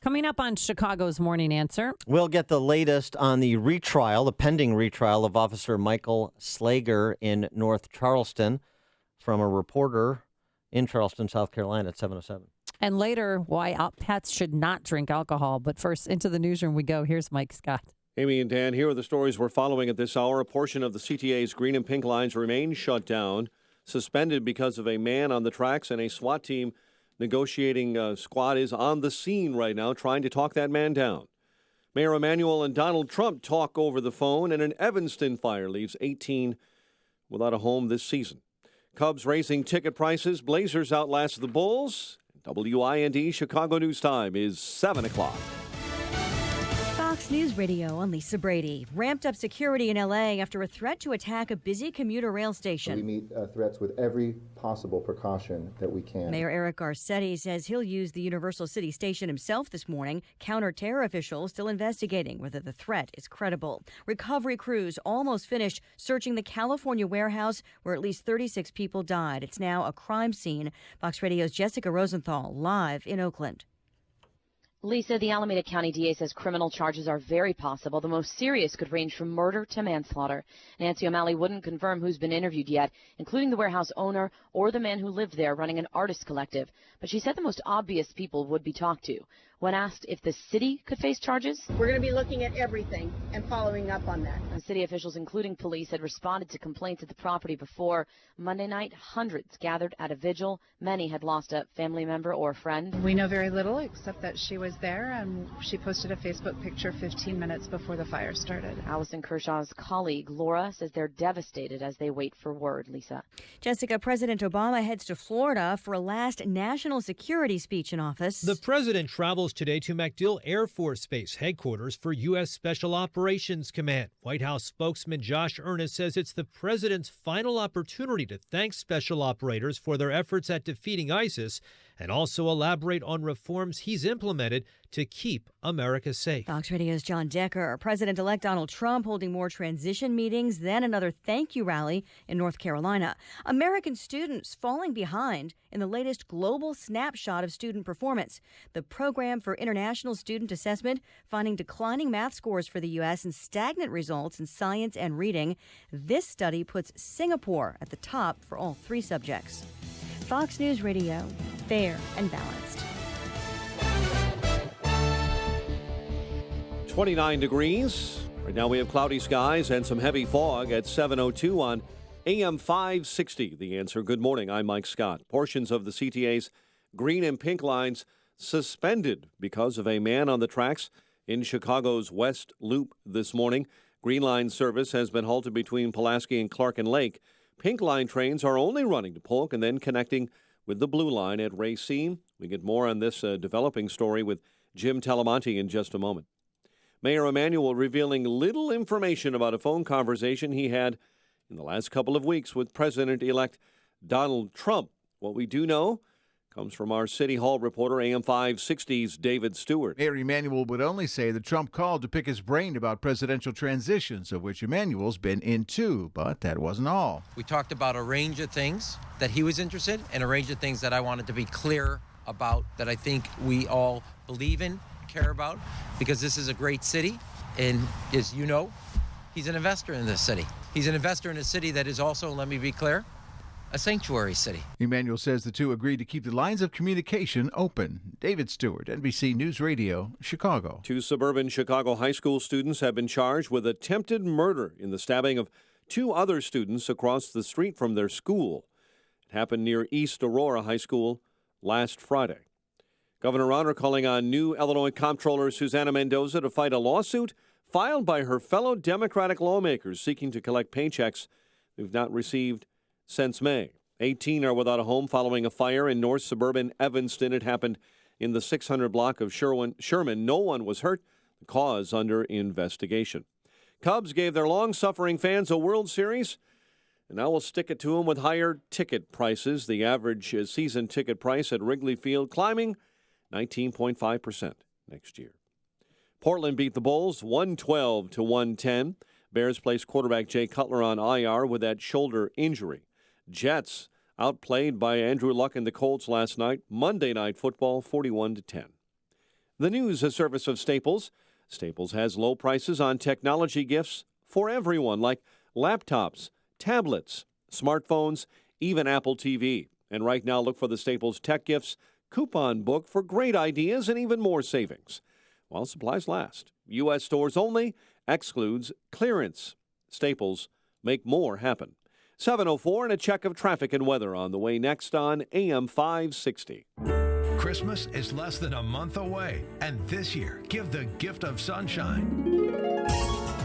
Coming up on Chicago's Morning Answer. We'll get the latest on the retrial, the pending retrial of Officer Michael Slagger in North Charleston from a reporter in Charleston, South Carolina at 7:07. And later, why pets should not drink alcohol. But first, into the newsroom we go. Here's Mike Scott. Amy and Dan, here are the stories we're following at this hour. A portion of the CTA's green and pink lines remains shut down, suspended because of a man on the tracks, and a SWAT team negotiating squad is on the scene right now trying to talk that man down. Mayor Emanuel and Donald Trump talk over the phone, and an Evanston fire leaves 18 without a home this season. Cubs raising ticket prices, Blazers outlast the Bulls. WIND Chicago News Time is 7 o'clock. Fox Fox News Radio, I'm Lisa Brady. Ramped up security in L.A. after a threat to attack a busy commuter rail station. We meet threats with every possible precaution that we can. Mayor Eric Garcetti says he'll use the Universal City Station himself this morning. Counter-terror officials still investigating whether the threat is credible. Recovery crews almost finished searching the California warehouse where at least 36 people died. It's now a crime scene. Fox Radio's Jessica Rosenthal live in Oakland. Lisa, the Alameda County DA says criminal charges are very possible. The most serious could range from murder to manslaughter. Nancy O'Malley wouldn't confirm who's been interviewed yet, including the warehouse owner or the man who lived there running an artist collective. But she said the most obvious people would be talked to. When asked if the city could face charges, we're going to be looking at everything and following up on that. And city officials, including police, had responded to complaints at the property before. Monday night, hundreds gathered at a vigil. Many had lost a family member or friend. We know very little except that she was there, and she posted a Facebook picture 15 minutes before the fire started. Allison Kershaw's colleague, Laura, says they're devastated as they wait for word. Lisa. Jessica, President Obama heads to Florida for a last national security speech in office. The president travels today to MacDill Air Force Base, headquarters for U.S. Special Operations Command. White House spokesman Josh Earnest says it's the president's final opportunity to thank special operators for their efforts at defeating ISIS and also elaborate on reforms he's implemented to keep America safe. Fox Radio's John Decker. President-elect Donald Trump holding more transition meetings, then another thank you rally in North Carolina. American students falling behind in the latest global snapshot of student performance. The Program for International Student Assessment finding declining math scores for the U.S. and stagnant results in science and reading. This study puts Singapore at the top for all three subjects. Fox News Radio, fair and balanced. 29 degrees. Right now we have cloudy skies and some heavy fog at 7:02 on AM 560. The Answer. Good morning. I'm Mike Scott. Portions of the CTA's green and pink lines suspended because of a man on the tracks in Chicago's West Loop this morning. Green line service has been halted between Pulaski and Clark and Lake. Pink line trains are only running to Polk and then connecting with the blue line at Racine. We get more on this developing story with Jim Talamonte in just a moment. Mayor Emanuel revealing little information about a phone conversation he had in the last couple of weeks with President-elect Donald Trump. What we do know comes from our City Hall reporter, AM 560's David Stewart. Mayor Emanuel would only say that Trump called to pick his brain about presidential transitions, of which Emanuel's been in two, but that wasn't all. We talked about a range of things that he was interested in and a range of things that I wanted to be clear about, that I think we all believe in, care about, because this is a great city, and as you know, he's an investor in this city. He's an investor in a city that is also, let me be clear, a sanctuary city. Emanuel says the two agreed to keep the lines of communication open. David Stewart, NBC News Radio, Chicago. Two suburban Chicago high school students have been charged with attempted murder in the stabbing of two other students across the street from their school. It happened near East Aurora High School last Friday. Governor Rauner calling on new Illinois Comptroller Susana Mendoza to fight a lawsuit filed by her fellow Democratic lawmakers seeking to collect paychecks they've not received since May. 18 are without a home following a fire in north suburban Evanston. It happened in the 600 block of Sherman. No one was hurt. The cause under investigation. Cubs gave their long-suffering fans a World Series, and now we'll stick it to them with higher ticket prices. The average season ticket price at Wrigley Field climbing 19.5% next year. Portland beat the Bulls 112-110. Bears placed quarterback Jay Cutler on IR with that shoulder injury. Jets outplayed by Andrew Luck and the Colts last night. Monday Night Football 41-10. The news, a service of Staples. Staples has low prices on technology gifts for everyone, like laptops, tablets, smartphones, even Apple TV. And right now, look for the Staples Tech Gifts coupon book for great ideas and even more savings. While supplies last. U.S. stores only. Excludes clearance. Staples, make more happen. 7:04 and a check of traffic and weather on the way next on AM 560. Christmas is less than a month away, and this year, give the gift of sunshine.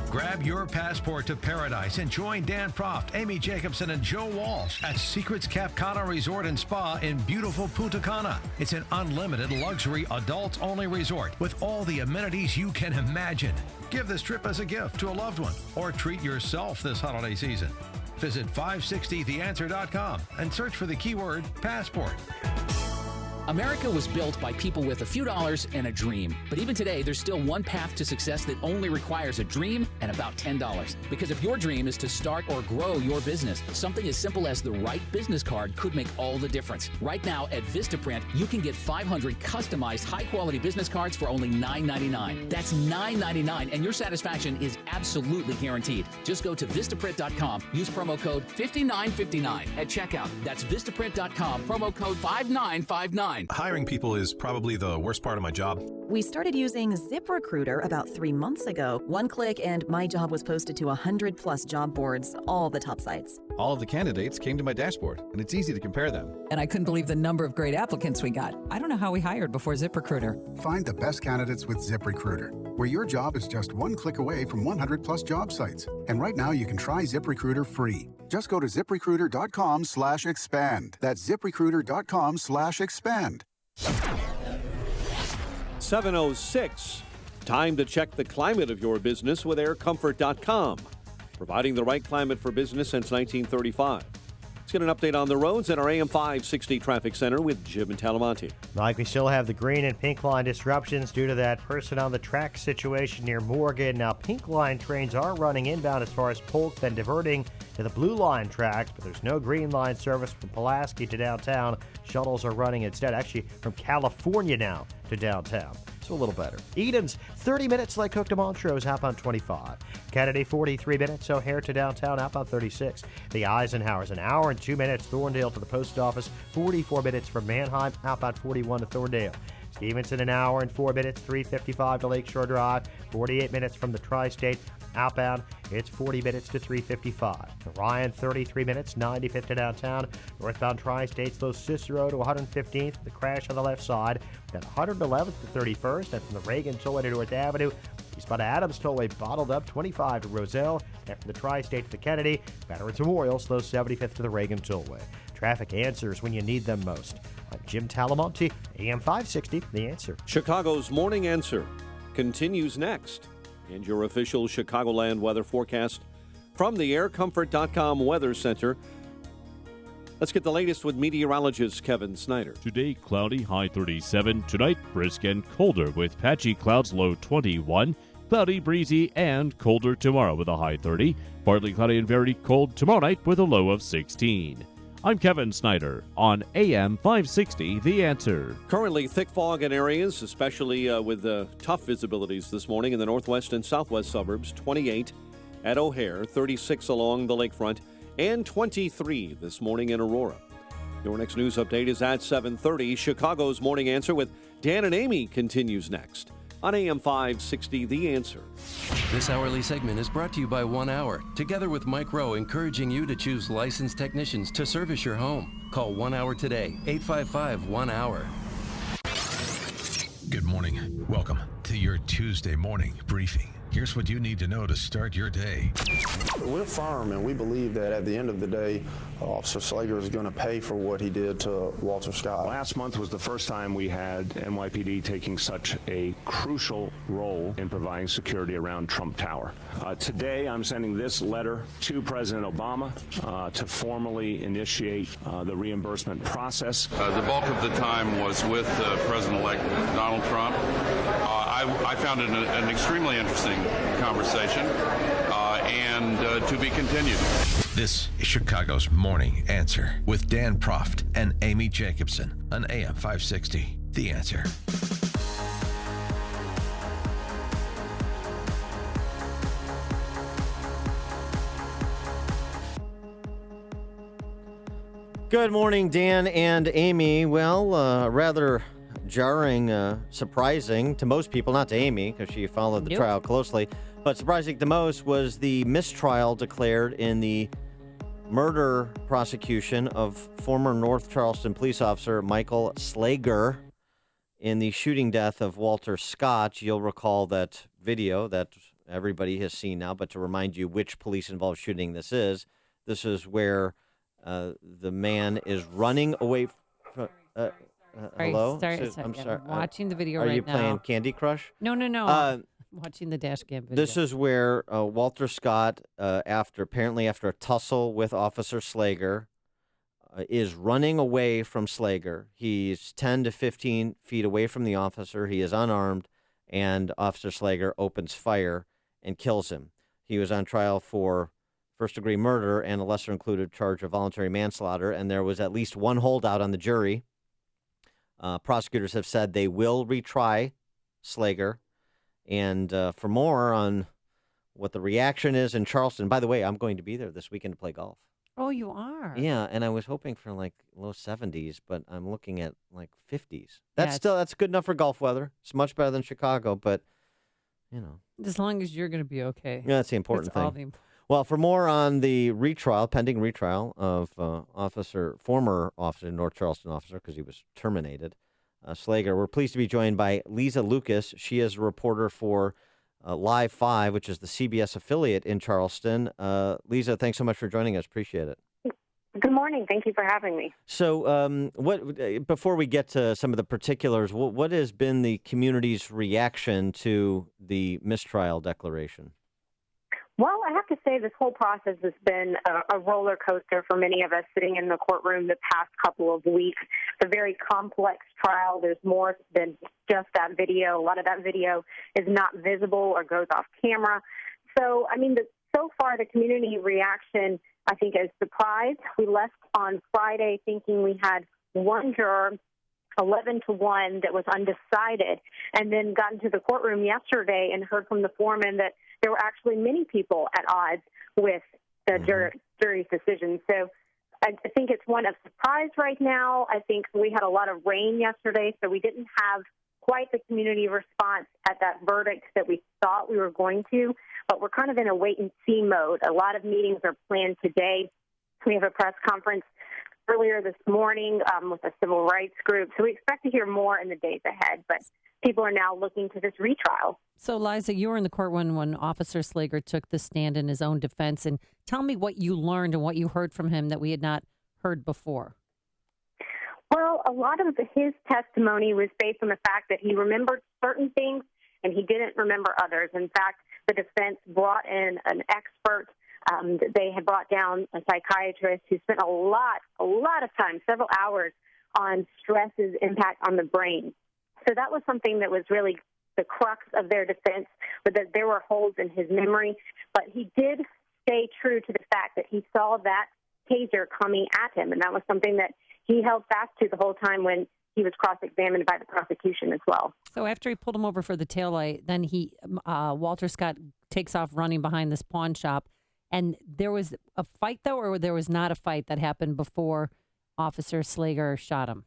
Grab your passport to paradise and join Dan Proft, Amy Jacobson, and Joe Walsh at Secrets Cap Cana Resort and Spa in beautiful Punta Cana. It's an unlimited luxury adults-only resort with all the amenities you can imagine. Give this trip as a gift to a loved one or treat yourself this holiday season. Visit 560theanswer.com and search for the keyword passport. America was built by people with a few dollars and a dream. But even today, there's still one path to success that only requires a dream and about $10. Because if your dream is to start or grow your business, something as simple as the right business card could make all the difference. Right now at Vistaprint, you can get 500 customized high-quality business cards for only $9.99. That's $9.99, and your satisfaction is absolutely guaranteed. Just go to Vistaprint.com, use promo code 5959 at checkout. That's Vistaprint.com, promo code 5959. Hiring people is probably the worst part of my job. We started using ZipRecruiter about 3 months ago. One click and my job was posted to 100+ job boards, all the top sites. All of the candidates came to my dashboard, and it's easy to compare them. And I couldn't believe the number of great applicants we got. I don't know how we hired before ZipRecruiter. Find the best candidates with ZipRecruiter, where your job is just one click away from 100+ job sites. And right now you can try ZipRecruiter free. Just go to ZipRecruiter.com/expand. That's ZipRecruiter.com/expand. 7:06. Time to check the climate of your business with aircomfort.com. Providing the right climate for business since 1935. Let's get an update on the roads at our AM 560 Traffic Center with Jim and Talamonte. Mike, we still have the green and pink line disruptions due to that person on the track situation near Morgan. Now, pink line trains are running inbound as far as Polk, then diverting to the blue line tracks, but there's no green line service from Pulaski to downtown. Shuttles are running instead, actually from California now to downtown. So a little better. Eden's 30 minutes like Cook to Montrose, outbound 25. Kennedy 43 minutes, O'Hare to downtown, outbound 36. The Eisenhower's an hour and 2 minutes, Thorndale to the post office, 44 minutes from Manheim, outbound 41 to Thorndale. Stevenson an hour and 4 minutes, 3:55 to Lakeshore Drive, 48 minutes from the Tri-State. Outbound, it's 40 minutes to 3:55. Ryan, 33 minutes, 95th to downtown. Northbound Tri-States, though Cicero to 115th, the crash on the left side. Then 111th to 31st, and from the Reagan Tollway to North Avenue. Eastbound Adams Tollway bottled up, 25 to Roselle. And from the Tri-State to the Kennedy, Veterans Memorial, slow 75th to the Reagan Tollway. Traffic answers when you need them most. I'm Jim Talamonte, AM 560, The Answer. Chicago's Morning Answer continues next. And your official Chicagoland weather forecast from the aircomfort.com Weather Center. Let's get the latest with meteorologist Kevin Snyder. Today, cloudy, high 37. Tonight, brisk and colder with patchy clouds, low 21. Cloudy, breezy, and colder tomorrow with a high 30. Partly cloudy and very cold tomorrow night with a low of 16. I'm Kevin Snyder on AM 560, The Answer. Currently, thick fog in areas, especially with tough visibilities this morning in the northwest and southwest suburbs. 28 at O'Hare, 36 along the lakefront, and 23 this morning in Aurora. Your next news update is at 7:30. Chicago's Morning Answer with Dan and Amy continues next on AM 560, The Answer. This hourly segment is brought to you by 1 Hour, together with Mike Rowe, encouraging you to choose licensed technicians to service your home. Call 1 Hour today, 855-1-HOUR. Good morning. Welcome to your Tuesday morning briefing. Here's what you need to know to start your day. We're firm, and we believe that at the end of the day, Officer Slagger is going to pay for what he did to Walter Scott. Last month was the first time we had NYPD taking such a crucial role in providing security around Trump Tower. Today, I'm sending this letter to President Obama to formally initiate the reimbursement process. The bulk of the time was with President-elect Donald Trump. I found it an extremely interesting conversation, and to be continued. This is Chicago's Morning Answer with Dan Proft and Amy Jacobson on AM 560, The Answer. Good morning, Dan and Amy. Well, rather jarring, surprising to most people, not to Amy because she followed the trial closely, but surprising to most was the mistrial declared in the murder prosecution of former North Charleston police officer Michael Slagger in the shooting death of Walter Scott. You'll recall that video that everybody has seen now, but to remind you which police-involved shooting this is where the man is running away from... hello? Sorry, I'm sorry. I'm watching the video Are right you now. playing Candy Crush? No. I'm watching the dash cam video. This is where Walter Scott, after a tussle with Officer Slagger, is running away from Slagger. He's 10 to 15 feet away from the officer. He is unarmed, and Officer Slagger opens fire and kills him. He was on trial for first-degree murder and a lesser-included charge of voluntary manslaughter, and there was at least one holdout on the jury. Prosecutors have said they will retry Slagger. And for more on what the reaction is in Charleston, by the way, I'm going to be there this weekend to play golf. Oh, you are? Yeah, and I was hoping for like low 70s, but I'm looking at like 50s. That's good enough for golf weather. It's much better than Chicago, but you know. As long as you're going to be okay. Yeah, that's the important thing. All the well, for more on the pending retrial of former officer, North Charleston officer, because he was terminated, Slagger, we're pleased to be joined by Lisa Lucas. She is a reporter for Live 5, which is the CBS affiliate in Charleston. Lisa, thanks so much for joining us. Appreciate it. Good morning. Thank you for having me. So before we get to some of the particulars, what has been the community's reaction to the mistrial declaration? Well, I have to say this whole process has been a roller coaster for many of us sitting in the courtroom the past couple of weeks. It's a very complex trial. There's more than just that video. A lot of that video is not visible or goes off camera. So, so far the community reaction, I think, is surprised. We left on Friday thinking we had one juror, 11-1, that was undecided, and then got into the courtroom yesterday and heard from the foreman that there were actually many people at odds with the jury's decision. So I think it's one of surprise right now. I think we had a lot of rain yesterday, so we didn't have quite the community response at that verdict that we thought we were going to, but we're kind of in a wait-and-see mode. A lot of meetings are planned today. We have a press conference earlier this morning with a civil rights group, so we expect to hear more in the days ahead, but people are now looking to this retrial. So, Liza, you were in the courtroom when Officer Slagger took the stand in his own defense, and tell me what you learned and what you heard from him that we had not heard before. Well, a lot of his testimony was based on the fact that he remembered certain things and he didn't remember others. In fact, the defense brought in an expert. They had brought down a psychiatrist who spent a lot of time, several hours, on stress's impact on the brain. So that was something that was really the crux of their defense, but that there were holes in his memory. But he did stay true to the fact that he saw that taser coming at him, and that was something that he held fast to the whole time when he was cross-examined by the prosecution as well. So after he pulled him over for the taillight, then Walter Scott takes off running behind this pawn shop. And there was a fight, though, or there was not a fight that happened before Officer Slagger shot him?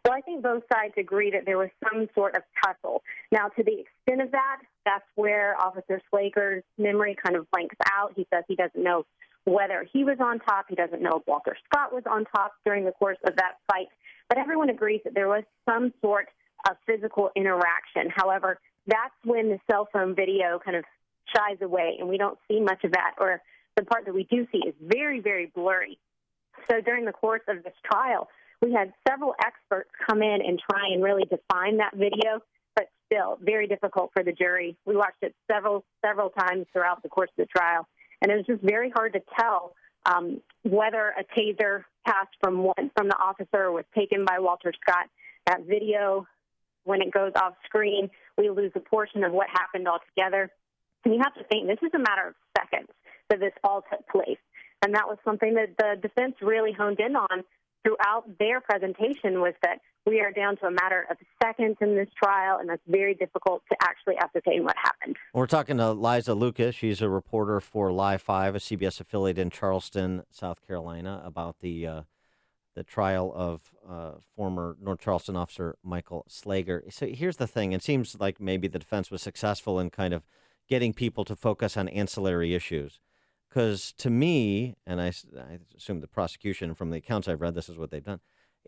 Well, I think both sides agree that there was some sort of tussle. Now, to the extent of that, that's where Officer Slagger's memory kind of blanks out. He says he doesn't know whether he was on top. He doesn't know if Walter Scott was on top during the course of that fight. But everyone agrees that there was some sort of physical interaction. However, that's when the cell phone video kind of shies away, and we don't see much of that, or the part that we do see is very, very blurry. So during the course of this trial, we had several experts come in and try and really define that video, but still very difficult for the jury. We watched it several times throughout the course of the trial, and it was just very hard to tell whether a taser passed from the officer or was taken by Walter Scott. That video, when it goes off screen, we lose a portion of what happened altogether. And you have to think, this is a matter of seconds that this all took place. And that was something that the defense really honed in on throughout their presentation, was that we are down to a matter of seconds in this trial, and that's very difficult to actually ascertain what happened. We're talking to Liza Lucas. She's a reporter for Live 5, a CBS affiliate in Charleston, South Carolina, about the trial of former North Charleston officer Michael Slagger. So here's the thing. It seems like maybe the defense was successful in kind of getting people to focus on ancillary issues. Because to me, and I assume the prosecution, from the accounts I've read, this is what they've done.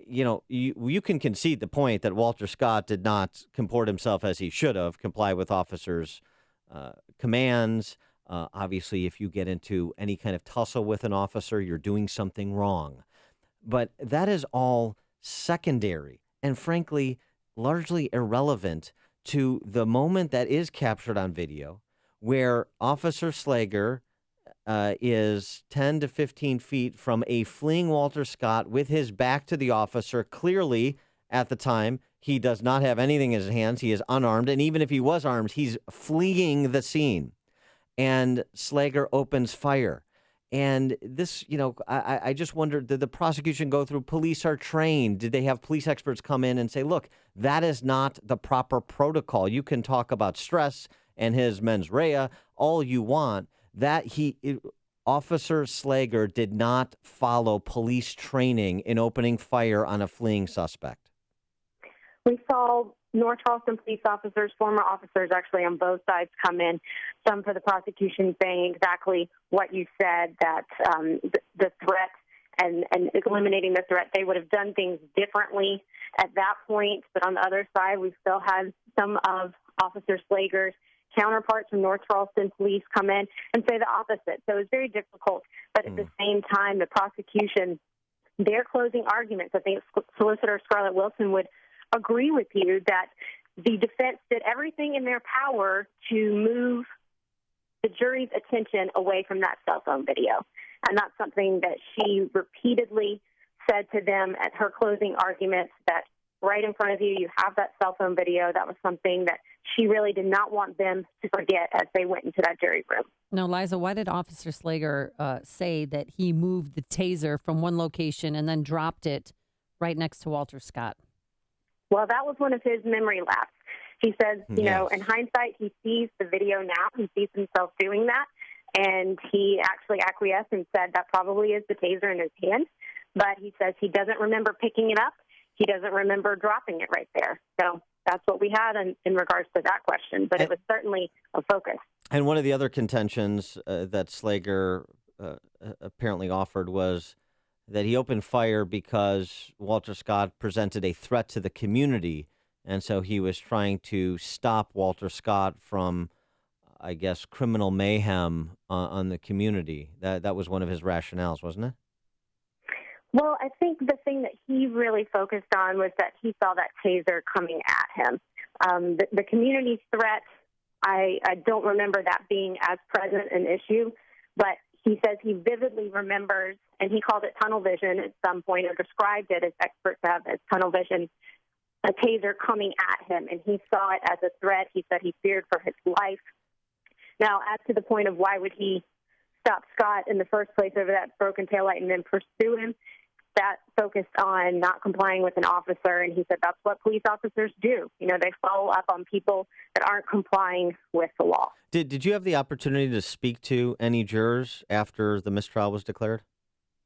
You know, you can concede the point that Walter Scott did not comport himself as he should have, comply with officers' commands. Obviously, if you get into any kind of tussle with an officer, you're doing something wrong. But that is all secondary and, frankly, largely irrelevant to the moment that is captured on video, where Officer Slagger is 10 to 15 feet from a fleeing Walter Scott with his back to the officer. Clearly, at the time, he does not have anything in his hands. He is unarmed. And even if he was armed, he's fleeing the scene. And Slagger opens fire. And this, I just wondered, did the prosecution go through? Police are trained. Did they have police experts come in and say, look, that is not the proper protocol. You can talk about stress and his mens rea all you want. Officer Slagger did not follow police training in opening fire on a fleeing suspect. We saw North Charleston police officers, former officers actually on both sides come in, some for the prosecution saying exactly what you said, that the threat and eliminating the threat, they would have done things differently at that point. But on the other side, we still had some of Officer Slagger's counterparts from North Charleston police come in and say the opposite. So it's very difficult. But at the same time, the prosecution, their closing arguments, I think Solicitor Scarlett Wilson would agree with you that the defense did everything in their power to move the jury's attention away from that cell phone video. And that's something that she repeatedly said to them at her closing arguments, that right in front of you, you have that cell phone video. That was something that she really did not want them to forget as they went into that jury room. Now, Liza, why did Officer Slagger say that he moved the taser from one location and then dropped it right next to Walter Scott? Well, that was one of his memory lapses. He says, in hindsight, he sees the video now. He sees himself doing that. And he actually acquiesced and said that probably is the taser in his hand. But he says he doesn't remember picking it up. He doesn't remember dropping it right there. So that's what we had in regards to that question. But it was certainly a focus. And one of the other contentions that Slagger apparently offered was that he opened fire because Walter Scott presented a threat to the community. And so he was trying to stop Walter Scott from, I guess, criminal mayhem on the community. That was one of his rationales, wasn't it? Well, I think the thing that he really focused on was that he saw that taser coming at him. The community threat, I don't remember that being as present an issue, but he says he vividly remembers, and he called it tunnel vision at some point, or described it, as experts have, as tunnel vision, a taser coming at him, and he saw it as a threat. He said he feared for his life. Now, as to the point of why would he stop Scott in the first place over that broken taillight and then pursue him, that focused on not complying with an officer, and he said that's what police officers do. They follow up on people that aren't complying with the law. Did you have the opportunity to speak to any jurors after the mistrial was declared?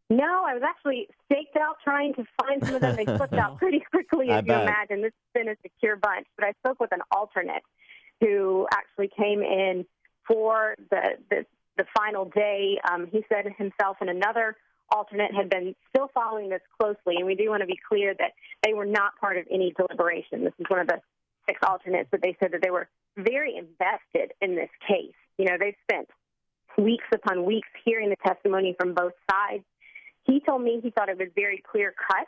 No, I was actually staked out trying to find some of them. They slipped out pretty quickly, as you imagine. This has been a secure bunch. But I spoke with an alternate who actually came in for the final day. He said himself and another alternate had been still following this closely, and we do want to be clear that they were not part of any deliberation. This is one of the 6 alternates, but they said that they were very invested in this case. They spent weeks upon weeks hearing the testimony from both sides. He told me he thought it was very clear cut,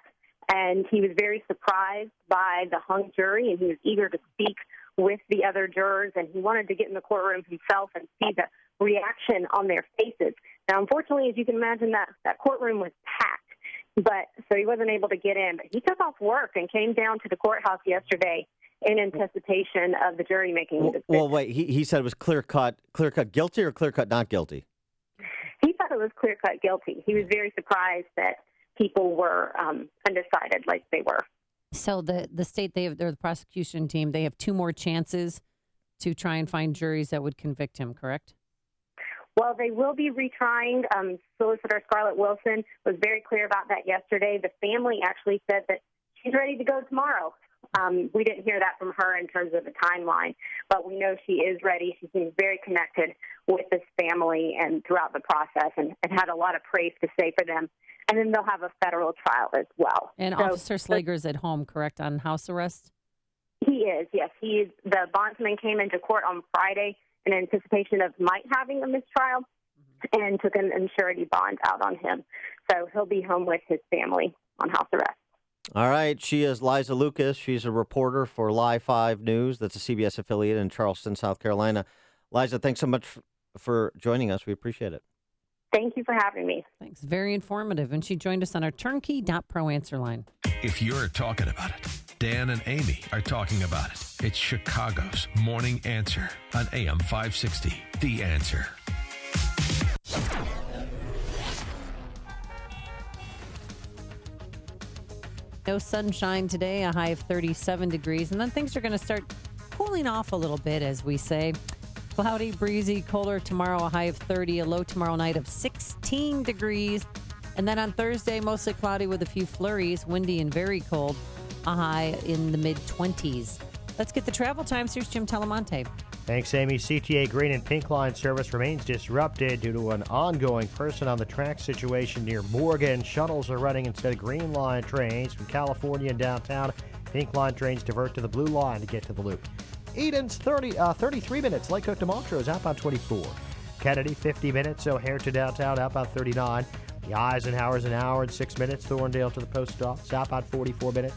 and he was very surprised by the hung jury, and he was eager to speak with the other jurors, and he wanted to get in the courtroom himself and see the reaction on their faces. Now, unfortunately, as you can imagine, that courtroom was packed, so he wasn't able to get in. But he took off work and came down to the courthouse yesterday in anticipation of the jury making a decision. Well, wait, he said it was clear-cut guilty or clear-cut not guilty? He thought it was clear-cut guilty. He was very surprised that people were undecided like they were. So the state, the prosecution team, they have 2 more chances to try and find juries that would convict him, correct? Well, they will be retrying. Solicitor Scarlett Wilson was very clear about that yesterday. The family actually said that she's ready to go tomorrow. We didn't hear that from her in terms of the timeline, but we know she is ready. She seems very connected with this family and throughout the process and had a lot of praise to say for them. And then they'll have a federal trial as well. And Officer Slagger's at home, correct, on house arrest? He is, yes. The bondsman came into court on Friday in anticipation of might having a mistrial, and took an surety bond out on him. So he'll be home with his family on house arrest. All right. She is Liza Lucas. She's a reporter for Live 5 News. That's a CBS affiliate in Charleston, South Carolina. Liza, thanks so much for joining us. We appreciate it. Thank you for having me. Thanks. Very informative. And she joined us on our turnkey.pro answer line. If you're talking about it, Dan and Amy are talking about it. It's Chicago's Morning Answer on AM 560. The Answer. No sunshine today, a high of 37 degrees. And then things are going to start cooling off a little bit, as we say. Cloudy, breezy, colder tomorrow, a high of 30, a low tomorrow night of 16 degrees. And then on Thursday, mostly cloudy with a few flurries, windy and very cold, a high in the mid-20s. Let's get the travel times. Here's Jim Talamonte. Thanks, Amy. CTA Green and Pink Line service remains disrupted due to an ongoing person-on-the-track situation near Morgan. Shuttles are running instead of Green Line trains from California and downtown. Pink Line trains divert to the Blue Line to get to the Loop. Eden's 33 minutes. Lake Cook to Montrose, outbound 24. Kennedy, 50 minutes. O'Hare to downtown, outbound 39. The Eisenhower's an hour and 6 minutes. Thorndale to the post office, outbound 44 minutes.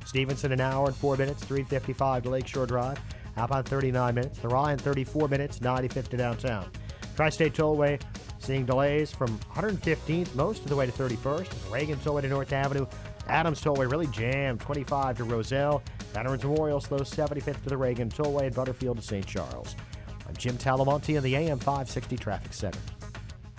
Stevenson, an hour and 4 minutes. 3:55 to Lakeshore Drive, outbound 39 minutes. The Ryan, 34 minutes. 95th to downtown. Tri-State Tollway seeing delays from 115th most of the way to 31st. Reagan Tollway to North Avenue. Adams Tollway really jammed, 25 to Roselle. Veterans Memorial slow 75th to the Reagan Tollway, and Butterfield to St. Charles. I'm Jim Talamonte in the AM 560 Traffic Center.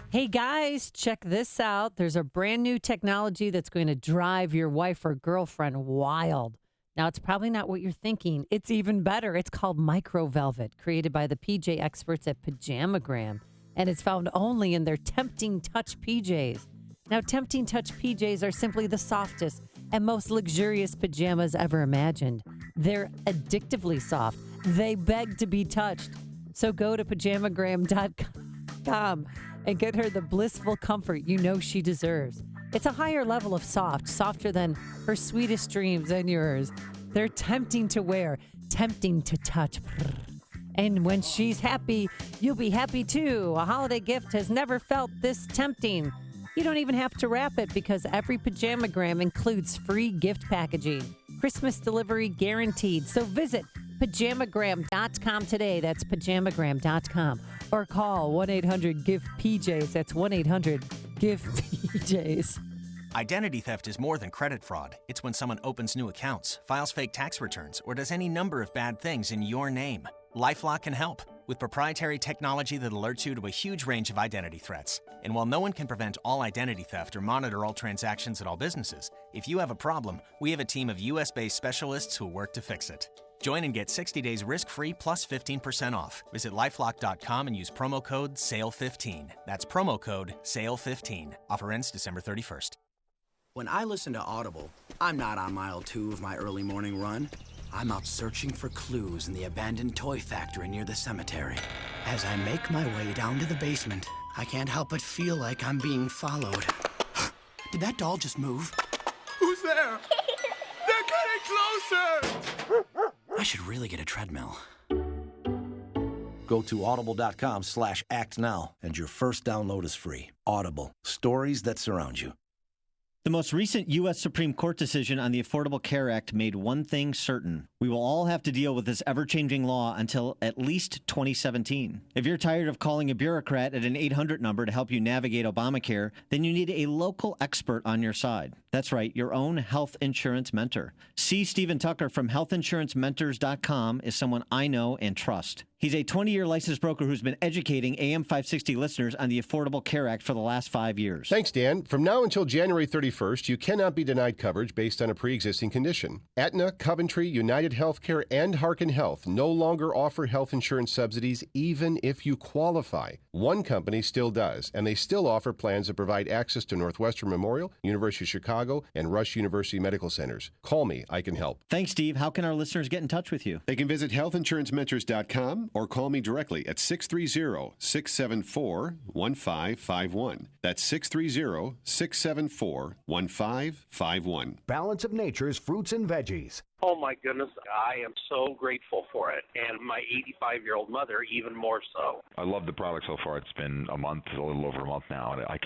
Hey guys, check this out. There's a brand new technology that's going to drive your wife or girlfriend wild. Now, it's probably not what you're thinking. It's even better. It's called Micro Velvet, created by the PJ experts at Pajamagram, and it's found only in their Tempting Touch PJs. Now, Tempting Touch PJs are simply the softest and most luxurious pajamas ever imagined. They're addictively soft. They beg to be touched. So go to pajamagram.com and get her the blissful comfort you know she deserves. It's a higher level of soft, softer than her sweetest dreams and yours. They're tempting to wear, tempting to touch. And when she's happy, you'll be happy too. A holiday gift has never felt this tempting. You don't even have to wrap it because every Pajamagram includes free gift packaging. Christmas delivery guaranteed. So visit pajamagram.com today. That's pajamagram.com. Or call 1-800-GIVE-PJs. That's 1-800-GIVE-PJs. Identity theft is more than credit fraud. It's when someone opens new accounts, files fake tax returns, or does any number of bad things in your name. LifeLock can help with proprietary technology that alerts you to a huge range of identity threats. And while no one can prevent all identity theft or monitor all transactions at all businesses, if you have a problem, we have a team of U.S.-based specialists who work to fix it. Join and get 60 days risk-free plus 15% off. Visit LifeLock.com and use promo code SALE15. That's promo code SALE15. Offer ends December 31st. When I listen to Audible, I'm not on mile 2 of my early morning run. I'm out searching for clues in the abandoned toy factory near the cemetery. As I make my way down to the basement, I can't help but feel like I'm being followed. Did that doll just move? Who's there? They're getting closer! I should really get a treadmill. Go to audible.com/actnow and your first download is free. Audible. Stories that surround you. The most recent U.S. Supreme Court decision on the Affordable Care Act made one thing certain. We will all have to deal with this ever-changing law until at least 2017. If you're tired of calling a bureaucrat at an 800 number to help you navigate Obamacare, then you need a local expert on your side. That's right, your own health insurance mentor. C. Stephen Tucker from healthinsurancementors.com is someone I know and trust. He's a 20-year licensed broker who's been educating AM 560 listeners on the Affordable Care Act for the last 5 years. Thanks, Dan. From now until January 31st, you cannot be denied coverage based on a pre-existing condition. Aetna, Coventry, United Healthcare, and Harkin Health no longer offer health insurance subsidies even if you qualify. One company still does, and they still offer plans that provide access to Northwestern Memorial, University of Chicago, and Rush University Medical Centers. Call me. I can help. Thanks, Steve. How can our listeners get in touch with you? They can visit healthinsurancementors.com or call me directly at 630-674-1551. That's 630-674-1551. Balance of Nature's fruits and veggies. Oh, my goodness. I am so grateful for it. And my 85-year-old mother, even more so. I love the product so far. It's been a little over a month now. And I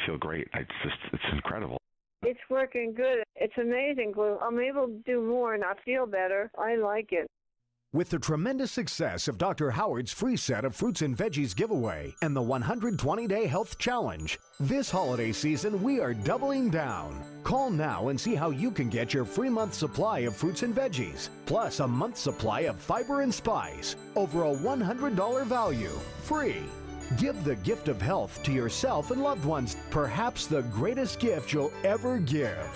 feel great. It's incredible. It's working good. It's amazing, Glue. I'm able to do more and I feel better. I like it. With the tremendous success of Dr. Howard's free set of fruits and veggies giveaway and the 120-day health challenge, this holiday season we are doubling down. Call now and see how you can get your free month supply of fruits and veggies, plus a month supply of fiber and spice, over a $100 value, free. Give the gift of health to yourself and loved ones, perhaps the greatest gift you'll ever give.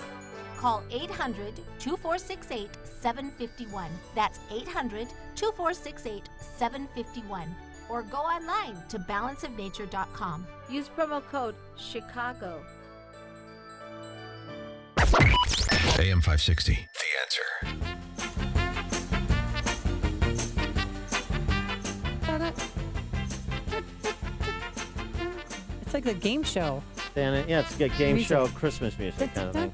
Call 800-2468-751. That's 800-2468-751. Or go online to balanceofnature.com. Use promo code Chicago. AM 560, The Answer. It's like a game show. Dan, yeah, it's a game show, Christmas music kind of thing.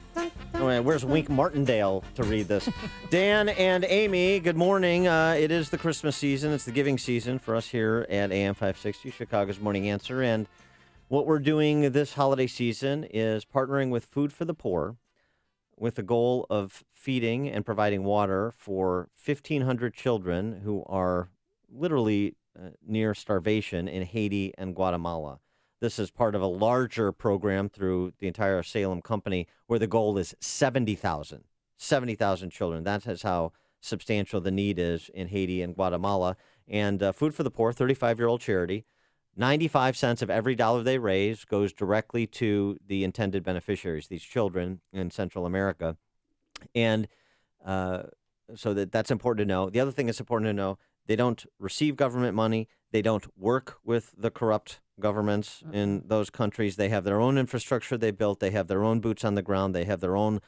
Oh, where's Wink Martindale to read this? Dan and Amy, good morning. It is the Christmas season. It's the giving season for us here at AM 560, Chicago's Morning Answer. And what we're doing this holiday season is partnering with Food for the Poor with the goal of feeding and providing water for 1,500 children who are literally near starvation in Haiti and Guatemala. This is part of a larger program through the entire Salem company where the goal is 70,000 children. That is how substantial the need is in Haiti and Guatemala. And Food for the Poor, 35-year-old charity, 95 cents of every dollar they raise goes directly to the intended beneficiaries, these children in Central America. And so that's important to know. The other thing that's important to know, they don't receive government money. They don't work with the corrupt governments in those countries. They have their own infrastructure they built. They have their own boots on the ground. They have their own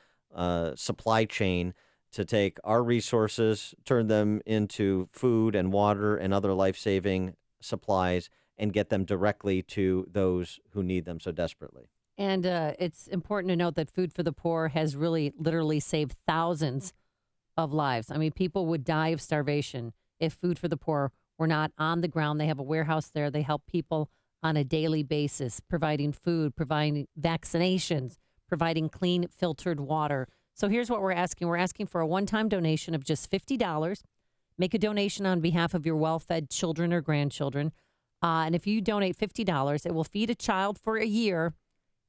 supply chain to take our resources, turn them into food and water and other life-saving supplies, and get them directly to those who need them so desperately. And it's important to note that Food for the Poor has really literally saved thousands of lives. I mean, people would die of starvation if Food for the Poor were not on the ground. They have a warehouse there. They help people on a daily basis, providing food, providing vaccinations, providing clean, filtered water. So here's what we're asking. We're asking for a one-time donation of just $50. Make a donation on behalf of your well-fed children or grandchildren. And if you donate $50, it will feed a child for a year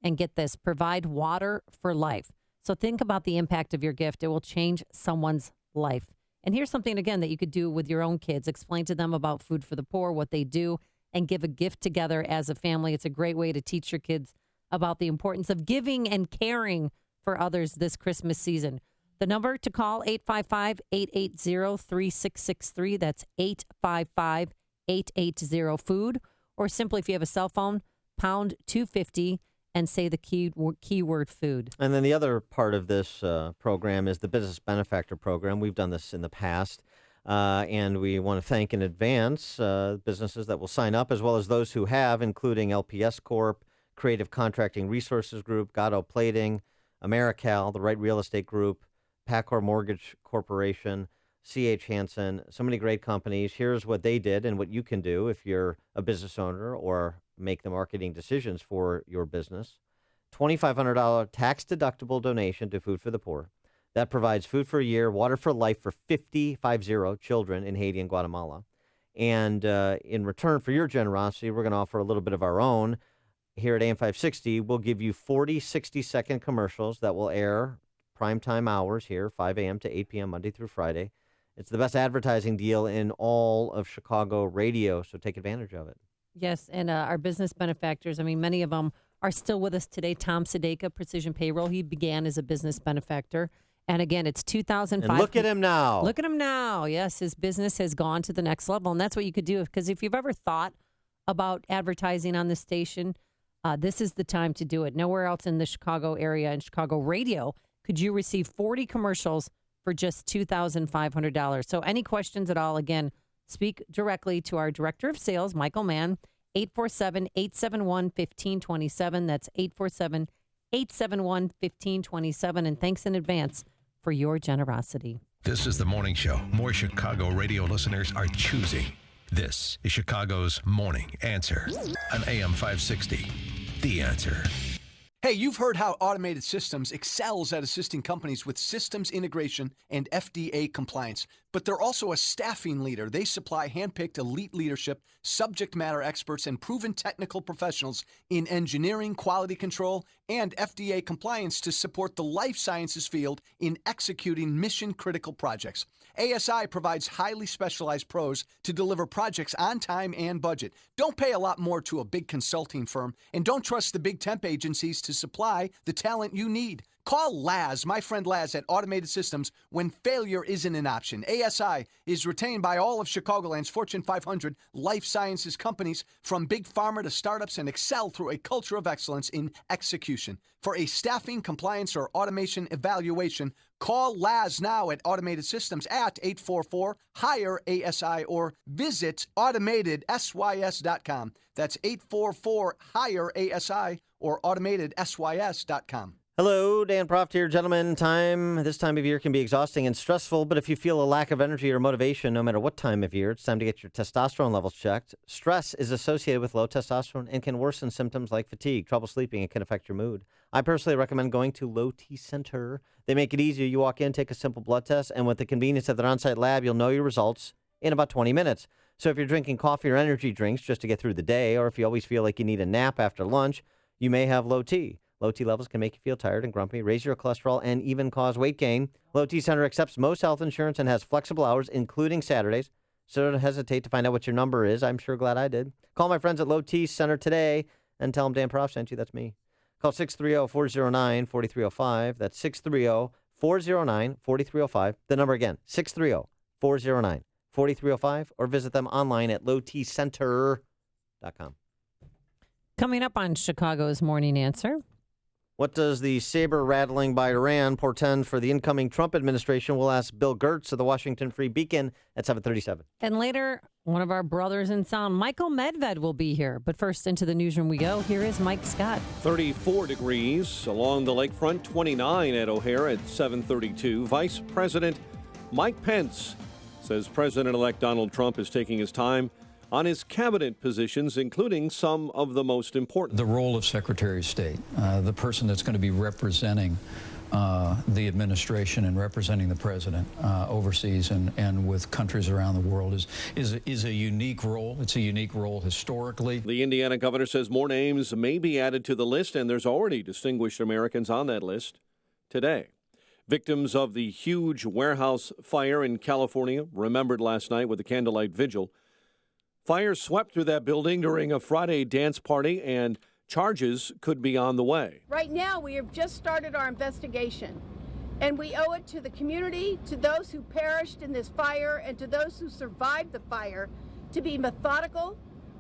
and get this, provide water for life. So think about the impact of your gift. It will change someone's life. And here's something, again, that you could do with your own kids. Explain to them about Food for the Poor, what they do, and give a gift together as a family. It's a great way to teach your kids about the importance of giving and caring for others this Christmas season. The number to call, 855-880-3663. That's 855-880-FOOD. Or simply, if you have a cell phone, pound 250 and say the keyword food. And then the other part of this program is the Business Benefactor Program. We've done this in the past. And we want to thank in advance businesses that will sign up, as well as those who have, including LPS Corp., Creative Contracting Resources Group, Gatto Plating, Americal, the Right Real Estate Group, Pacor Mortgage Corporation, C.H. Hansen, so many great companies. Here's what they did and what you can do if you're a business owner or make the marketing decisions for your business. $2,500 tax-deductible donation to Food for the Poor. That provides food for a year, water for life for 50 children in Haiti and Guatemala. And in return for your generosity, we're going to offer a little bit of our own. Here at AM 560, we'll give you 40 60-second commercials that will air primetime hours here, 5 a.m. to 8 p.m. Monday through Friday. It's the best advertising deal in all of Chicago radio, so take advantage of it. Yes, and our business benefactors, I mean, many of them are still with us today. Tom Sedeka, Precision Payroll, he began as a business benefactor. And again, it's $2,500. And look at him now. Look at him now. Yes, his business has gone to the next level. And that's what you could do. Because if you've ever thought about advertising on the station, this is the time to do it. Nowhere else in the Chicago area and Chicago radio could you receive 40 commercials for just $2,500. So any questions at all, again, speak directly to our Director of Sales, Michael Mann, 847-871-1527. That's 847-871-1527. And thanks in advance for your generosity. This is the morning show more Chicago radio listeners are choosing. This is Chicago's Morning Answer on AM 560. The Answer. Hey, you've heard how Automated Systems excels at assisting companies with systems integration and FDA compliance. But they're also a staffing leader. They supply handpicked elite leadership, subject matter experts, and proven technical professionals in engineering, quality control, and FDA compliance to support the life sciences field in executing mission-critical projects. ASI provides highly specialized pros to deliver projects on time and budget. Don't pay a lot more to a big consulting firm, and don't trust the big temp agencies to supply the talent you need. Call Laz, my friend Laz at Automated Systems, when failure isn't an option. ASI is retained by all of Chicagoland's Fortune 500 life sciences companies, from big pharma to startups, and excel through a culture of excellence in execution. For a staffing, compliance, or automation evaluation, call Laz now at Automated Systems at 844-HIRE-ASI or visit AutomatedSYS.com. That's 844-HIRE-ASI or AutomatedSYS.com. Hello, Dan Proft here, gentlemen. This time of year can be exhausting and stressful, but if you feel a lack of energy or motivation, no matter what time of year, it's time to get your testosterone levels checked. Stress is associated with low testosterone and can worsen symptoms like fatigue, trouble sleeping, and can affect your mood. I personally recommend going to Low T Center. They make it easier. You walk in, take a simple blood test, and with the convenience of their on-site lab, you'll know your results in about 20 minutes. So if you're drinking coffee or energy drinks just to get through the day, or if you always feel like you need a nap after lunch, you may have low T. Low T levels can make you feel tired and grumpy, raise your cholesterol, and even cause weight gain. Low T Center accepts most health insurance and has flexible hours, including Saturdays. So don't hesitate to find out what your number is. I'm sure glad I did. Call my friends at Low T Center today and tell them Dan Prof sent you. That's me. Call 630-409-4305. That's 630-409-4305. The number again, 630-409-4305. Or visit them online at lowtcenter.com. Coming up on Chicago's Morning Answer. What does the saber rattling by Iran portend for the incoming Trump administration? We'll ask Bill Gertz of the Washington Free Beacon at 7:37. And later, one of our brothers in sound, Michael Medved, will be here. But first, into the newsroom we go. Here is Mike Scott. 34 degrees along the lakefront, 29 at O'Hare at 7:32. Vice President Mike Pence says President-elect Donald Trump is taking his time on his cabinet positions, including some of the most important. The role of Secretary of State, the person that's going to be representing the administration and representing the president overseas and with countries around the world is a unique role. It's a unique role historically. The Indiana governor says more names may be added to the list, and there's already distinguished Americans on that list today. Victims of the huge warehouse fire in California remembered last night with a candlelight vigil. Fire swept through that building during a Friday dance party, and charges could be on the way. Right now, we have just started our investigation, and we owe it to the community, to those who perished in this fire, and to those who survived the fire, to be methodical,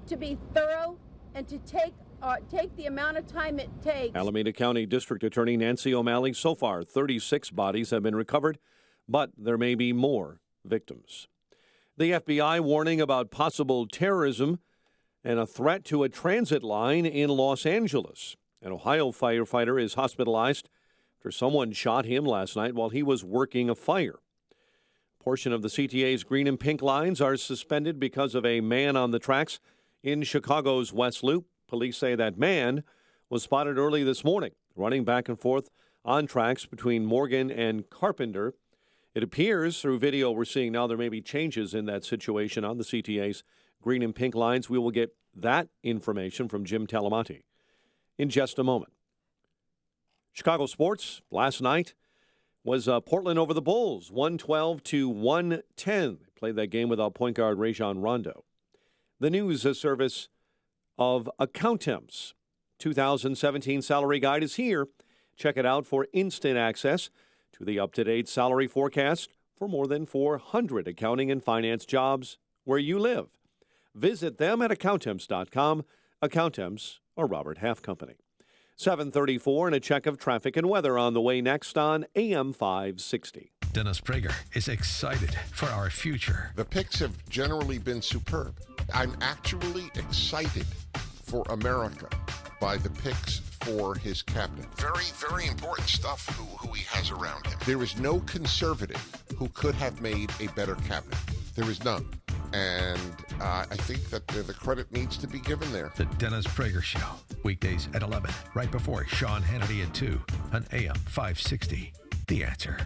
to be thorough, and to take the amount of time it takes. Alameda County District Attorney Nancy O'Malley, so far 36 bodies have been recovered, but there may be more victims. The FBI warning about possible terrorism and a threat to a transit line in Los Angeles. An Ohio firefighter is hospitalized after someone shot him last night while he was working a fire. A portion of the CTA's green and pink lines are suspended because of a man on the tracks in Chicago's West Loop. Police say that man was spotted early this morning, running back and forth on tracks between Morgan and Carpenter. It appears through video we're seeing now there may be changes in that situation on the CTA's green and pink lines. We will get that information from Jim Talamonte in just a moment. Chicago sports last night was Portland over the Bulls, 112-110. They played that game without point guard Rajon Rondo. The news service of Accountemps 2017 salary guide is here. Check it out for instant access to the up-to-date salary forecast for more than 400 accounting and finance jobs where you live. Visit them at Accountemps.com. Accountemps, a Robert Half company. 7:34 and a check of traffic and weather on the way next on AM 560. Dennis Prager is excited for our future. The picks have generally been superb. I'm actually excited for America by the picks for his cabinet. Very, very important stuff who he has around him. There is no conservative who could have made a better cabinet. There is none. And I think that the credit needs to be given there. The Dennis Prager Show, weekdays at 11, right before Sean Hannity at 2 on AM 560. The Answer.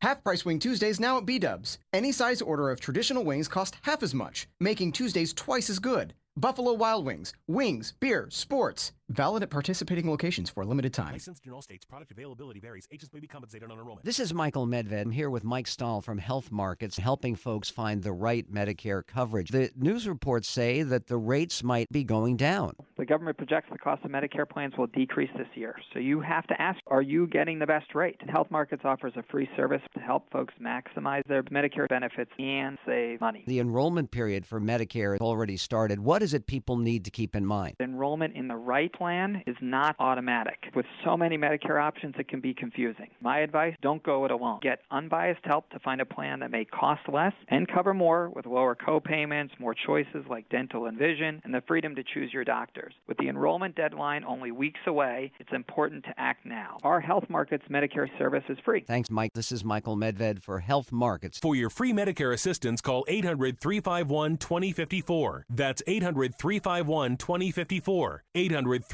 Half-price Wing Tuesdays now at B-Dubs. Any size order of traditional wings cost half as much, making Tuesdays twice as good. Buffalo Wild Wings, beer, sports. Valid at participating locations for a limited time. Licensed in all states. Product availability varies. Agents may be compensated on enrollment. This is Michael Medved. I'm here with Mike Stahl from Health Markets, helping folks find the right Medicare coverage. The news reports say that the rates might be going down. The government projects the cost of Medicare plans will decrease this year. So you have to ask, are you getting the best rate? Health Markets offers a free service to help folks maximize their Medicare benefits and save money. The enrollment period for Medicare has already started. What is it people need to keep in mind? Enrollment in the right plan is not automatic. With so many Medicare options, it can be confusing. My advice, don't go it alone. Get unbiased help to find a plan that may cost less and cover more with lower co-payments, more choices like dental and vision, and the freedom to choose your doctors. With the enrollment deadline only weeks away, it's important to act now. Our Health Markets Medicare service is free. Thanks, Mike. This is Michael Medved for Health Markets. For your free Medicare assistance, call 800-351-2054. That's 800-351-2054. 800-351-2054.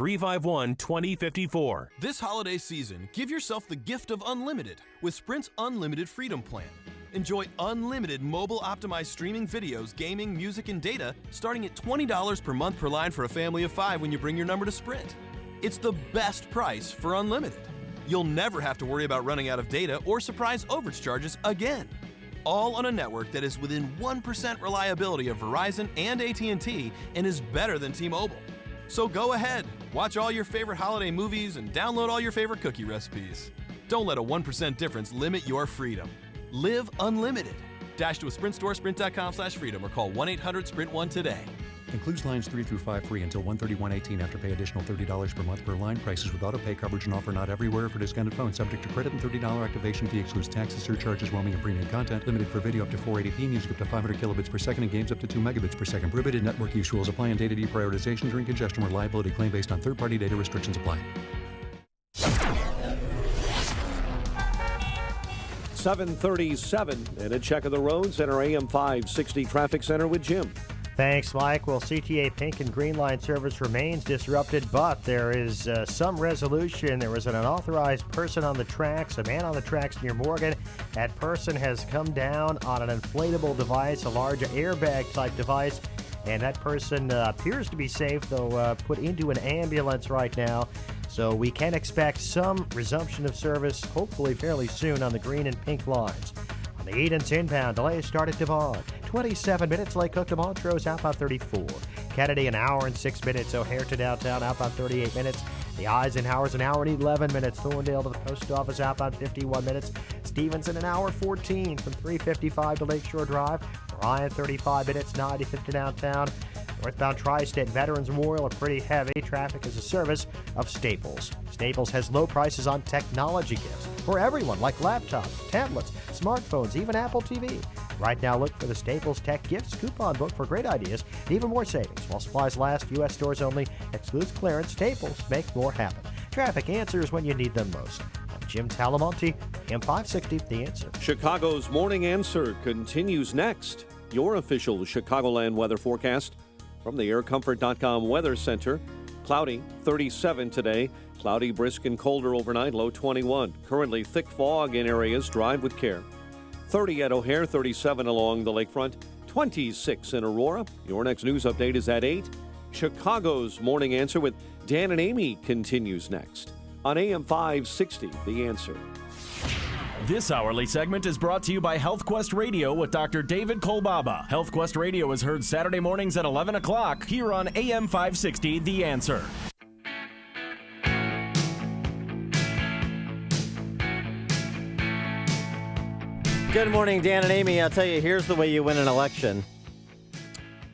This holiday season, give yourself the gift of unlimited with Sprint's Unlimited Freedom Plan. Enjoy unlimited mobile optimized streaming videos, gaming, music, and data starting at $20 per month per line for a family of 5 when you bring your number to Sprint. It's the best price for unlimited. You'll never have to worry about running out of data or surprise overage charges again. All on a network that is within 1% reliability of Verizon and AT&T and is better than T-Mobile. So go ahead, watch all your favorite holiday movies and download all your favorite cookie recipes. Don't let a 1% difference limit your freedom. Live unlimited. Dash to a Sprint store, sprint.com/freedom, or call 1-800-SPRINT1 today. Includes lines 3 through 5 free until 1/31/18 after pay additional $30 per month per line. Prices with auto pay coverage and offer not everywhere for discounted phone. Subject to credit and $30 activation fee. Excludes taxes, surcharges, roaming, and premium content. Limited for video up to 480p. Music up to 500 kilobits per second and games up to 2 megabits per second. Prohibited network use rules apply and data deprioritization during congestion or liability claim based on third-party data restrictions apply. 7:37 and a check of the roads at our AM 560 traffic center with Jim. Thanks, Mike. Well, CTA Pink and Green Line service remains disrupted, but there is some resolution. There was an unauthorized person on the tracks, a man on the tracks near Morgan. That person has come down on an inflatable device, a large airbag-type device, and that person appears to be safe, though put into an ambulance right now. So we can expect some resumption of service, hopefully fairly soon, on the Green and Pink lines. On the Edens inbound, delays start at Devon. 27 minutes, Lake Cook to Montrose, outbound 34. Kennedy, an hour and 6 minutes. O'Hare to downtown, outbound 38 minutes. The Eisenhower's an hour and 11 minutes. Thorndale to the post office, outbound 51 minutes. Stevenson, an hour 14 from 355 to Lakeshore Drive. Ryan, 35 minutes. 95th to downtown. Northbound Tri-State Veterans Memorial are pretty heavy. Traffic is a service of Staples. Staples has low prices on technology gifts for everyone, like laptops, tablets, smartphones, even Apple TV. Right now, look for the Staples Tech Gifts coupon book for great ideas and even more savings. While supplies last, U.S. stores only, excludes clearance. Staples, make more happen. Traffic answers when you need them most. I'm Jim Talamonte, AM 560, The Answer. Chicago's Morning Answer continues next. Your official Chicagoland weather forecast from the aircomfort.com Weather Center. Cloudy, 37 today. Cloudy, brisk, and colder overnight, low 21. Currently thick fog in areas. Drive with care. 30 at O'Hare, 37 along the lakefront, 26 in Aurora. Your next news update is at 8. Chicago's Morning Answer with Dan and Amy continues next on AM 560, The Answer. This hourly segment is brought to you by HealthQuest Radio with Dr. David Kolbaba. HealthQuest Radio is heard Saturday mornings at 11 o'clock here on AM 560, The Answer. Good morning, Dan and Amy. I'll tell you, here's the way you win an election.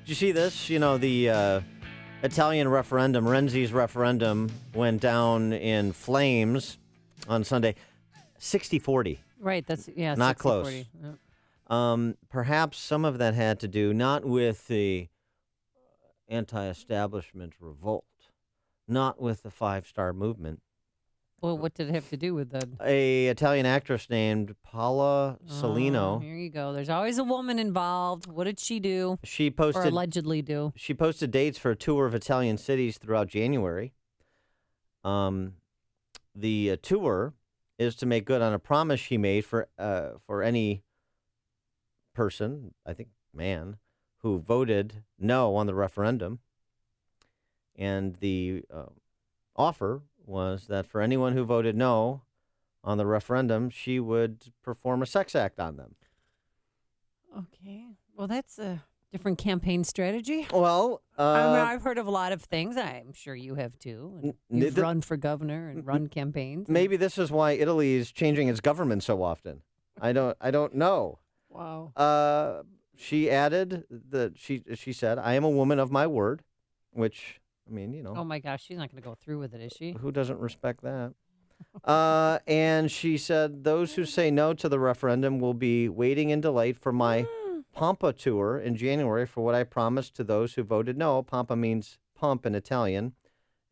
Did you see this? You know, the Italian referendum, Renzi's referendum, went down in flames on Sunday. 60-40. Right, that's, yeah, not 60, close. 40. Yep. Perhaps some of that had to do not with the anti-establishment revolt, not with the Five Star Movement. Well, what did it have to do with the... A Italian actress named Paola Solino. Here you go. There's always a woman involved. What did she do? She posted, or allegedly do. She posted dates for a tour of Italian cities throughout January. The tour is to make good on a promise she made for any person, I think man, who voted no on the referendum. And the offer was that for anyone who voted no on the referendum, she would perform a sex act on them. Okay. Well, that's a different campaign strategy. Well, I've heard of a lot of things. I'm sure you have too. You've run for governor and run campaigns. Maybe this is why Italy is changing its government so often. I don't know. Wow. She added that she said, "I am a woman of my word," which, I mean, you know. Oh my gosh, she's not going to go through with it, is she? Who doesn't respect that? And she said, "Those who say no to the referendum will be waiting in delight for my Pampa tour in January for what I promised to those who voted no." Pampa means pump in Italian.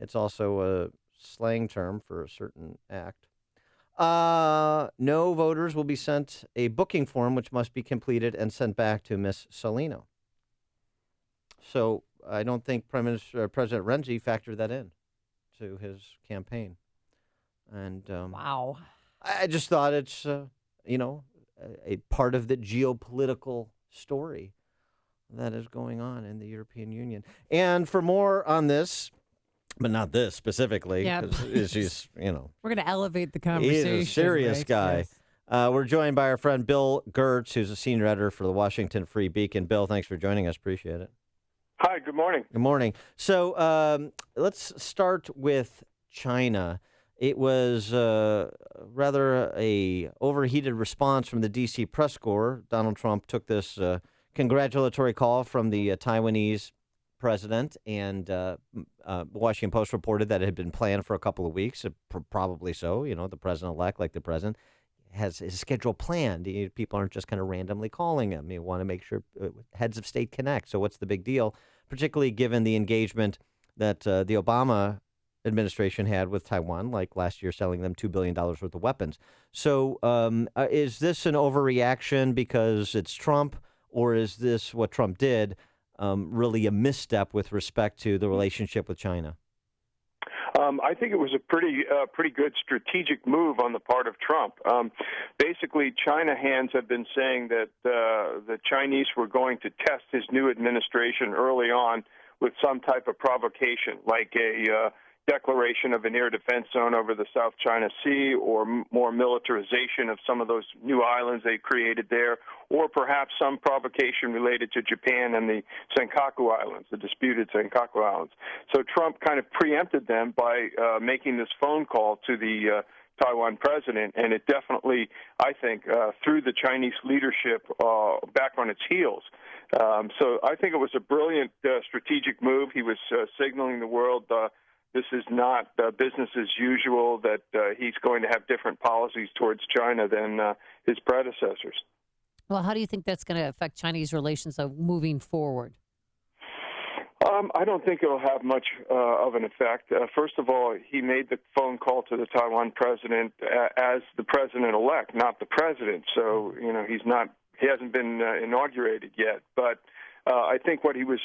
It's also a slang term for a certain act. No voters will be sent a booking form, which must be completed and sent back to Miss Solino. So I don't think President Renzi factored that in to his campaign. And wow, I just thought it's a part of the geopolitical story that is going on in the European Union. And for more on this, but not this specifically, because she's, we're going to elevate the conversation. He's a serious guy. Yes. We're joined by our friend Bill Gertz, who's a senior editor for the Washington Free Beacon. Bill, thanks for joining us. Appreciate it. Hi, good morning. Good morning. So let's start with China. It was rather a overheated response from the D.C. press corps. Donald Trump took this congratulatory call from the Taiwanese president, and the Washington Post reported that it had been planned for a couple of weeks, probably so. You know, the president-elect, like the president, has his schedule planned. People aren't just kind of randomly calling him. You want to make sure heads of state connect. So what's the big deal, particularly given the engagement that the Obama administration had with Taiwan, like last year selling them $2 billion worth of weapons. So is this an overreaction because it's Trump, or is this what Trump did really a misstep with respect to the relationship with China? I think it was a pretty good strategic move on the part of Trump. Basically, China hands have been saying that the Chinese were going to test his new administration early on with some type of provocation, like a declaration of an air defense zone over the South China Sea, or more militarization of some of those new islands they created there, or perhaps some provocation related to Japan and the Senkaku Islands, the disputed Senkaku Islands. So Trump kind of preempted them by making this phone call to the Taiwan president, and it definitely, I think, threw the Chinese leadership back on its heels. So I think it was a brilliant strategic move. He was signaling the world this is not business as usual, that he's going to have different policies towards China than his predecessors. Well, how do you think that's going to affect Chinese relations moving forward? I don't think it'll have much of an effect. First of all, he made the phone call to the Taiwan president as the president-elect, not the president. So, he hasn't been inaugurated yet. But I think what he was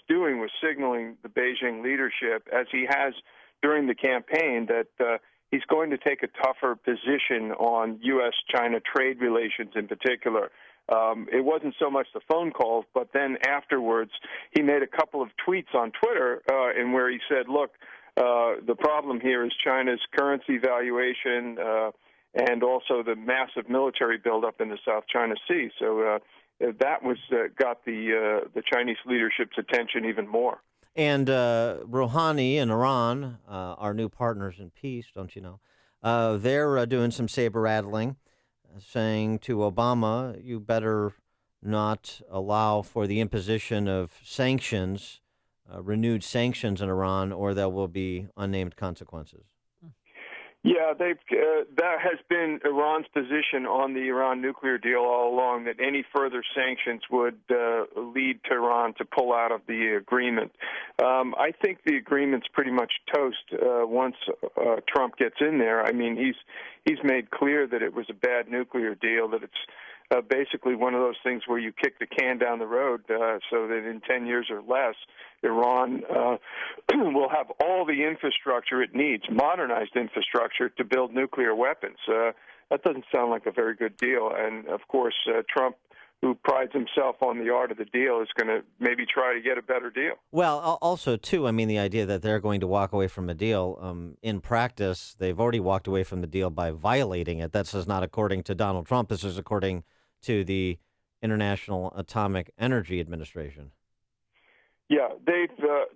doing was signaling the Beijing leadership, as he has during the campaign, that he's going to take a tougher position on U.S.-China trade relations in particular. It wasn't so much the phone calls, but then afterwards he made a couple of tweets on Twitter in where he said, look, the problem here is China's currency valuation and also the massive military buildup in the South China Sea. So that was got the Chinese leadership's attention even more. And Rouhani and Iran are new partners in peace, don't you know? They're doing some saber-rattling, saying to Obama, you better not allow for the imposition of sanctions, renewed sanctions in Iran, or there will be unnamed consequences. Yeah, that has been Iran's position on the Iran nuclear deal all along, that any further sanctions would lead to Iran to pull out of the agreement. I think the agreement's pretty much toast once Trump gets in there. I mean, he's made clear that it was a bad nuclear deal, that it's basically one of those things where you kick the can down the road so that in 10 years or less, Iran will have all the infrastructure it needs, modernized infrastructure, to build nuclear weapons. That doesn't sound like a very good deal. And, of course, Trump, who prides himself on the art of the deal, is going to maybe try to get a better deal. Well, also, too, I mean, the idea that they're going to walk away from a deal, in practice, they've already walked away from the deal by violating it. That's just not according to Donald Trump. This is according to the International Atomic Energy Administration. Yeah, they've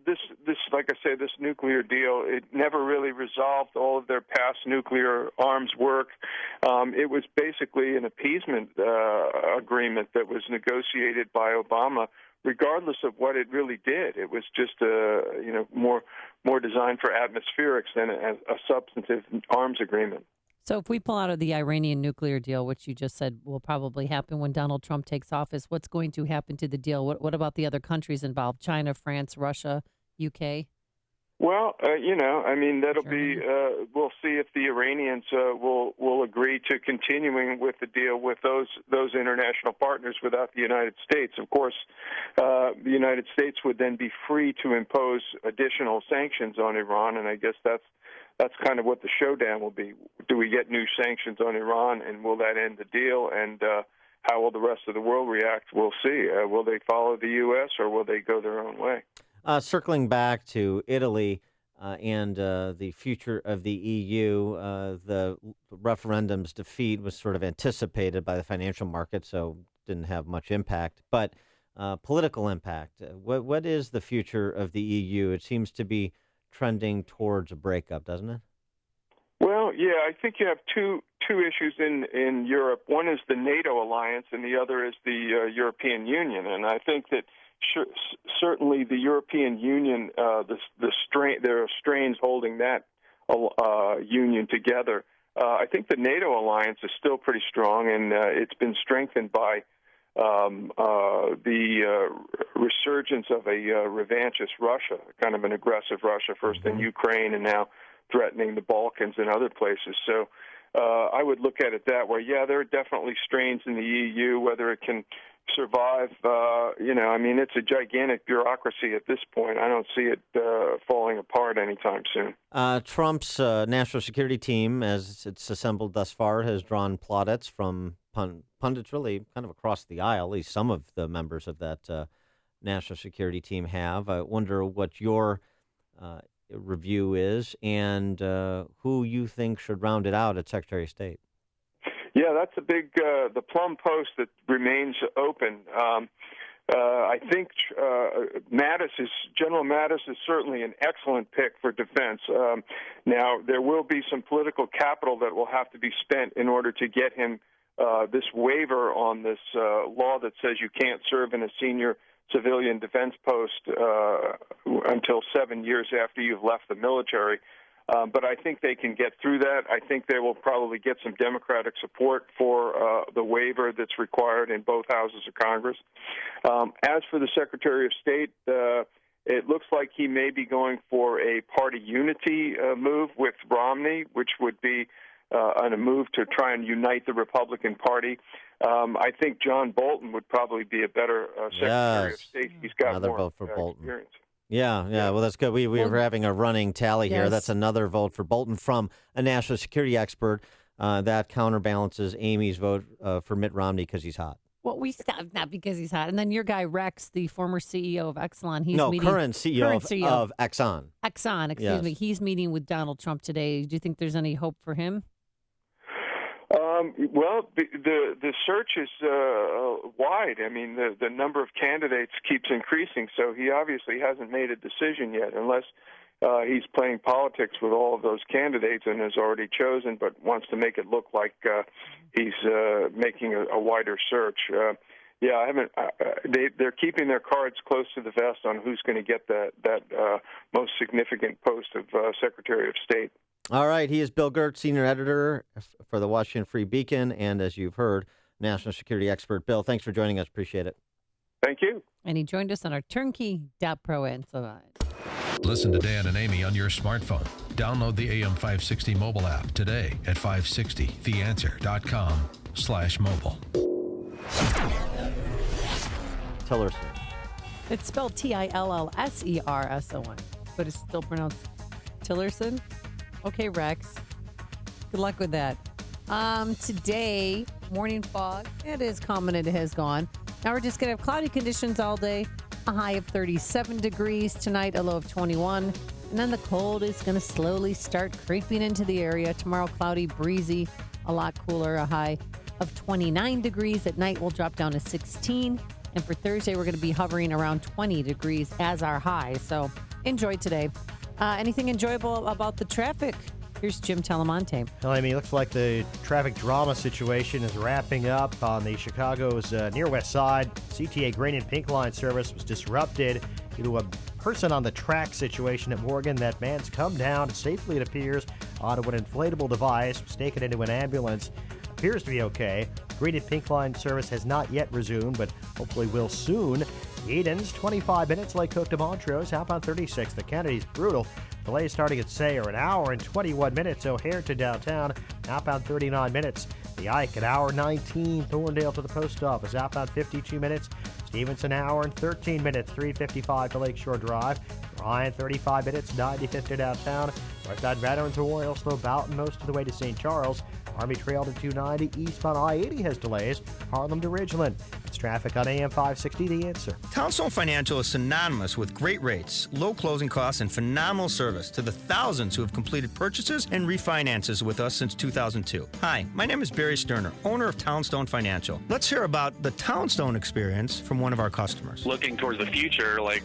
this like I say, this nuclear deal, it never really resolved all of their past nuclear arms work. It was basically an appeasement agreement that was negotiated by Obama, regardless of what it really did. It was just more designed for atmospherics than a substantive arms agreement. So if we pull out of the Iranian nuclear deal, which you just said will probably happen when Donald Trump takes office, what's going to happen to the deal? What about the other countries involved? China, France, Russia, UK? Well, I mean, that'll be, we'll see if the Iranians will agree to continuing with the deal with those international partners without the United States. Of course, the United States would then be free to impose additional sanctions on Iran, and I guess that's kind of what the showdown will be. Do we get new sanctions on Iran, and will that end the deal? And how will the rest of the world react? We'll see. Will they follow the U.S. or will they go their own way? Circling back to Italy and the future of the EU, the referendum's defeat was sort of anticipated by the financial market, so didn't have much impact. But political impact, what is the future of the EU? It seems to be trending towards a breakup, doesn't it? Well, yeah, I think you have two issues in Europe. One is the NATO alliance, and the other is the European Union. And I think that certainly the European Union, there are strains holding that union together. I think the NATO alliance is still pretty strong, and it's been strengthened by the resurgence of a revanchist Russia, kind of an aggressive Russia, first in Ukraine and now threatening the Balkans and other places. So I would look at it that way. Yeah, there are definitely strains in the EU, whether it can survive. I mean, it's a gigantic bureaucracy at this point. I don't see it falling apart anytime soon. Trump's national security team, as it's assembled thus far, has drawn plaudits from pundits really kind of across the aisle. At least some of the members of that national security team have. I wonder what your review is and who you think should round it out at Secretary of State. Yeah, that's a big, the plum post that remains open. I think General Mattis is certainly an excellent pick for defense. Now, there will be some political capital that will have to be spent in order to get him this waiver on this law that says you can't serve in a senior civilian defense post until 7 years after you've left the military. But I think they can get through that. I think they will probably get some Democratic support for the waiver that's required in both houses of Congress. As for the Secretary of State, it looks like he may be going for a party unity move with Romney, which would be a move to try and unite the Republican Party. I think John Bolton would probably be a better Secretary of State. He's got another more vote for Bolton. Experience. Yeah. Well, that's good. We were having a running tally here. Yes. That's another vote for Bolton from a national security expert. That counterbalances Amy's vote for Mitt Romney because he's hot. Well, we stopped not because he's hot. And then your guy Rex, the former CEO of Exxon, current CEO of Exxon. Exxon, excuse me. He's meeting with Donald Trump today. Do you think there's any hope for him? Well, the search is wide. I mean, the number of candidates keeps increasing, so he obviously hasn't made a decision yet, unless he's playing politics with all of those candidates and has already chosen, but wants to make it look like he's making a wider search. I haven't. They're keeping their cards close to the vest on who's going to get that most significant post of Secretary of State. All right. He is Bill Gertz, senior editor for the Washington Free Beacon, and as you've heard, national security expert. Bill, thanks for joining us. Appreciate it. Thank you. And he joined us on our turnkey.pro and so on. Listen to Dan and Amy on your smartphone. Download the AM560 mobile app today at 560theanswer.com/mobile. Tillerson. It's spelled Tillserson, but it's still pronounced Tillerson. Okay, Rex. Good luck with that. Today, morning fog. It is common. It has gone. Now we're just going to have cloudy conditions all day. A high of 37 degrees tonight, a low of 21. And then the cold is going to slowly start creeping into the area. Tomorrow, cloudy, breezy, a lot cooler, a high of 29 degrees. At night, we'll drop down to 16. And for Thursday, we're going to be hovering around 20 degrees as our high. So enjoy today. Anything enjoyable about the traffic? Here's Jim Telemonte. Well, Amy, looks like the traffic drama situation is wrapping up on the Chicago's near west side. CTA green and pink line service was disrupted due to a person on the track situation at Morgan. That man's come down safely, it appears, onto an inflatable device, was taken into an ambulance. Appears to be okay. Green and pink line service has not yet resumed, but hopefully will soon. Eden's 25 minutes, Lake Cook to Montrose, outbound 36. The Kennedy's brutal. Delays starting at Sayre, an hour and 21 minutes. O'Hare to downtown, outbound 39 minutes. The Ike, an hour 19. Thorndale to the post office, outbound 52 minutes. Stevenson, an hour and 13 minutes. 3:55 to Lakeshore Drive. Ryan, 35 minutes. 95th to downtown. Northbound Veterans Memorial, slow Boughton most of the way to St. Charles. Army Trail to 290. Eastbound I-80 has delays. Harlem to Ridgeland. It's traffic on AM 560, The Answer. Townstone Financial is synonymous with great rates, low closing costs, and phenomenal service to the thousands who have completed purchases and refinances with us since 2002. Hi, my name is Barry Sterner, owner of Townstone Financial. Let's hear about the Townstone experience from one of our customers. Looking towards the future, I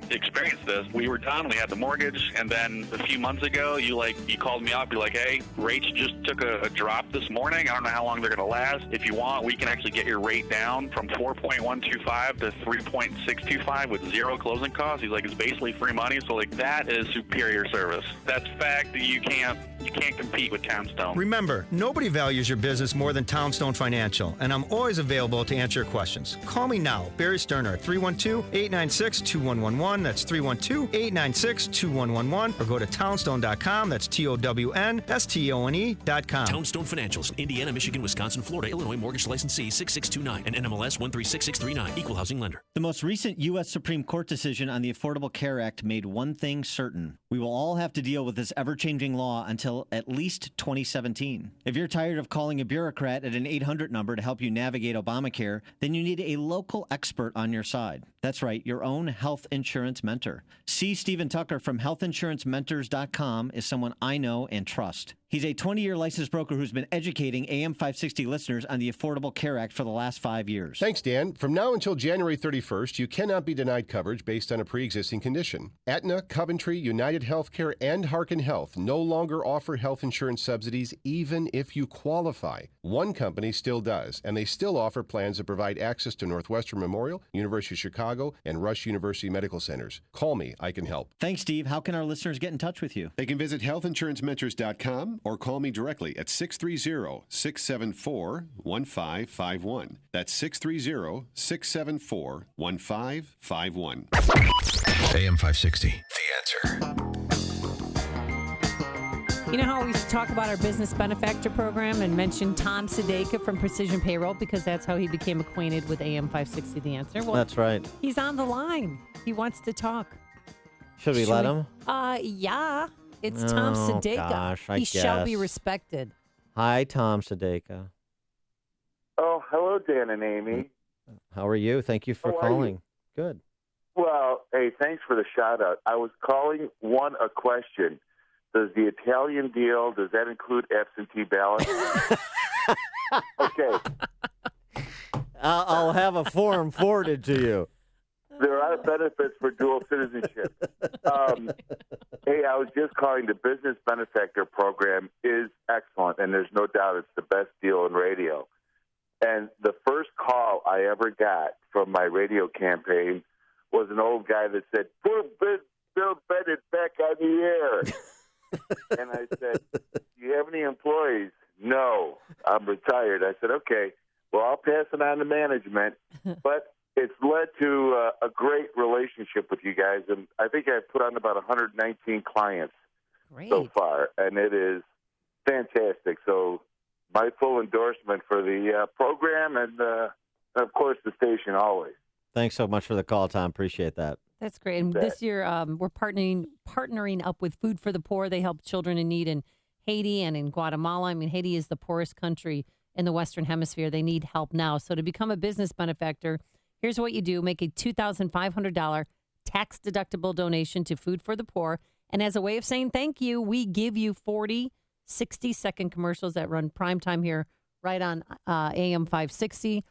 experienced this. We were done, we had the mortgage, and then a few months ago, you called me up, you're like, hey, rates just took a drop this morning. I don't know how long they're going to last. If you want, we can actually get your rate down from 4.125 to 3.625 with zero closing costs. He's like, it's basically free money. So that is superior service. That's fact that you can't compete with Townstone. Remember, nobody values your business more than Townstone Financial, and I'm always available to answer your questions. Call me now, Barry Sterner, at 312-896-2111. That's 312-896-2111. Or go to townstone.com. That's TOWNSTONE.com. Townstone Financials, Indiana, Michigan, Wisconsin, Florida, Illinois, mortgage licensee 6629 and NMLS 136639, equal housing lender. The most recent U.S. Supreme Court decision on the Affordable Care Act made one thing certain. We will all have to deal with this ever-changing law until at least 2017. If you're tired of calling a bureaucrat at an 800 number to help you navigate Obamacare, then you need a local expert on your side. That's right, your own health insurance mentor. C. Stephen Tucker from healthinsurancementors.com is someone I know and trust. He's a 20-year licensed broker who's been educating AM 560 listeners on the Affordable Care Act for the last 5 years. Thanks, Dan. From now until January 31st, you cannot be denied coverage based on a pre-existing condition. Aetna, Coventry, United Healthcare, and Harkin Health no longer offer health insurance subsidies even if you qualify. One company still does, and they still offer plans that provide access to Northwestern Memorial, University of Chicago, and Rush University Medical Centers. Call me. I can help. Thanks, Steve. How can our listeners get in touch with you? They can visit healthinsurancementors.com or call me directly at 630-674-1551. That's 630-674-1551. AM 560, The Answer. You know how we used to talk about our business benefactor program and mention Tom Sedeka from Precision Payroll because that's how he became acquainted with AM 560, The Answer? Well, that's right. He's on the line. He wants to talk. Should we let him? Yeah. It's Tom Sedeka. Gosh, I he guess. shall be respected. Hi, Tom Sedeka. Oh, hello, Dan and Amy. How are you? Thank you for calling. Good. Well, hey, thanks for the shout-out. I was calling a question. Does the Italian deal, does that include absentee ballots? Okay. I'll have a form forwarded to you. There are benefits for dual citizenship. Hey, I was just calling. The business benefactor program is excellent, and there's no doubt it's the best deal in radio. And the first call I ever got from my radio campaign was an old guy that said, "Put Bill Bennett back on the air." And I said, do you have any employees? No, I'm retired. I said, okay, well, I'll pass it on to management. But it's led to a great relationship with you guys. And I think I've put on about 119 clients so far. And it is fantastic. So my full endorsement for the program and, of course, the station always. Thanks so much for the call, Tom. Appreciate that. That's great. And this year, we're partnering up with Food for the Poor. They help children in need in Haiti and in Guatemala. I mean, Haiti is the poorest country in the Western Hemisphere. They need help now. So to become a business benefactor, here's what you do. Make a $2,500 tax-deductible donation to Food for the Poor. And as a way of saying thank you, we give you 40 60-second commercials that run prime time here right on AM 560.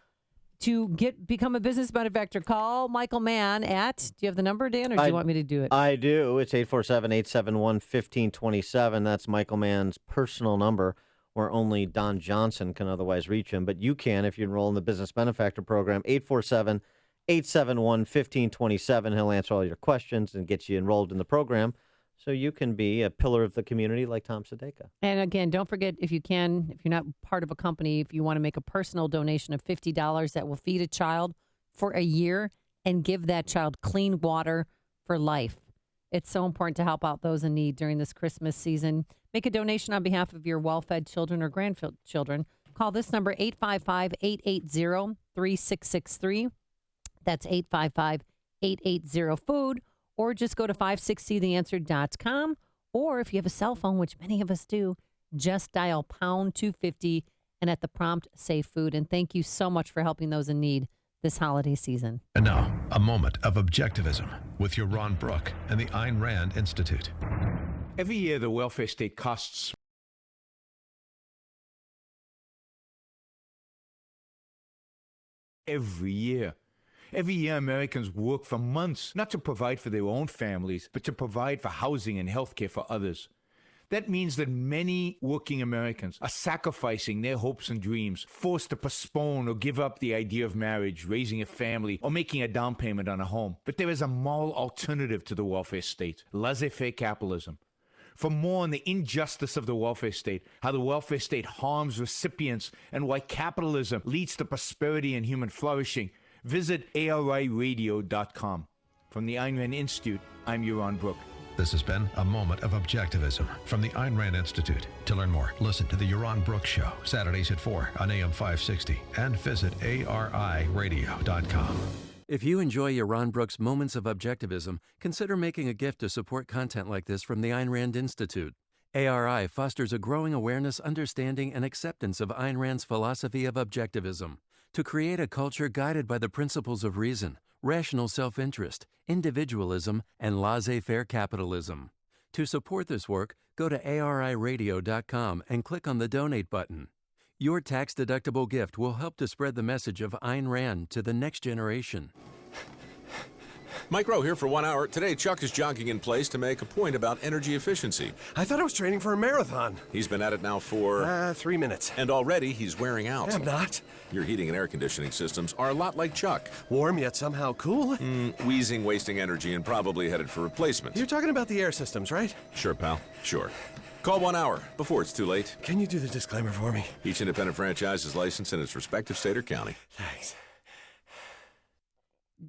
To become a business benefactor, call Michael Mann at, do you have the number, Dan, or do you want me to do it? I do. It's 847-871-1527. That's Michael Mann's personal number, where only Don Johnson can otherwise reach him. But you can if you enroll in the business benefactor program, 847-871-1527. He'll answer all your questions and get you enrolled in the program so you can be a pillar of the community like Tom Sadeka. And again, don't forget, if you're not part of a company, if you want to make a personal donation of $50 that will feed a child for a year and give that child clean water for life. It's so important to help out those in need during this Christmas season. Make a donation on behalf of your well-fed children or grandchildren. Call this number, 855-880-3663. That's 855-880-FOOD. Or just go to 560theanswer.com. Or if you have a cell phone, which many of us do, just dial pound 250 and at the prompt say food. And thank you so much for helping those in need this holiday season. And now, a moment of objectivism with your Ron Brook and the Ayn Rand Institute. Every year, the welfare state costs every year. Every year, Americans work for months, not to provide for their own families, but to provide for housing and health care for others. That means that many working Americans are sacrificing their hopes and dreams, forced to postpone or give up the idea of marriage, raising a family, or making a down payment on a home. But there is a moral alternative to the welfare state, laissez-faire capitalism. For more on the injustice of the welfare state, how the welfare state harms recipients, and why capitalism leads to prosperity and human flourishing, visit ARIradio.com. From the Ayn Rand Institute, I'm Ron Brook. This has been a moment of objectivism from the Ayn Rand Institute. To learn more, listen to the Yaron Brooks Show, Saturdays at 4 on AM 560, and visit ARIradio.com. If you enjoy Yaron Brooks' Moments of Objectivism, consider making a gift to support content like this from the Ayn Rand Institute. ARI fosters a growing awareness, understanding, and acceptance of Ayn Rand's philosophy of objectivism to create a culture guided by the principles of reason, rational self-interest, individualism, and laissez-faire capitalism. To support this work, go to ARIradio.com and click on the Donate button. Your tax-deductible gift will help to spread the message of Ayn Rand to the next generation. Mike Rowe here for 1 hour. Today, Chuck is jogging in place to make a point about energy efficiency. I thought I was training for a marathon. He's been at it now for... 3 minutes. And already he's wearing out. I'm not. Your heating and air conditioning systems are a lot like Chuck. Warm yet somehow cool. Wheezing, wasting energy, and probably headed for replacement. You're talking about the air systems, right? Sure, pal. Sure. Call 1 hour before it's too late. Can you do the disclaimer for me? Each independent franchise is licensed in its respective state or county. Thanks.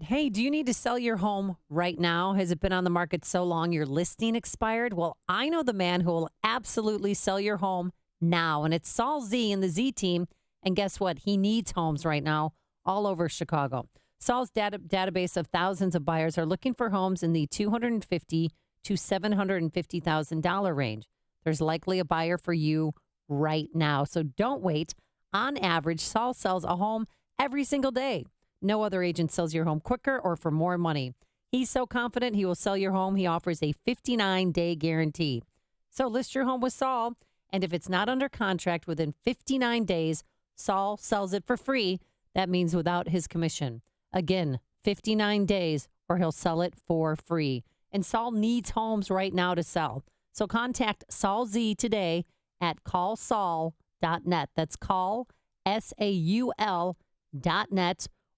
Hey, do you need to sell your home right now? Has it been on the market so long your listing expired? Well, I know the man who will absolutely sell your home now, and it's Saul Z and the Z team. And guess what? He needs homes right now all over Chicago. Saul's database of thousands of buyers are looking for homes in the $250,000 to $750,000 range. There's likely a buyer for you right now, so don't wait. On average, Saul sells a home every single day. No other agent sells your home quicker or for more money. He's so confident he will sell your home, he offers a 59-day guarantee. So list your home with Saul, and if it's not under contract within 59 days, Saul sells it for free. That means without his commission. Again, 59 days or he'll sell it for free. And Saul needs homes right now to sell. So contact Saul Z today at callsaul.net. That's call, SAUL.net.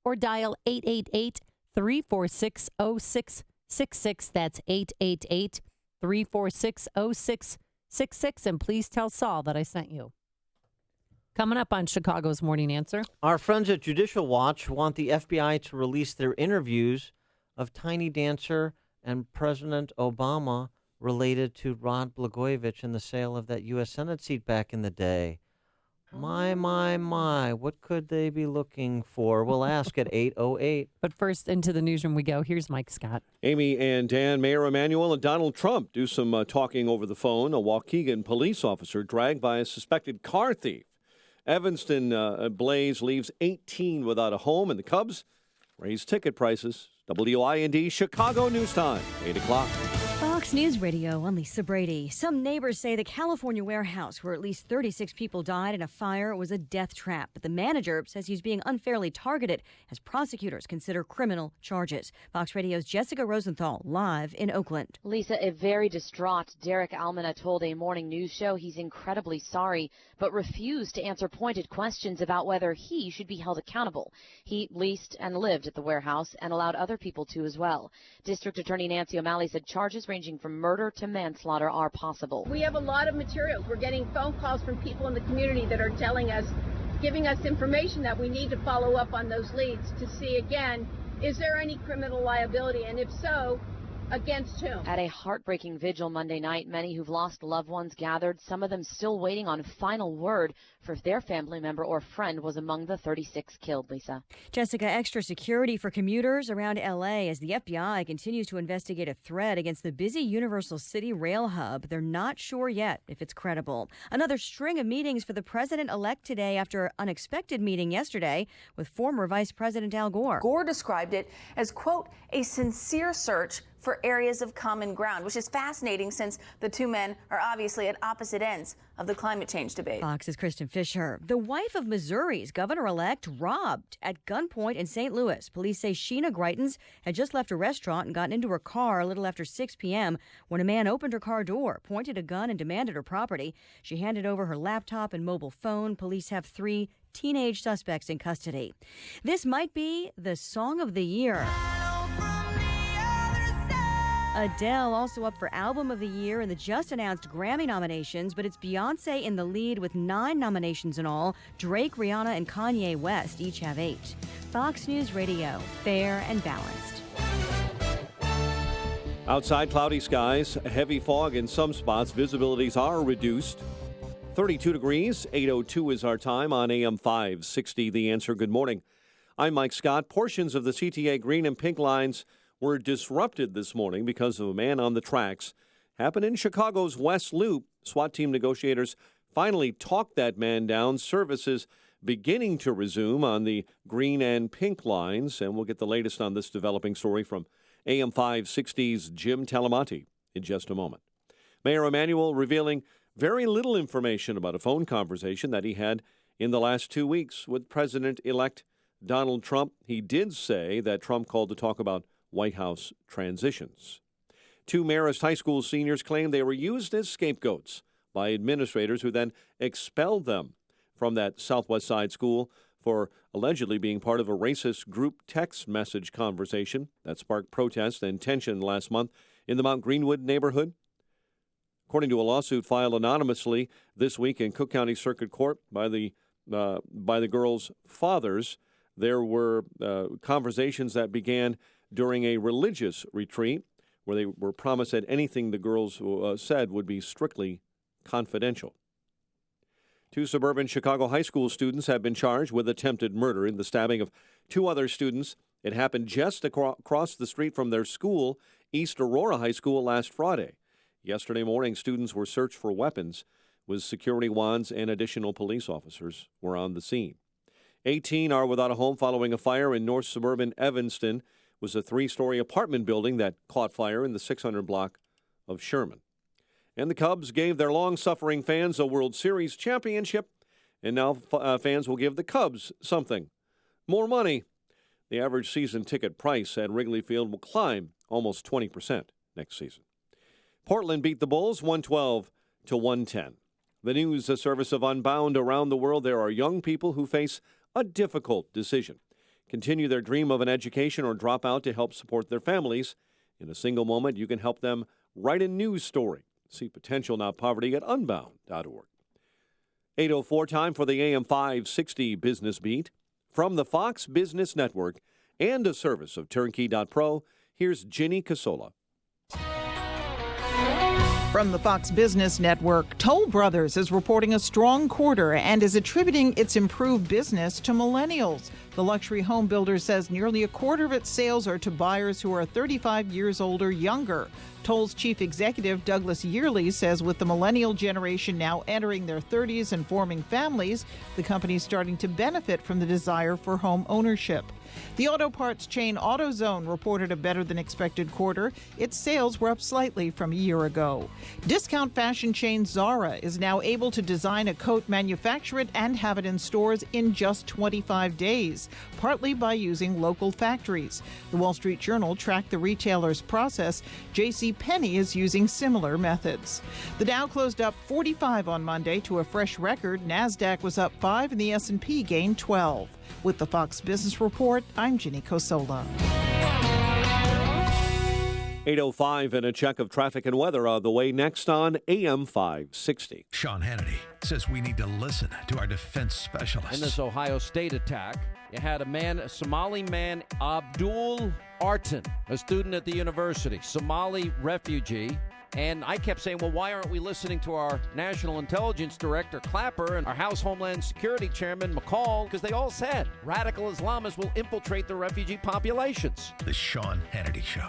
Or dial 888-346-0666. That's 888-346-0666. And please tell Saul that I sent you. Coming up on Chicago's Morning Answer. Our friends at Judicial Watch want the FBI to release their interviews of Tiny Dancer and President Obama related to Rod Blagojevich and the sale of that U.S. Senate seat back in the day. My, what could they be looking for? We'll ask at 8:08. But first, into the newsroom we go. Here's Mike Scott. Amy and Dan, Mayor Emanuel and Donald Trump do some talking over the phone. A Waukegan police officer dragged by a suspected car thief. Evanston Blaze leaves 18 without a home, and the Cubs raise ticket prices. WIND Chicago News Time, 8 o'clock. Fox News Radio, I'm Lisa Brady. Some neighbors say the California warehouse where at least 36 people died in a fire was a death trap. But the manager says he's being unfairly targeted as prosecutors consider criminal charges. Fox Radio's Jessica Rosenthal, live in Oakland. Lisa, a very distraught Derek Almana told a morning news show he's incredibly sorry, but refused to answer pointed questions about whether he should be held accountable. He leased and lived at the warehouse and allowed other people to as well. District Attorney Nancy O'Malley said charges ranging from murder to manslaughter are possible. We have a lot of materials. We're getting phone calls from people in the community that are telling us, giving us information that we need to follow up on those leads to see again, is there any criminal liability? And if so, against whom? At a heartbreaking vigil Monday night, many who've lost loved ones gathered, some of them still waiting on final word for if their family member or friend was among the 36 killed, Lisa. Jessica, extra security for commuters around L.A. as the FBI continues to investigate a threat against the busy Universal City rail hub. They're not sure yet if it's credible. Another string of meetings for the president-elect today after an unexpected meeting yesterday with former Vice President Al Gore. Gore described it as, quote, a sincere search for areas of common ground, which is fascinating since the two men are obviously at opposite ends of the climate change debate. Fox's Kristen Fisher. The wife of Missouri's governor-elect robbed at gunpoint in St. Louis. Police say Sheena Greitens had just left a restaurant and gotten into her car a little after 6 p.m. when a man opened her car door, pointed a gun, and demanded her property. She handed over her laptop and mobile phone. Police have 3 teenage suspects in custody. This might be the song of the year. Adele also up for Album of the Year in the just-announced Grammy nominations, but it's Beyoncé in the lead with 9 nominations in all. Drake, Rihanna, and Kanye West each have 8. Fox News Radio, fair and balanced. Outside, cloudy skies, heavy fog in some spots. Visibilities are reduced. 32 degrees, 8:02 is our time on AM 560. The Answer. Good morning. I'm Mike Scott. Portions of the CTA green and pink lines were disrupted this morning because of a man on the tracks. Happened in Chicago's West Loop. SWAT team negotiators finally talked that man down. Services beginning to resume on the green and pink lines. And we'll get the latest on this developing story from AM 560's Jim Talamonte in just a moment. Mayor Emanuel revealing very little information about a phone conversation that he had in the last 2 weeks with President-elect Donald Trump. He did say that Trump called to talk about White House transitions. 2 Marist High School seniors claim they were used as scapegoats by administrators who then expelled them from that Southwest Side school for allegedly being part of a racist group text message conversation that sparked protest and tension last month in the Mount Greenwood neighborhood. According to a lawsuit filed anonymously this week in Cook County Circuit Court by the girls' fathers, there were conversations that began during a religious retreat where they were promised that anything the girls said would be strictly confidential. 2 suburban Chicago high school students have been charged with attempted murder in the stabbing of 2 other students. It happened just across the street from their school, East Aurora High School, last Friday. Yesterday morning, students were searched for weapons with security wands and additional police officers were on the scene. 18 are without a home following a fire in north suburban Evanston. Was a 3-story apartment building that caught fire in the 600 block of Sherman. And the Cubs gave their long-suffering fans a World Series championship, and now fans will give the Cubs something. More money. The average season ticket price at Wrigley Field will climb almost 20% next season. Portland beat the Bulls 112-110. The news service of Unbound around the world, there are young people who face a difficult decision. Continue their dream of an education or drop out to help support their families. In a single moment, you can help them Write a news story. See potential, not poverty, at unbound.org. 8:04 time for the AM 560 Business Beat. From the Fox Business Network and a service of Turnkey.pro, here's Ginny Casola. From the Fox Business Network, Toll Brothers is reporting a strong quarter and is attributing its improved business to millennials. The luxury home builder says nearly a quarter of its sales are to buyers who are 35 years old or younger. Toll's chief executive, Douglas Yearley, says with the millennial generation now entering their 30s and forming families, the company is starting to benefit from the desire for home ownership. The auto parts chain AutoZone reported a better-than-expected quarter. Its sales were up slightly from a year ago. Discount fashion chain Zara is now able to design a coat, manufacture it, and have it in stores in just 25 days, partly by using local factories. The Wall Street Journal tracked the retailer's process. JCPenney is using similar methods. The Dow closed up 45 on Monday to a fresh record. NASDAQ was up 5 and the S&P gained 12. With the Fox Business Report, I'm Ginny Cosola. 8:05 and a check of traffic and weather on the way next on AM 560. Sean Hannity says we need to listen to our defense specialists. In this Ohio State attack, you had a Somali man, Abdul Artan, a student at the university, Somali refugee. And I kept saying, well, why aren't we listening to our National Intelligence Director, Clapper, and our House Homeland Security Chairman, McCall? Because they all said radical Islamists will infiltrate the refugee populations. The Sean Hannity Show.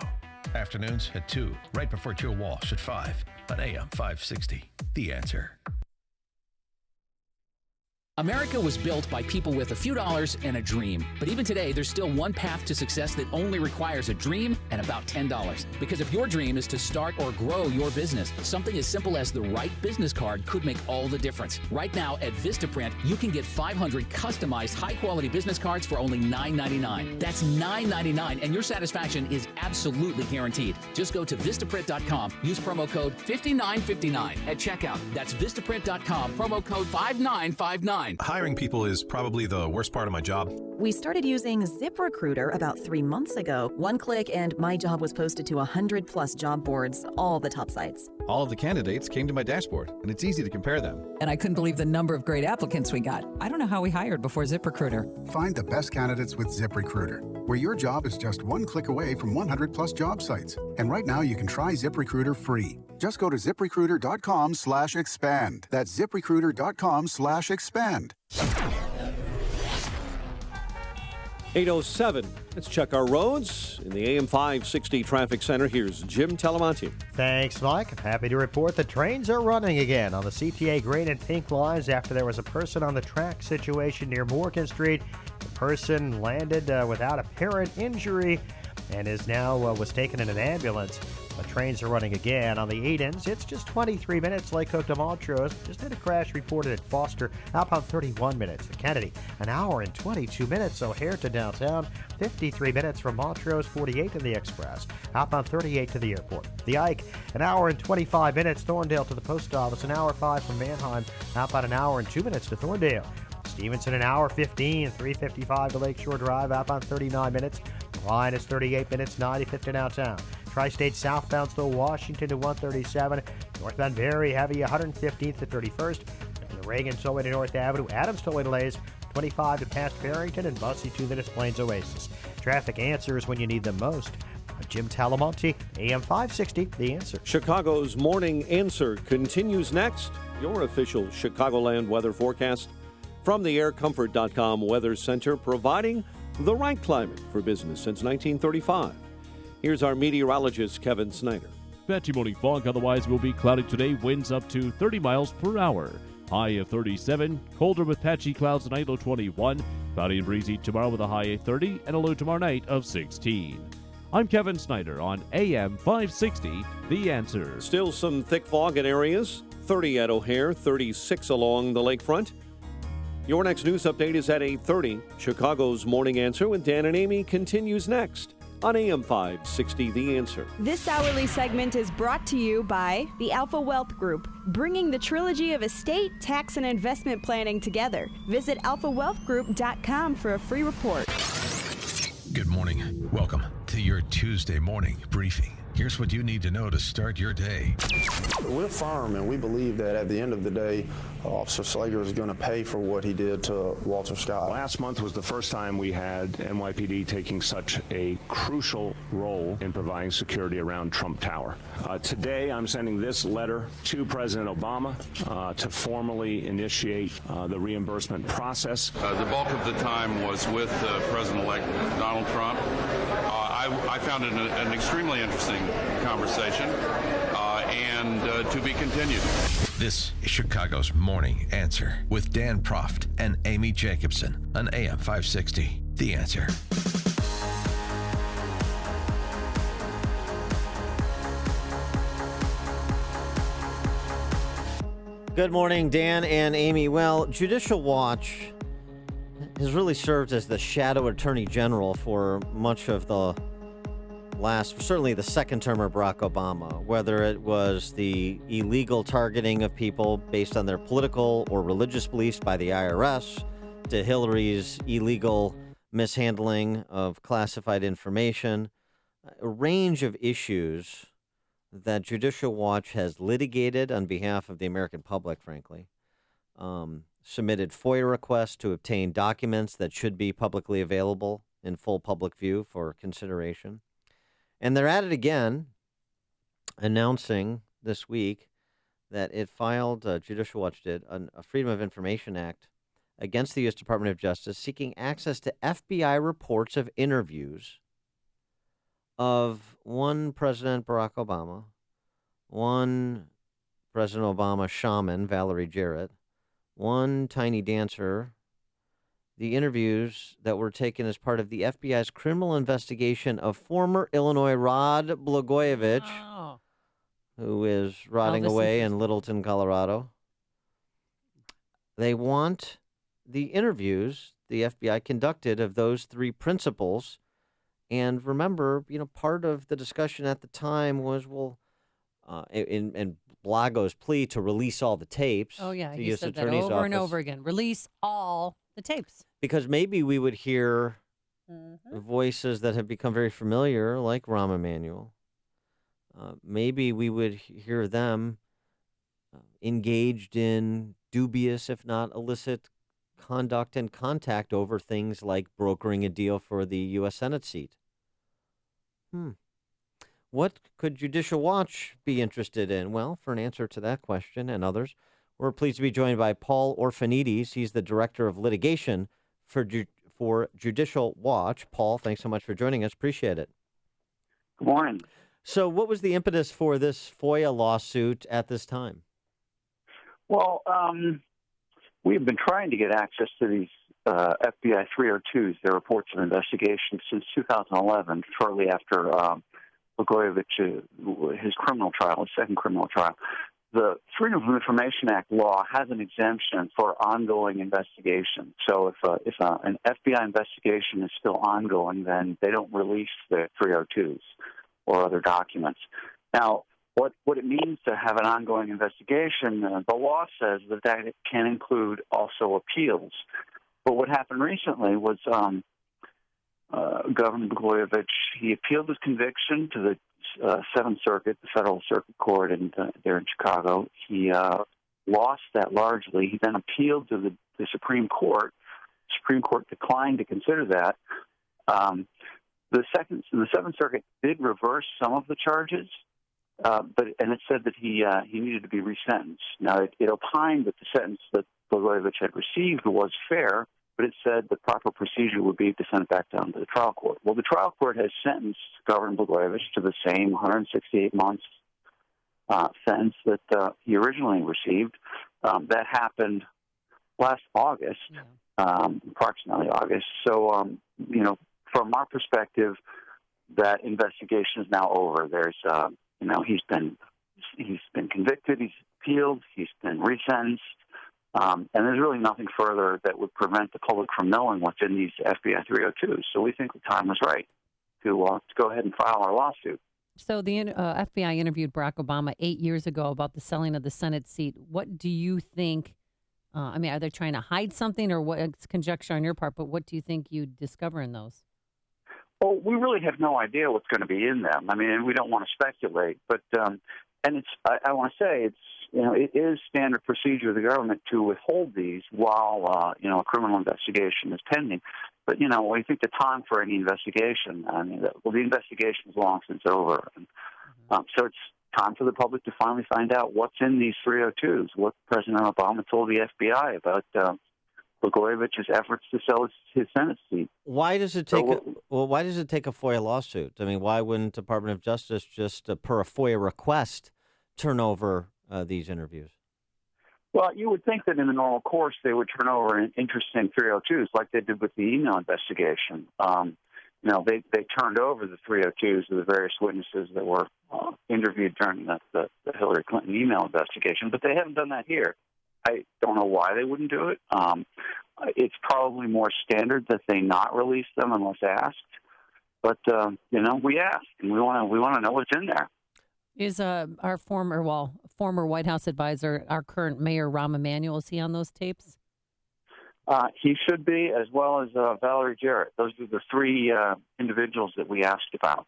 Afternoons at 2, right before Joe Walsh at 5 on AM 560. The Answer. America was built by people with a few dollars and a dream. But even today, there's still one path to success that only requires a dream and about $10. Because if your dream is to start or grow your business, something as simple as the right business card could make all the difference. Right now at Vistaprint, you can get 500 customized high-quality business cards for only $9.99. That's $9.99, and your satisfaction is absolutely guaranteed. Just go to Vistaprint.com, use promo code 5959 at checkout. That's Vistaprint.com, promo code 5959. Hiring people is probably the worst part of my job. We started using ZipRecruiter about 3 months ago. One click and my job was posted to 100+ job boards, all the top sites. All of the candidates came to my dashboard, and it's easy to compare them. And I couldn't believe the number of great applicants we got. I don't know how we hired before ZipRecruiter. Find the best candidates with ZipRecruiter, where your job is just one click away from 100+ job sites. And right now you can try ZipRecruiter free. Just go to ZipRecruiter.com/expand. That's ZipRecruiter.com/expand. 8:07. Let's check our roads. In the AM 560 Traffic Center, here's Jim Talamonte. Thanks, Mike. I'm happy to report the trains are running again on the CTA green and pink lines after there was a person on the track situation near Morgan Street. The person landed without apparent injury and is now was taken in an ambulance. The trains are running again on the 8-ins. It's just 23 minutes. Lake Hook to Montrose. Just had a crash reported at Foster. Outbound 31 minutes. The Kennedy, an hour and 22 minutes. O'Hare to downtown. 53 minutes from Montrose. 48 to the Express. Outbound 38 to the airport. The Ike, an hour and 25 minutes. Thorndale to the post office. An hour 5 from Manheim. Outbound an hour and 2 minutes to Thorndale. Stevenson, an hour 15. 3:55 to Lakeshore Drive. Outbound 39 minutes. Line is 38 minutes. 95th to downtown. Tri-State southbound still Washington to 137. Northbound very heavy 115th to 31st. And the Reagan Tollway to North Avenue. Adams Tollway delays 25 to past Barrington and Bussy to the Des Plaines Oasis. Traffic answers when you need them most. Jim Talamonte, AM 560, The Answer. Chicago's Morning Answer continues next. Your official Chicagoland weather forecast from the aircomfort.com Weather Center, providing the right climate for business since 1935. Here's our meteorologist, Kevin Snyder. Patchy morning fog, otherwise will be cloudy today. Winds up to 30 miles per hour. High of 37. Colder with patchy clouds tonight, low 21. Cloudy and breezy tomorrow with a high of 30 and a low tomorrow night of 16. I'm Kevin Snyder on AM 560, The Answer. Still some thick fog in areas. 30 at O'Hare, 36 along the lakefront. Your next news update is at 8:30. Chicago's Morning Answer with Dan and Amy continues next on AM 560, The Answer. This hourly segment is brought to you by the Alpha Wealth Group, bringing the trilogy of estate, tax, and investment planning together. Visit alphawealthgroup.com for a free report. Good morning. Welcome to your Tuesday morning briefing. Here's what you need to know to start your day. We're firm, and we believe that at the end of the day, Officer Slagger is going to pay for what he did to Walter Scott. Last month was the first time we had NYPD taking such a crucial role in providing security around Trump Tower. Today, I'm sending this letter to President Obama to formally initiate the reimbursement process. The bulk of the time was with President-elect Donald Trump. I found it an extremely interesting conversation, and to be continued. This is Chicago's Morning Answer with Dan Proft and Amy Jacobson on AM 560. The Answer. Good morning, Dan and Amy. Well, Judicial Watch has really served as the shadow attorney general for much of the certainly the second term of Barack Obama, whether it was the illegal targeting of people based on their political or religious beliefs by the IRS, to Hillary's illegal mishandling of classified information, a range of issues that Judicial Watch has litigated on behalf of the American public, frankly, submitted FOIA requests to obtain documents that should be publicly available in full public view for consideration. And they're at it again, announcing this week that it filed, Judicial Watch did, a Freedom of Information Act against the U.S. Department of Justice seeking access to FBI reports of interviews of one President Barack Obama, one President Obama shaman, Valerie Jarrett, one tiny dancer, the interviews that were taken as part of the FBI's criminal investigation of former Illinois Rod Blagojevich, who is rotting away in Littleton, Colorado. They want the interviews the FBI conducted of those three principals. And remember, part of the discussion at the time was, in Blago's plea to release all the tapes. Oh, yeah. The He U.S. said that Attorney's over Office, and over again. Release all the tapes. because maybe we would hear voices that have become very familiar, like Rahm Emanuel. Maybe we would hear them engaged in dubious, if not illicit, conduct and contact over things like brokering a deal for the U.S. Senate seat. What could Judicial Watch be interested in? Well, for an answer to that question and others, we're pleased to be joined by Paul Orphanides. He's the Director of Litigation for Judicial Watch. Paul, thanks so much for joining us. Appreciate it. Good morning. So what was the impetus for this FOIA lawsuit at this time? Well, we've been trying to get access to these FBI 302s, their reports of investigation, since 2011, shortly after Blagojevich, his criminal trial, his second criminal trial. The Freedom of Information Act law has an exemption for ongoing investigation. So if an FBI investigation is still ongoing, then they don't release the 302s or other documents. Now, what it means to have an ongoing investigation, the law says that it can include also appeals. But what happened recently was Governor Blagojevich, he appealed his conviction to the Seventh Circuit, the Federal Circuit Court there in Chicago. He lost that largely. He then appealed to the Supreme Court. The Supreme Court declined to consider that. The Seventh Circuit did reverse some of the charges, but it said that he needed to be resentenced. Now, it opined that the sentence that Blagojevich had received was fair, but it said the proper procedure would be to send it back down to the trial court. Well, the trial court has sentenced Governor Blagojevich to the same 168 months sentence that he originally received. That happened last August, approximately August. So, from our perspective, that investigation is now over. There's, he's been convicted, he's appealed, he's been resentenced. And there's really nothing further that would prevent the public from knowing what's in these FBI 302s. So we think the time was right to go ahead and file our lawsuit. So the FBI interviewed Barack Obama 8 years ago about the selling of the Senate seat. What do you think? Are they trying to hide something, or what? It's conjecture on your part, but what do you think you discover in those? Well, we really have no idea what's going to be in them. I mean, we don't want to speculate, but and it's I want to say it is standard procedure of the government to withhold these while a criminal investigation is pending. But we think the time for any investigation, the investigation is long since over, so it's time for the public to finally find out what's in these 302s, what President Obama told the FBI about Blagojevich's efforts to sell his Senate seat. Why does it take why does it take a FOIA lawsuit? I mean, why wouldn't the Department of Justice just per a FOIA request turn over these interviews? Well, you would think that in the normal course they would turn over interesting 302s like they did with the email investigation. They turned over the 302s of the various witnesses that were interviewed during the Hillary Clinton email investigation, but they haven't done that here. I don't know why they wouldn't do it. It's probably more standard that they not release them unless asked. But we ask, and we want to know what's in there. Is our former White House advisor, our current Mayor Rahm Emanuel, is he on those tapes? He should be, as well as Valerie Jarrett. Those are the three individuals that we asked about.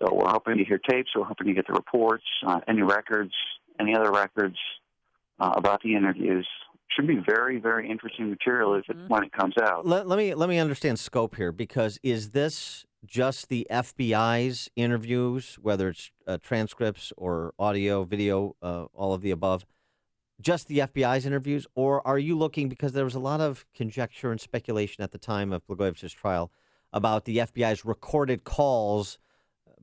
So we're hoping to hear tapes. We're hoping to get the reports, any records, any other records about the interviews. Should be very, very interesting material when it comes out. Let me understand scope here, because is this just the FBI's interviews, whether it's transcripts or audio, video, all of the above, just the FBI's interviews? Or are you looking, because there was a lot of conjecture and speculation at the time of Blagojevich's trial about the FBI's recorded calls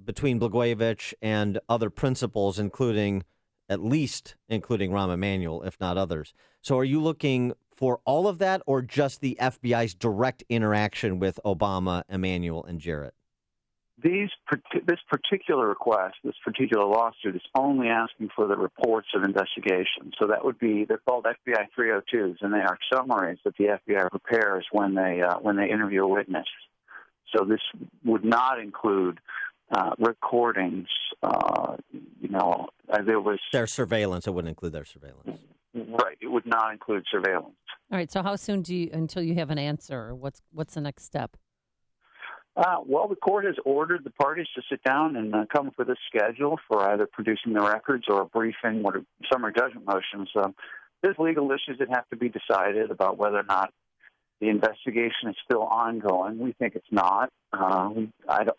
between Blagojevich and other principals, including Rahm Emanuel, if not others. So are you looking for all of that, or just the FBI's direct interaction with Obama, Emanuel, and Jarrett? This particular request, this particular lawsuit, is only asking for the reports of investigation. So that would be, they're called FBI 302s, and they are summaries that the FBI prepares when they interview a witness. So this would not include recordings. There was their surveillance. It wouldn't include their surveillance. Right. It would not include surveillance. All right. So how soon until you have an answer? Or what's the next step? Well, the court has ordered the parties to sit down and come up with a schedule for either producing the records or a briefing or summary judgment motions. There's legal issues that have to be decided about whether or not the investigation is still ongoing. We think it's not. I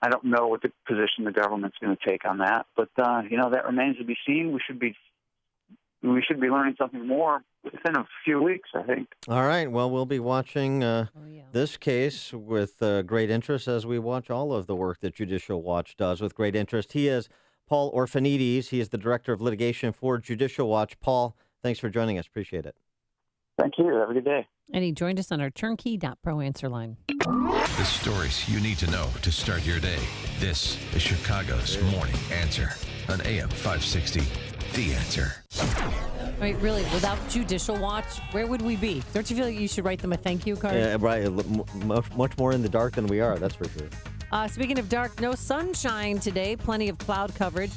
don't know what the position the government's going to take on that, but that remains to be seen. We should be learning something more within a few weeks, I think. All right. Well, we'll be watching this case with great interest, as we watch all of the work that Judicial Watch does with great interest. He is Paul Orphanides. He is the Director of Litigation for Judicial Watch. Paul, thanks for joining us. Appreciate it. Thank you. Have a good day. And he joined us on our turnkey.pro answer line. The stories you need to know to start your day. This is Chicago's Morning Answer on AM 560. The Answer. All right, really, without Judicial Watch, where would we be? Don't you feel like you should write them a thank you card? Yeah, right. Much more in the dark than we are, that's for sure. Speaking of dark, no sunshine today. Plenty of cloud coverage.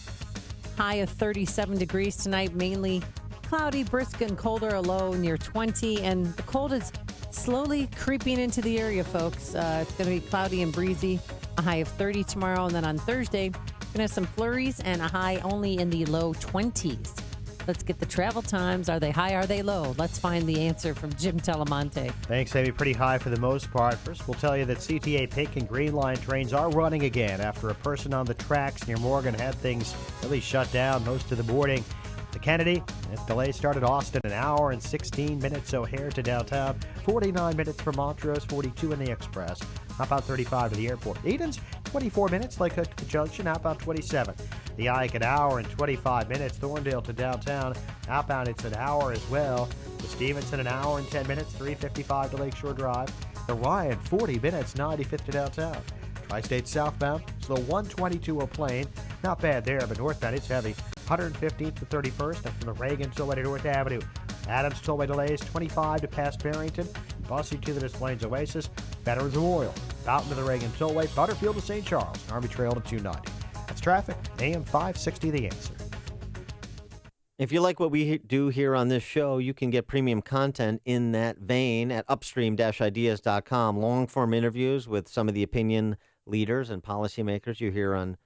High of 37 degrees tonight, mainly cloudy, brisk, and colder, a low near 20. And the cold is slowly creeping into the area, folks. It's going to be cloudy and breezy. A high of 30 tomorrow. And then on Thursday, we're going to have some flurries and a high only in the low 20s. Let's get the travel times. Are they high? Are they low? Let's find the answer from Jim Talamonte. Thanks, Amy. Pretty high for the most part. First, we'll tell you that CTA Pink and Green Line trains are running again after a person on the tracks near Morgan had things really shut down most of the morning. The Kennedy, its delay started Austin, an hour and 16 minutes. O'Hare to downtown, 49 minutes from Montrose, 42 in the Express. Outbound 35 to the airport. Edens, 24 minutes. Lake Hook to the junction, outbound 27. The Ike, an hour and 25 minutes. Thorndale to downtown, outbound it's an hour as well. The Stevenson, an hour and 10 minutes. 355 to Lakeshore Drive. The Ryan, 40 minutes. 95th to downtown. Tri-State southbound, so the 122 Plain. Not bad there, but northbound it's heavy. 115th to 31st, and from the Reagan Tollway to North Avenue. Adams Tollway delays 25 to past Barrington. Bussy to the Des Plaines Oasis. Veterans Memorial. Fountain to the Reagan Tollway. Butterfield to St. Charles. Army Trail to 290. That's traffic. AM 560 The Answer. If you like what we do here on this show, you can get premium content in that vein at upstream-ideas.com. Long-form interviews with some of the opinion leaders and policymakers you hear on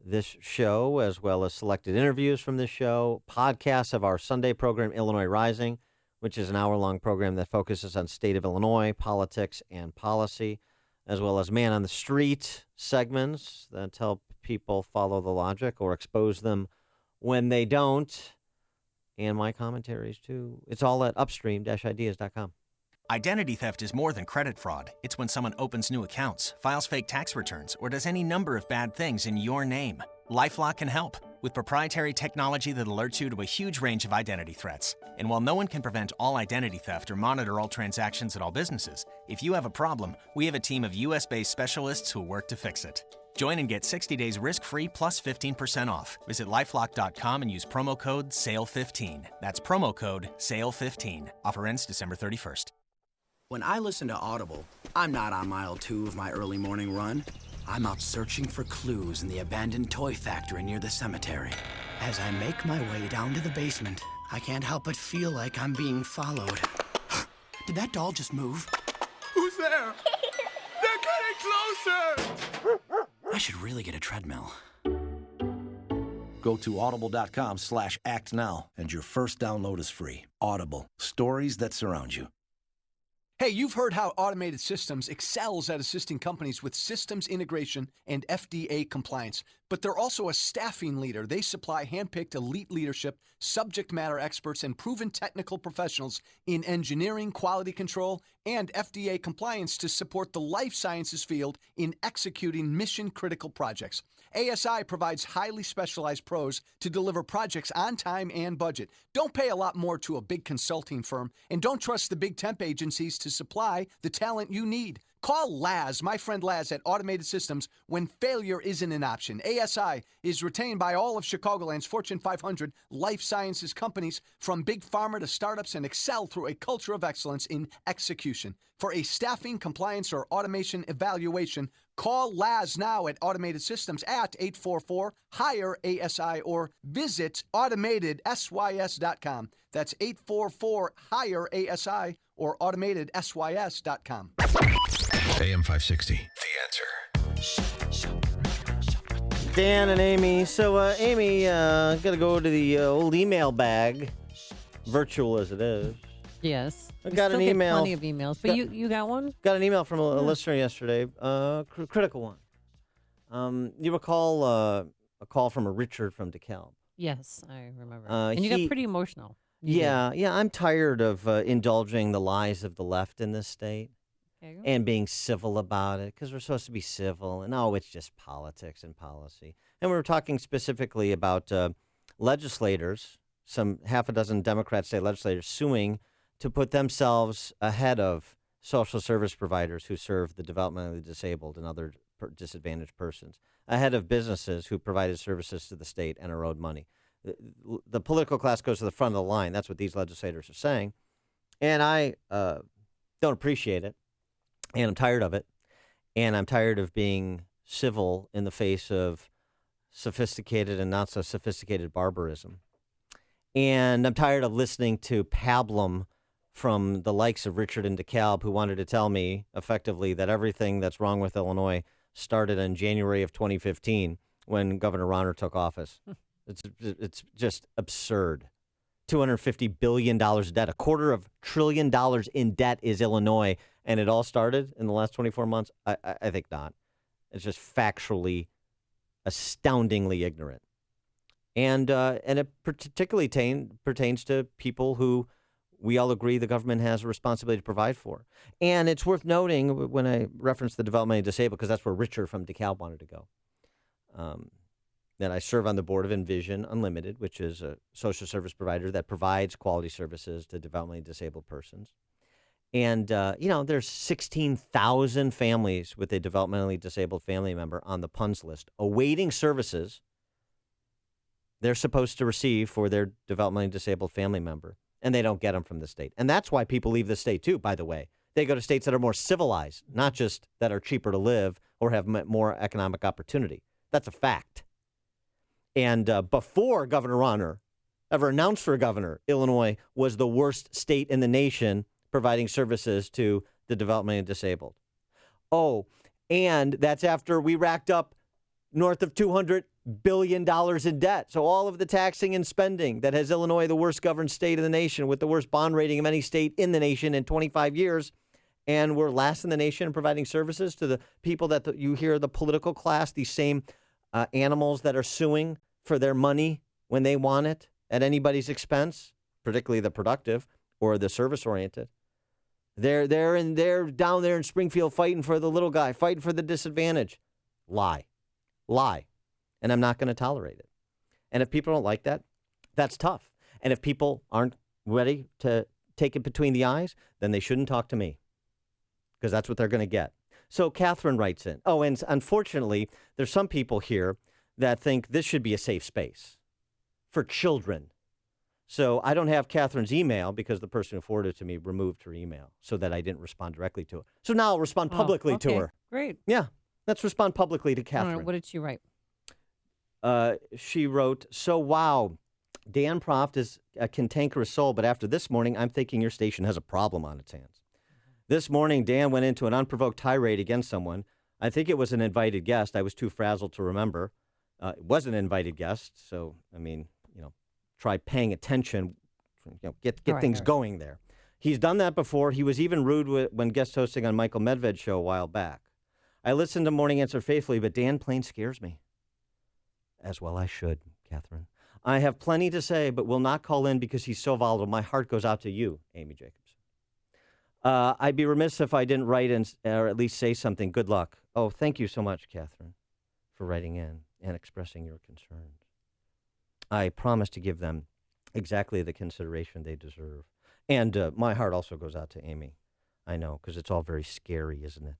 this show, as well as selected interviews from this show, podcasts of our Sunday program, Illinois Rising, which is an hour-long program that focuses on state of Illinois, politics, and policy, as well as Man on the Street segments that help people follow the logic or expose them when they don't, and my commentaries, too. It's all at upstream-ideas.com. Identity theft is more than credit fraud. It's when someone opens new accounts, files fake tax returns, or does any number of bad things in your name. LifeLock can help with proprietary technology that alerts you to a huge range of identity threats. And while no one can prevent all identity theft or monitor all transactions at all businesses, if you have a problem, we have a team of U.S.-based specialists who work to fix it. Join and get 60 days risk-free plus 15% off. Visit LifeLock.com and use promo code SALE15. That's promo code SALE15. Offer ends December 31st. When I listen to Audible, I'm not on mile 2 of my early morning run. I'm out searching for clues in the abandoned toy factory near the cemetery. As I make my way down to the basement, I can't help but feel like I'm being followed. Did that doll just move? Who's there? They're getting closer! I should really get a treadmill. Go to audible.com/actnow, and your first download is free. Audible, stories that surround you. Hey, you've heard how Automated Systems excels at assisting companies with systems integration and FDA compliance, but they're also a staffing leader. They supply handpicked elite leadership, subject matter experts, and proven technical professionals in engineering, quality control, and FDA compliance to support the life sciences field in executing mission-critical projects. ASI provides highly specialized pros to deliver projects on time and budget. Don't pay a lot more to a big consulting firm, and don't trust the big temp agencies to supply the talent you need. Call Laz, my friend Laz at Automated Systems, when failure isn't an option. ASI is retained by all of Chicagoland's Fortune 500 life sciences companies, from big pharma to startups, and excel through a culture of excellence in execution. For a staffing, compliance, or automation evaluation, call Laz now at Automated Systems at 844-HIRE-ASI or visit AutomatedSYS.com. That's 844-HIRE-ASI or AutomatedSYS.com. AM 560. The Answer. Dan and Amy. So, Amy, got to go to the old email bag, virtual as it is. Yes. I We got still an get email. plenty of emails, but you got one? Got an email from a listener yesterday, critical one. You recall a call from a Richard from DeKalb. Yes, I remember. And you got pretty emotional. Yeah. I'm tired of indulging the lies of the left in this state. Okay. And being civil about it, because we're supposed to be civil, and it's just politics and policy. And we were talking specifically about legislators, some half a dozen Democrat state legislators suing to put themselves ahead of social service providers who serve the developmentally disabled and other disadvantaged persons, ahead of businesses who provided services to the state and are owed money. The political class goes to the front of the line. That's what these legislators are saying. And I don't appreciate it. And I'm tired of it. And I'm tired of being civil in the face of sophisticated and not so sophisticated barbarism. And I'm tired of listening to pablum from the likes of Richard and DeKalb, who wanted to tell me effectively that everything that's wrong with Illinois started in January of 2015 when Governor Rauner took office. It's just absurd. $250 billion debt, $250 billion in debt is Illinois, and it all started in the last 24 months? I think not. It's just factually, astoundingly ignorant. And it particularly pertains to people who we all agree the government has a responsibility to provide for. And it's worth noting, when I reference the developmentally disabled, because that's where Richard from DeKalb wanted to go, that I serve on the board of Envision Unlimited, which is a social service provider that provides quality services to developmentally disabled persons. And, there's 16,000 families with a developmentally disabled family member on the PUNS list awaiting services they're supposed to receive for their developmentally disabled family member, and they don't get them from the state. And that's why people leave the state, too, by the way. They go to states that are more civilized, not just that are cheaper to live or have more economic opportunity. That's a fact. And before Governor Rauner ever announced for governor, Illinois was the worst state in the nation providing services to the developmentally disabled. Oh, And that's after we racked up north of $200 billion in debt. So all of the taxing and spending that has Illinois the worst governed state in the nation with the worst bond rating of any state in the nation in 25 years. And we're last in the nation in providing services to the people that you hear, the political class, these same animals that are suing for their money when they want it at anybody's expense, particularly the productive or the service-oriented. They're down there in Springfield fighting for the little guy, fighting for the disadvantage. Lie. And I'm not going to tolerate it. And if people don't like that, that's tough. And if people aren't ready to take it between the eyes, then they shouldn't talk to me, because that's what they're going to get. So Catherine writes in. Oh, and unfortunately, there's some people here that think this should be a safe space for children. So I don't have Catherine's email because the person who forwarded it to me removed her email so that I didn't respond directly to her. So now I'll respond publicly to her. Great. Yeah, let's respond publicly to Catherine. All right, what did she write? She wrote, so wow, Dan Proft is a cantankerous soul, but after this morning, I'm thinking your station has a problem on its hands. This morning, Dan went into an unprovoked tirade against someone. I think it was an invited guest. I was too frazzled to remember. It was an invited guest, so, I mean, try paying attention, get things going there. He's done that before. He was even rude when guest hosting on Michael Medved's show a while back. I listened to Morning Answer faithfully, but Dan plain scares me. As well I should, Catherine. I have plenty to say, but will not call in because he's so volatile. My heart goes out to you, Amy Jacobs. I'd be remiss if I didn't write or at least say something. Good luck. Oh, thank you so much, Catherine, for writing in and expressing your concerns. I promise to give them exactly the consideration they deserve. And my heart also goes out to Amy. I know, because it's all very scary, isn't it?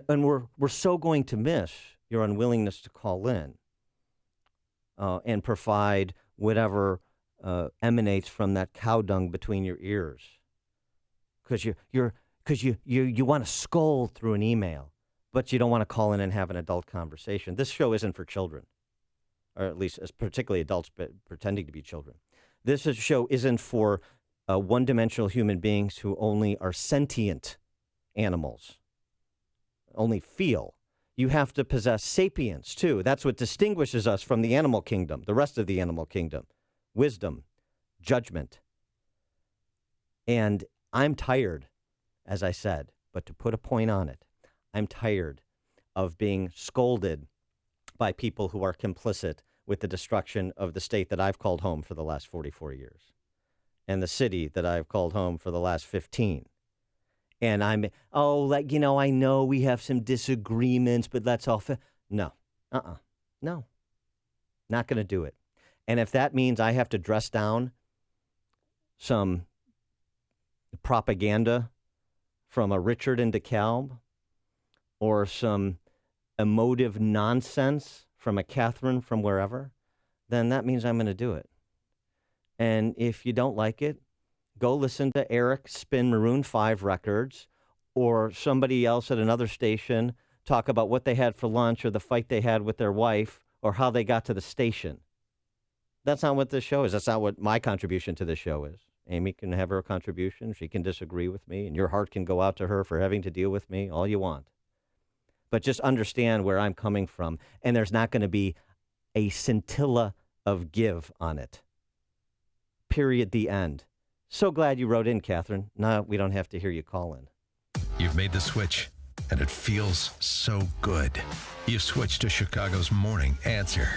And we're so going to miss your unwillingness to call in and provide whatever emanates from that cow dung between your ears. Because you want to scold through an email, but you don't want to call in and have an adult conversation. This show isn't for children, or at least particularly adults pretending to be children. This show isn't for one-dimensional human beings who only are sentient animals, only feel. You have to possess sapience, too. That's what distinguishes us from the animal kingdom, the rest of the animal kingdom. Wisdom, judgment. And I'm tired, as I said, but to put a point on it, I'm tired of being scolded by people who are complicit with the destruction of the state that I've called home for the last 44 years and the city that I've called home for the last 15. And I know we have some disagreements, but that's all. No, no, not going to do it. And if that means I have to dress down some propaganda from a Richard in DeKalb or some emotive nonsense from a Catherine from wherever, then that means I'm going to do it. And if you don't like it, go listen to Eric spin Maroon 5 records or somebody else at another station talk about what they had for lunch or the fight they had with their wife or how they got to the station. That's not what this show is. That's not what my contribution to this show is. Amy can have her contribution. She can disagree with me, and your heart can go out to her for having to deal with me all you want. But just understand where I'm coming from, and there's not going to be a scintilla of give on it. Period. The end. So glad you wrote in, Catherine. Now we don't have to hear you call in. You've made the switch, and it feels so good. You've switched to Chicago's Morning Answer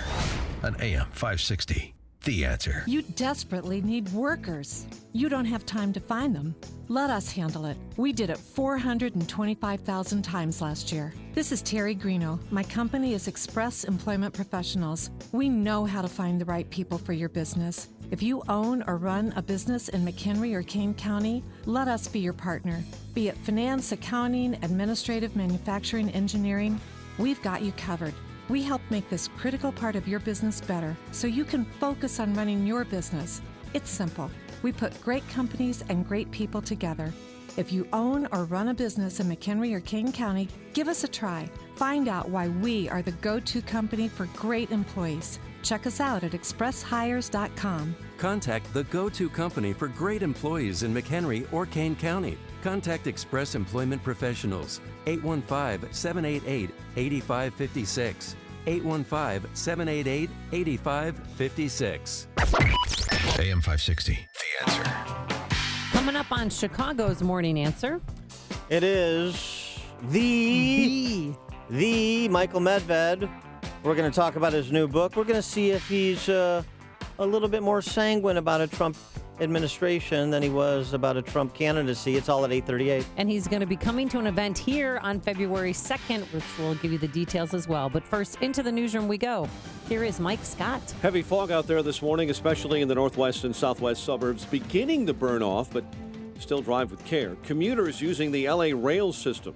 on AM 560. The Answer. You desperately need workers. You don't have time to find them. Let us handle it. We did it 425,000 times last year. This is Terry Greeno. My company is Express Employment Professionals. We know how to find the right people for your business. If you own or run a business in McHenry or Kane County, let us be your partner. Be it finance, accounting, administrative, manufacturing, engineering, we've got you covered. We help make this critical part of your business better so you can focus on running your business. It's simple. We put great companies and great people together. If you own or run a business in McHenry or Kane County, give us a try. Find out why we are the go-to company for great employees. Check us out at expresshires.com. Contact the go-to company for great employees in McHenry or Kane County. Contact Express Employment Professionals, 815-788-8556. 815-788-8556. AM 560, The Answer. Coming up on Chicago's Morning Answer. It is the Michael Medved. We're going to talk about his new book. We're going to see if he's a little bit more sanguine about a Trump administration than he was about a Trump candidacy. It's all at 8:38. And he's going to be coming to an event here on February 2nd, which we'll give you the details as well. But first, into the newsroom we go. Here is Mike Scott. Heavy fog out there this morning, especially in the northwest and southwest suburbs, beginning to burn off, but still drive with care. Commuters using the LA rail system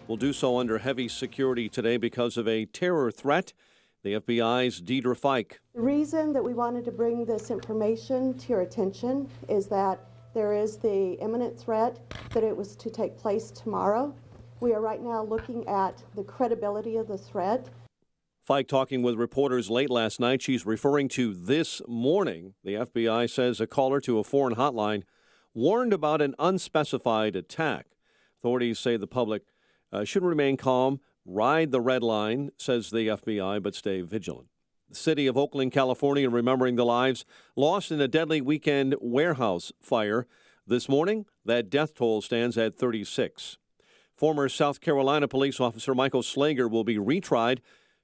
will do so under heavy security today because of a terror threat. The FBI's Deidre Fike. The reason that we wanted to bring this information to your attention is that there is the imminent threat that it was to take place tomorrow. We are right now looking at the credibility of the threat. Fike talking with reporters late last night. She's referring to this morning. The FBI says a caller to a foreign hotline warned about an unspecified attack. Authorities say the public should remain calm, ride the red line, says the FBI, but stay vigilant. The city of Oakland, California, remembering the lives lost in a deadly weekend warehouse fire. This morning, that death toll stands at 36. Former South Carolina police officer Michael Slagger will be retried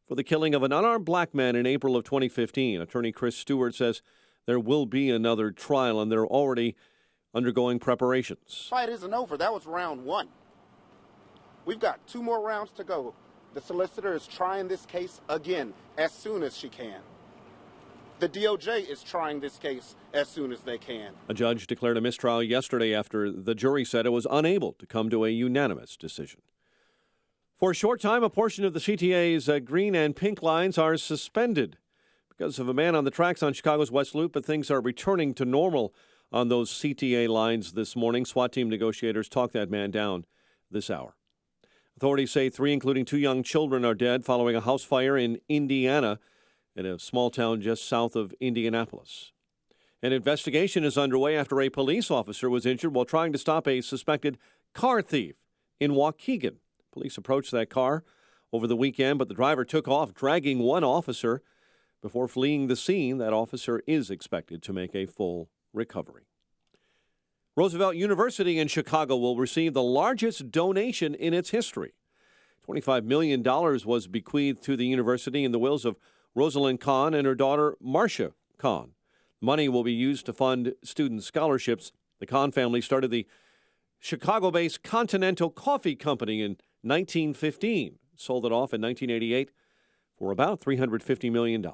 for the killing of an unarmed black man in April of 2015. Attorney Chris Stewart says there will be another trial, and they're already undergoing preparations. Fight isn't over. That was round one. We've got 2 more rounds to go. The solicitor is trying this case again as soon as she can. The DOJ is trying this case as soon as they can. A judge declared a mistrial yesterday after the jury said it was unable to come to a unanimous decision. For a short time, a portion of the CTA's green and pink lines are suspended because of a man on the tracks on Chicago's West Loop, but things are returning to normal on those CTA lines this morning. SWAT team negotiators talked that man down this hour. Authorities say 3, including 2 young children, are dead following a house fire in Indiana, in a small town just south of Indianapolis. An investigation is underway after a police officer was injured while trying to stop a suspected car thief in Waukegan. Police approached that car over the weekend, but the driver took off, dragging one officer before fleeing the scene. That officer is expected to make a full recovery. Roosevelt University in Chicago will receive the largest donation in its history. $25 million was bequeathed to the university in the wills of Rosalind Kahn and her daughter, Marcia Kahn. Money will be used to fund student scholarships. The Kahn family started the Chicago-based Continental Coffee Company in 1915, sold it off in 1988 for about $350 million.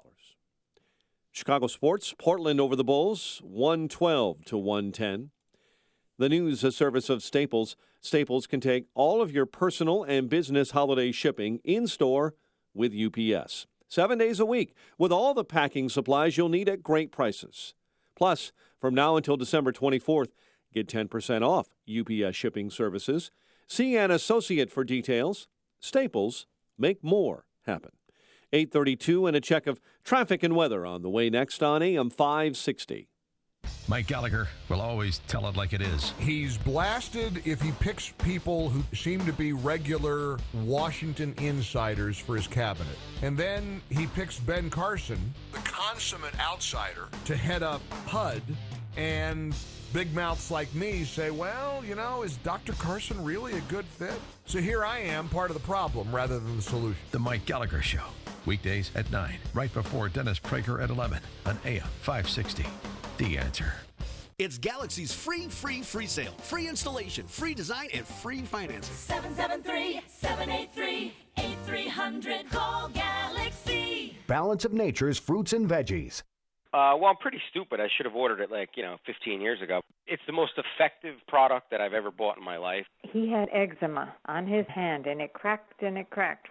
Chicago sports, Portland over the Bulls, 112-110. The news service of Staples. Staples can take all of your personal and business holiday shipping in-store with UPS. 7 days a week with all the packing supplies you'll need at great prices. Plus, from now until December 24th, get 10% off UPS shipping services. See an associate for details. Staples, make more happen. 8:32 and a check of traffic and weather on the way next on AM 560. Mike Gallagher will always tell it like it is. He's blasted if he picks people who seem to be regular Washington insiders for his cabinet. And then he picks Ben Carson, the consummate outsider, to head up HUD. And big mouths like me say, well, you know, is Dr. Carson really a good fit? So here I am, part of the problem rather than the solution. The Mike Gallagher Show, weekdays at 9, right before Dennis Prager at 11 on AM 560. The Answer. It's Galaxy's free sale. Free installation, free design, and free financing. 773-783-8300. Call Galaxy. Balance of Nature's fruits and veggies. Well, I'm pretty stupid. I should have ordered it 15 years ago. It's the most effective product that I've ever bought in my life. He had eczema on his hand, and it cracked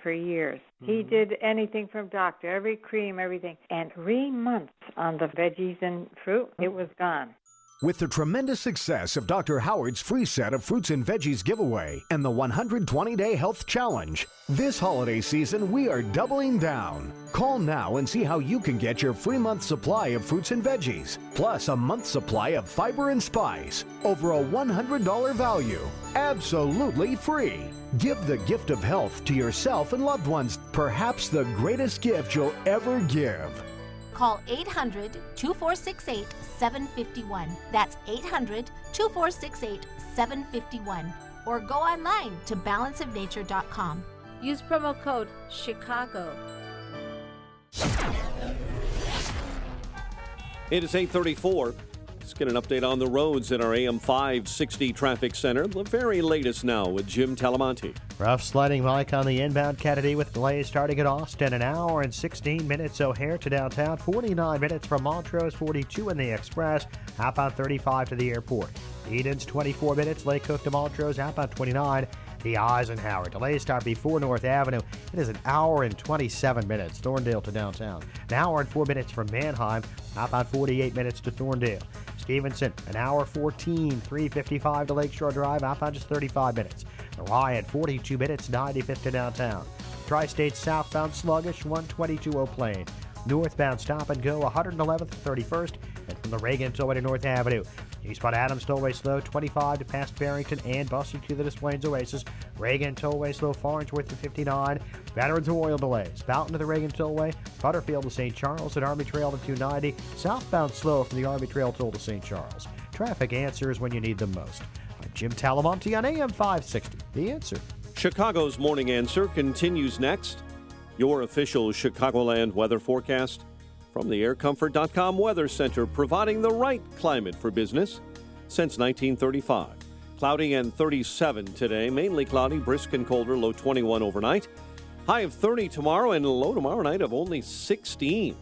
for years. Mm-hmm. He did anything from doctor, every cream, everything. And 3 months on the veggies and fruit, it was gone. With the tremendous success of Dr. Howard's free set of fruits and veggies giveaway and the 120-day health challenge, this holiday season we are doubling down. Call now and see how you can get your free month supply of fruits and veggies, plus a month's supply of fiber and spice. Over a $100 value. Absolutely free. Give the gift of health to yourself and loved ones, perhaps the greatest gift you'll ever give. Call 800-2468-751. That's 800-2468-751. Or go online to balanceofnature.com. Use promo code Chicago. It is 8:34. Let's get an update on the roads in our AM 560 traffic center. The very latest now with Jim Talamonte. Rough sledding, Mike, on the inbound Kennedy with delays starting at Austin. An hour and 16 minutes O'Hare to downtown. 49 minutes from Montrose. 42 in the Express. Outbound 35 to the airport. Eden's 24 minutes. Lake Cook to Montrose. Outbound 29. The Eisenhower. Delays start before North Avenue. It is an hour and 27 minutes. Thorndale to downtown. An hour and 4 minutes from Manheim. Outbound 48 minutes to Thorndale. Stevenson, an hour 14, 3:55 to Lakeshore Drive. Outbound just 35 minutes. Orion, 42 minutes, 95th to downtown. Tri-State southbound sluggish, 122 O'Plain. Northbound stop and go, 111th to 31st, and from the Reagan Tollway to North Avenue. Eastbound Adams Tollway slow, 25 to past Barrington and busted to the Des Plaines Oasis. Reagan Tollway slow, Farnsworth to 59. Veterans Memorial delays. Fountain to the Reagan Tollway, Butterfield to St. Charles, and Army Trail to 290. Southbound slow from the Army Trail toll to St. Charles. Traffic answers when you need them most. I'm Jim Talamonte on AM 560. The Answer. Chicago's Morning Answer continues next. Your official Chicagoland weather forecast from the aircomfort.com Weather Center, providing the right climate for business since 1935. Cloudy and 37 today, mainly cloudy, brisk and colder, low 21 overnight. High of 30 tomorrow and low tomorrow night of only 16.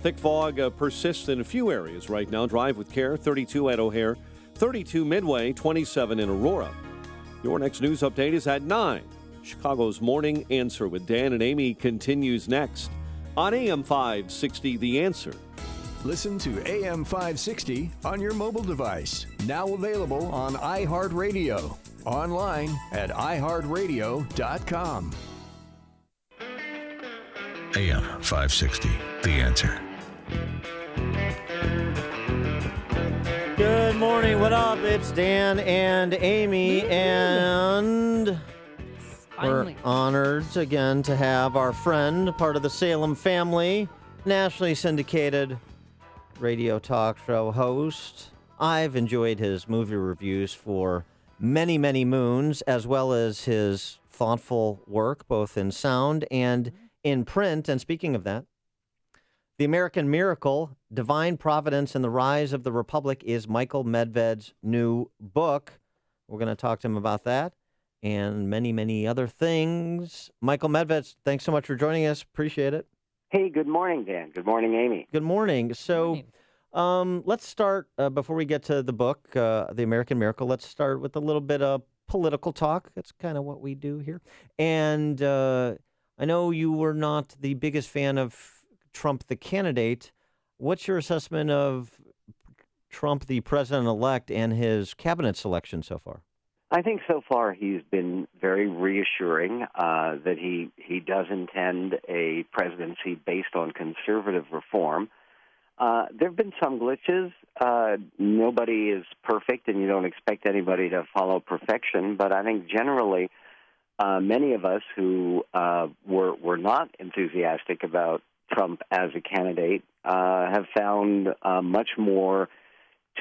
Thick fog persists in a few areas right now. Drive with care, 32 at O'Hare, 32 Midway, 27 in Aurora. Your next news update is at 9. Chicago's Morning Answer with Dan and Amy continues next on AM 560, The Answer. Listen to AM 560 on your mobile device. Now available on iHeartRadio. Online at iHeartRadio.com. AM 560, The Answer. Good morning. What up? It's Dan and Amy, and we're honored again to have our friend, part of the Salem family, nationally syndicated radio talk show host. I've enjoyed his movie reviews for many, many moons, as well as his thoughtful work, both in sound and in print. And speaking of that, The American Miracle, Divine Providence and the Rise of the Republic is Michael Medved's new book. We're going to talk to him about that and many, many other things. Michael Medved, thanks so much for joining us. Appreciate it. Hey, good morning, Dan. Good morning, Amy. Good morning. So let's start, before we get to the book, The American Miracle, let's start with a little bit of political talk. That's kind of what we do here. And I know you were not the biggest fan of Trump, the candidate. What's your assessment of Trump, the president-elect, and his cabinet selection so far? I think so far he's been very reassuring that he does intend a presidency based on conservative reform. There have been some glitches. Nobody is perfect, and you don't expect anybody to follow perfection. But I think generally many of us who were not enthusiastic about Trump as a candidate have found much more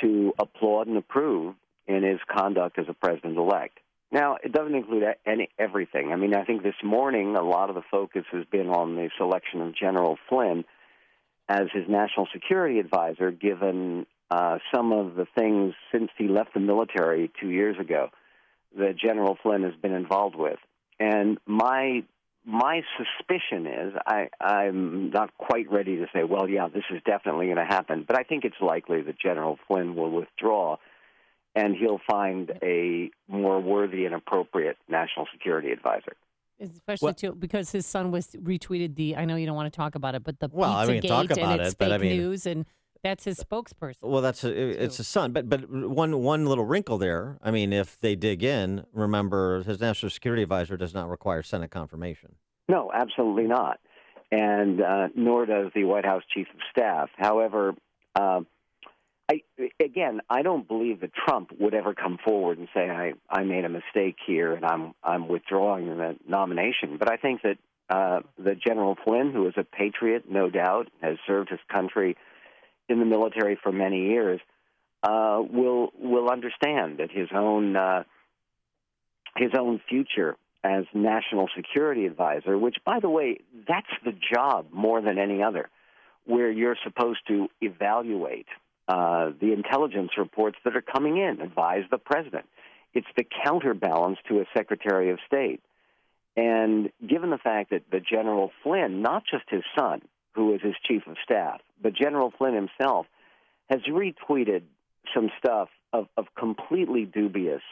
to applaud and approve in his conduct as a president-elect. Now, it doesn't include everything. I mean, I think this morning a lot of the focus has been on the selection of General Flynn as his national security advisor, given some of the things since he left the military 2 years ago that General Flynn has been involved with. And my suspicion is, I'm not quite ready to say, well, yeah, this is definitely going to happen, but I think it's likely that General Flynn will withdraw and he'll find a more worthy and appropriate national security advisor. Especially too, because his son was retweeted I know you don't want to talk about it, but the Well, I mean, Pizzagate talk about and it's it, but fake I mean, news and That's his spokesperson. Well, it's a son, but one little wrinkle there. I mean, if they dig in, remember his national security advisor does not require Senate confirmation. No, absolutely not, and nor does the White House chief of staff. However, I don't believe that Trump would ever come forward and say I made a mistake here and I'm withdrawing the nomination. But I think that the General Flynn, who is a patriot, no doubt, has served his country in the military for many years, will understand that his own future as national security advisor, which, by the way, that's the job more than any other, where you're supposed to evaluate the intelligence reports that are coming in, advise the president. It's the counterbalance to a Secretary of State. And given the fact that the General Flynn, not just his son, who is his chief of staff, but General Flynn himself, has retweeted some stuff of completely dubious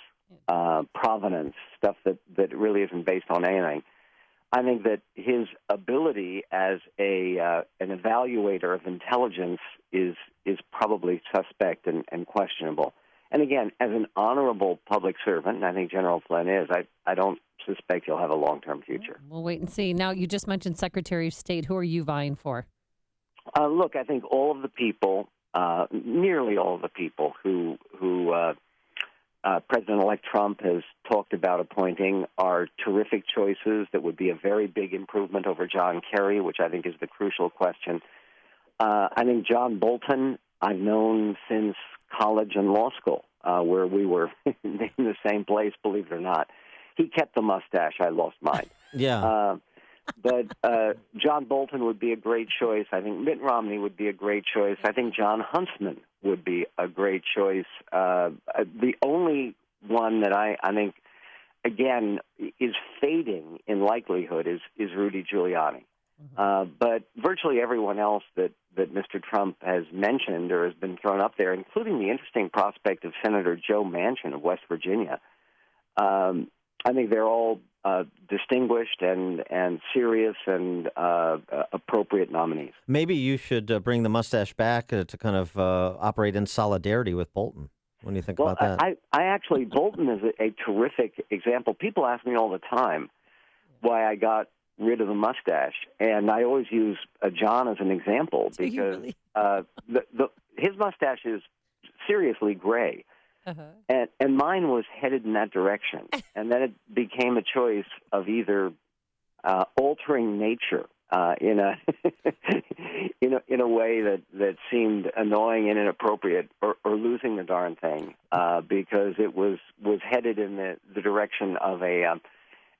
provenance, stuff that really isn't based on anything. I think that his ability as an evaluator of intelligence is probably suspect and questionable. And again, as an honorable public servant, and I think General Flynn is, I don't suspect he'll have a long-term future. We'll wait and see. Now, you just mentioned Secretary of State. Who are you vying for? Look, I think all of the people, nearly all of the people who President-elect Trump has talked about appointing are terrific choices that would be a very big improvement over John Kerry, which I think is the crucial question. I think John Bolton, I've known since college and law school, where we were in the same place, believe it or not. He kept the mustache. I lost mine. Yeah. But John Bolton would be a great choice. I think Mitt Romney would be a great choice. I think John Huntsman would be a great choice. The only one that I think, again, is fading in likelihood is Rudy Giuliani. But virtually everyone else that Mr. Trump has mentioned or has been thrown up there, including the interesting prospect of Senator Joe Manchin of West Virginia, I think they're all distinguished and serious and appropriate nominees. Maybe you should bring the mustache back to kind of operate in solidarity with Bolton. What do you think about that? I actually, Bolton is a terrific example. People ask me all the time why I got rid of the mustache, and I always use John as an example because his mustache is seriously gray. And mine was headed in that direction. And then it became a choice of either altering nature in a in a way that seemed annoying and inappropriate, or losing the darn thing because it was headed in the direction of a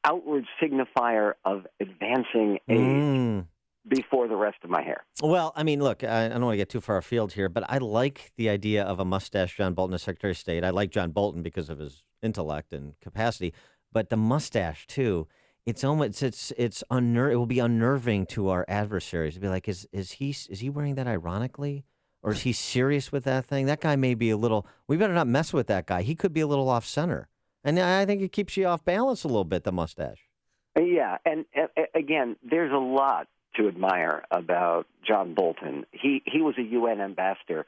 outward signifier of advancing age. Before the rest of my hair. Well, I mean, look, I don't want to get too far afield here, but I like the idea of a mustache John Bolton as Secretary of State. I like John Bolton because of his intellect and capacity, but the mustache too. It's almost it will be unnerving to our adversaries to be like, is he wearing that ironically, or is he serious with that thing? That guy may be a little. We better not mess with that guy. He could be a little off center, and I think it keeps you off balance a little bit. The mustache. Yeah, and again, there's a lot to admire about John Bolton. He was a UN ambassador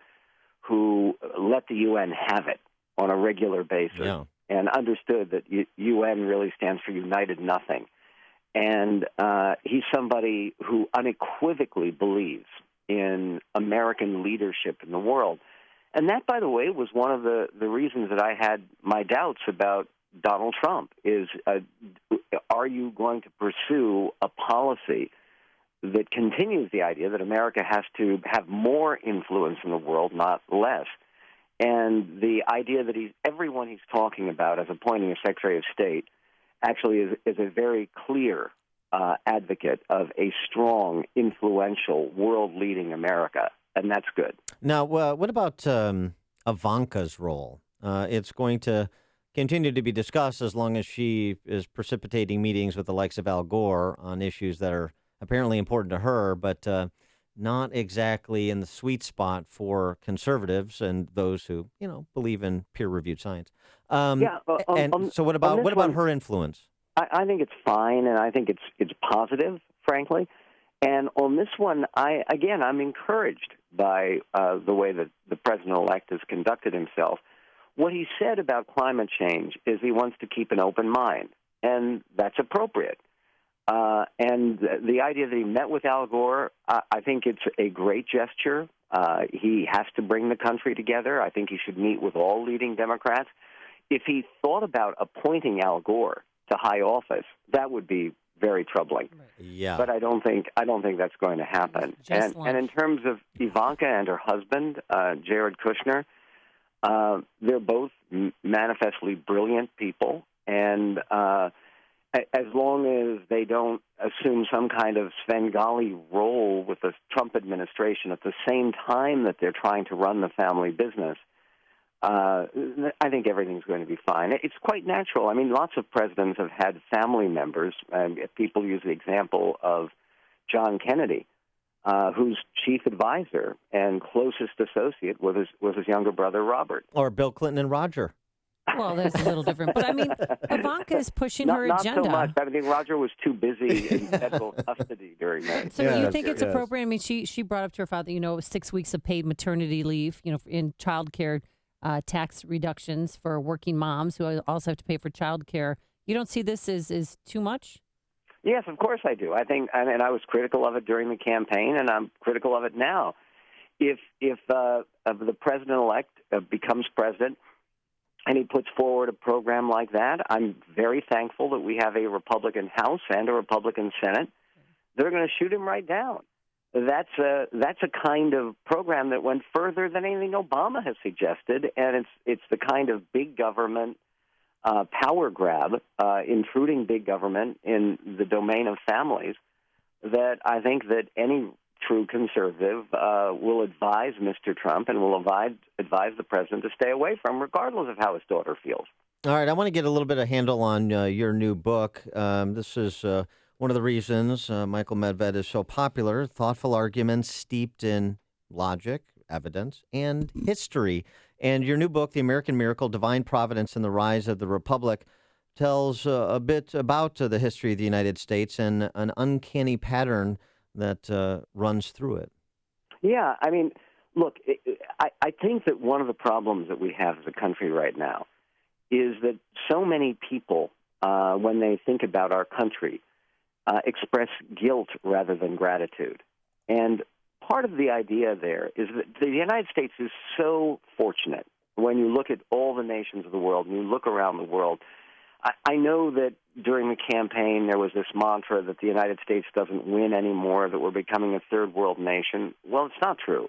who let the UN have it on a regular basis and understood that UN really stands for United Nothing. And he's somebody who unequivocally believes in American leadership in the world. And that, by the way, was one of the reasons that I had my doubts about Donald Trump is, are you going to pursue a policy that continues the idea that America has to have more influence in the world, not less? And the idea that everyone he's talking about as appointing a Secretary of State actually is a very clear advocate of a strong, influential, world-leading America, and that's good. Now, what about Ivanka's role? It's going to continue to be discussed as long as she is precipitating meetings with the likes of Al Gore on issues that are apparently important to her, but not exactly in the sweet spot for conservatives and those who, believe in peer-reviewed science. So what about her influence? I think it's fine, and I think it's positive, frankly. And on this one, I'm encouraged by the way that the president-elect has conducted himself. What he said about climate change is he wants to keep an open mind, and that's appropriate. And the idea that he met with Al Gore, I think it's a great gesture. He has to bring the country together. I think he should meet with all leading Democrats. If he thought about appointing Al Gore to high office, that would be very troubling. Yeah. But I don't think that's going to happen. And in terms of Ivanka and her husband, Jared Kushner, they're both manifestly brilliant people, and as long as they don't assume some kind of Svengali role with the Trump administration at the same time that they're trying to run the family business, I think everything's going to be fine. It's quite natural. I mean, lots of presidents have had family members, and people use the example of John Kennedy, whose chief advisor and closest associate was his younger brother, Robert. Or Bill Clinton and Roger. Well, that's a little different. But, I mean, Ivanka is pushing her agenda. Not so much. I think Roger was too busy in federal custody during that. So you think it's appropriate? I mean, she brought up to her father, 6 weeks of paid maternity leave, in child care, tax reductions for working moms who also have to pay for child care. You don't see this as too much? Yes, of course I do. I think, and I was critical of it during the campaign, and I'm critical of it now. If the president-elect becomes president and he puts forward a program like that, I'm very thankful that we have a Republican House and a Republican Senate. They're going to shoot him right down. That's a kind of program that went further than anything Obama has suggested, and it's the kind of big government power grab, intruding big government in the domain of families, that I think that any true conservative will advise Mr. Trump and will advise the president to stay away from, regardless of how his daughter feels. All right, I want to get a little bit of handle on your new book. This is one of the reasons Michael Medved is so popular, thoughtful arguments steeped in logic, evidence, and history. And your new book, The American Miracle, Divine Providence and the Rise of the Republic, tells a bit about the history of the United States and an uncanny pattern that runs through it. Yeah, I mean, look, I think that one of the problems that we have as a country right now is that so many people, when they think about our country, express guilt rather than gratitude. And part of the idea there is that the United States is so fortunate. When you look at all the nations of the world and you look around the world, I know that during the campaign there was this mantra that the United States doesn't win anymore, that we're becoming a third world nation. Well, it's not true.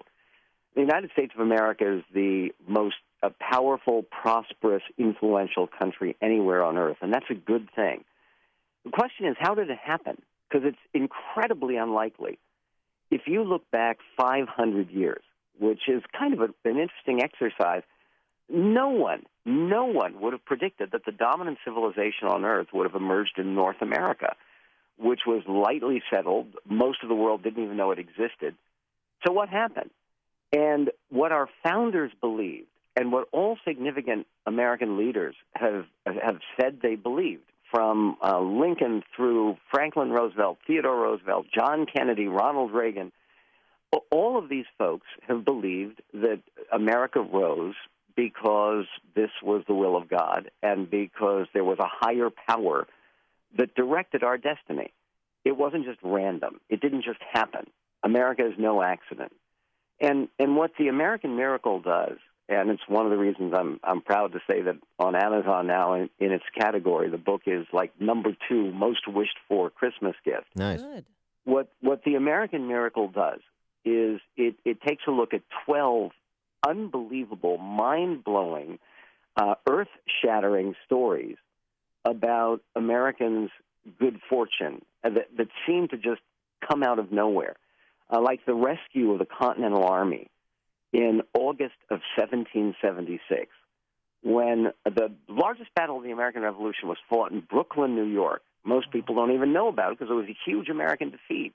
The United States of America is the most powerful, prosperous, influential country anywhere on earth, and that's a good thing. The question is, how did it happen? Because it's incredibly unlikely. If you look back 500 years, which is kind of an interesting exercise, no one would have predicted that the dominant civilization on earth would have emerged in North America, which was lightly settled. Most of the world didn't even know it existed. So what happened? And what our founders believed, and what all significant American leaders have said they believed, from Lincoln through Franklin Roosevelt, Theodore Roosevelt, John Kennedy, Ronald Reagan, all of these folks have believed that America rose because this was the will of God and because there was a higher power that directed our destiny. It wasn't just random. It didn't just happen. America is no accident. And what the American Miracle does, and it's one of the reasons I'm proud to say that on Amazon now in its category, the book is like number 2 most wished for Christmas gift. Nice. Good. What the American Miracle does is it takes a look at 12 unbelievable, mind-blowing, earth-shattering stories about Americans' good fortune that seem to just come out of nowhere, like the rescue of the Continental Army in August of 1776, when the largest battle of the American Revolution was fought in Brooklyn, New York. Most people don't even know about it because it was a huge American defeat.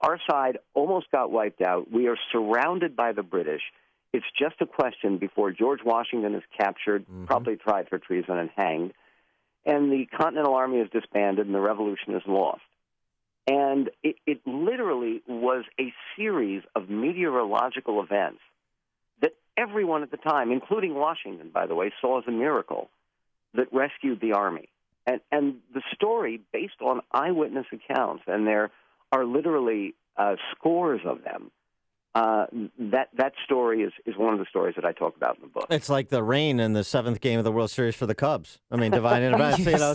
Our side almost got wiped out. We are surrounded by the British. It's just a question before George Washington is captured, probably tried for treason and hanged, and the Continental Army is disbanded and the revolution is lost. And it literally was a series of meteorological events that everyone at the time, including Washington, by the way, saw as a miracle that rescued the Army. And the story, based on eyewitness accounts, and there are literally scores of them, that story is one of the stories that I talk about in the book. It's like the rain in the seventh game of the World Series for the Cubs. I mean, divine events, you know,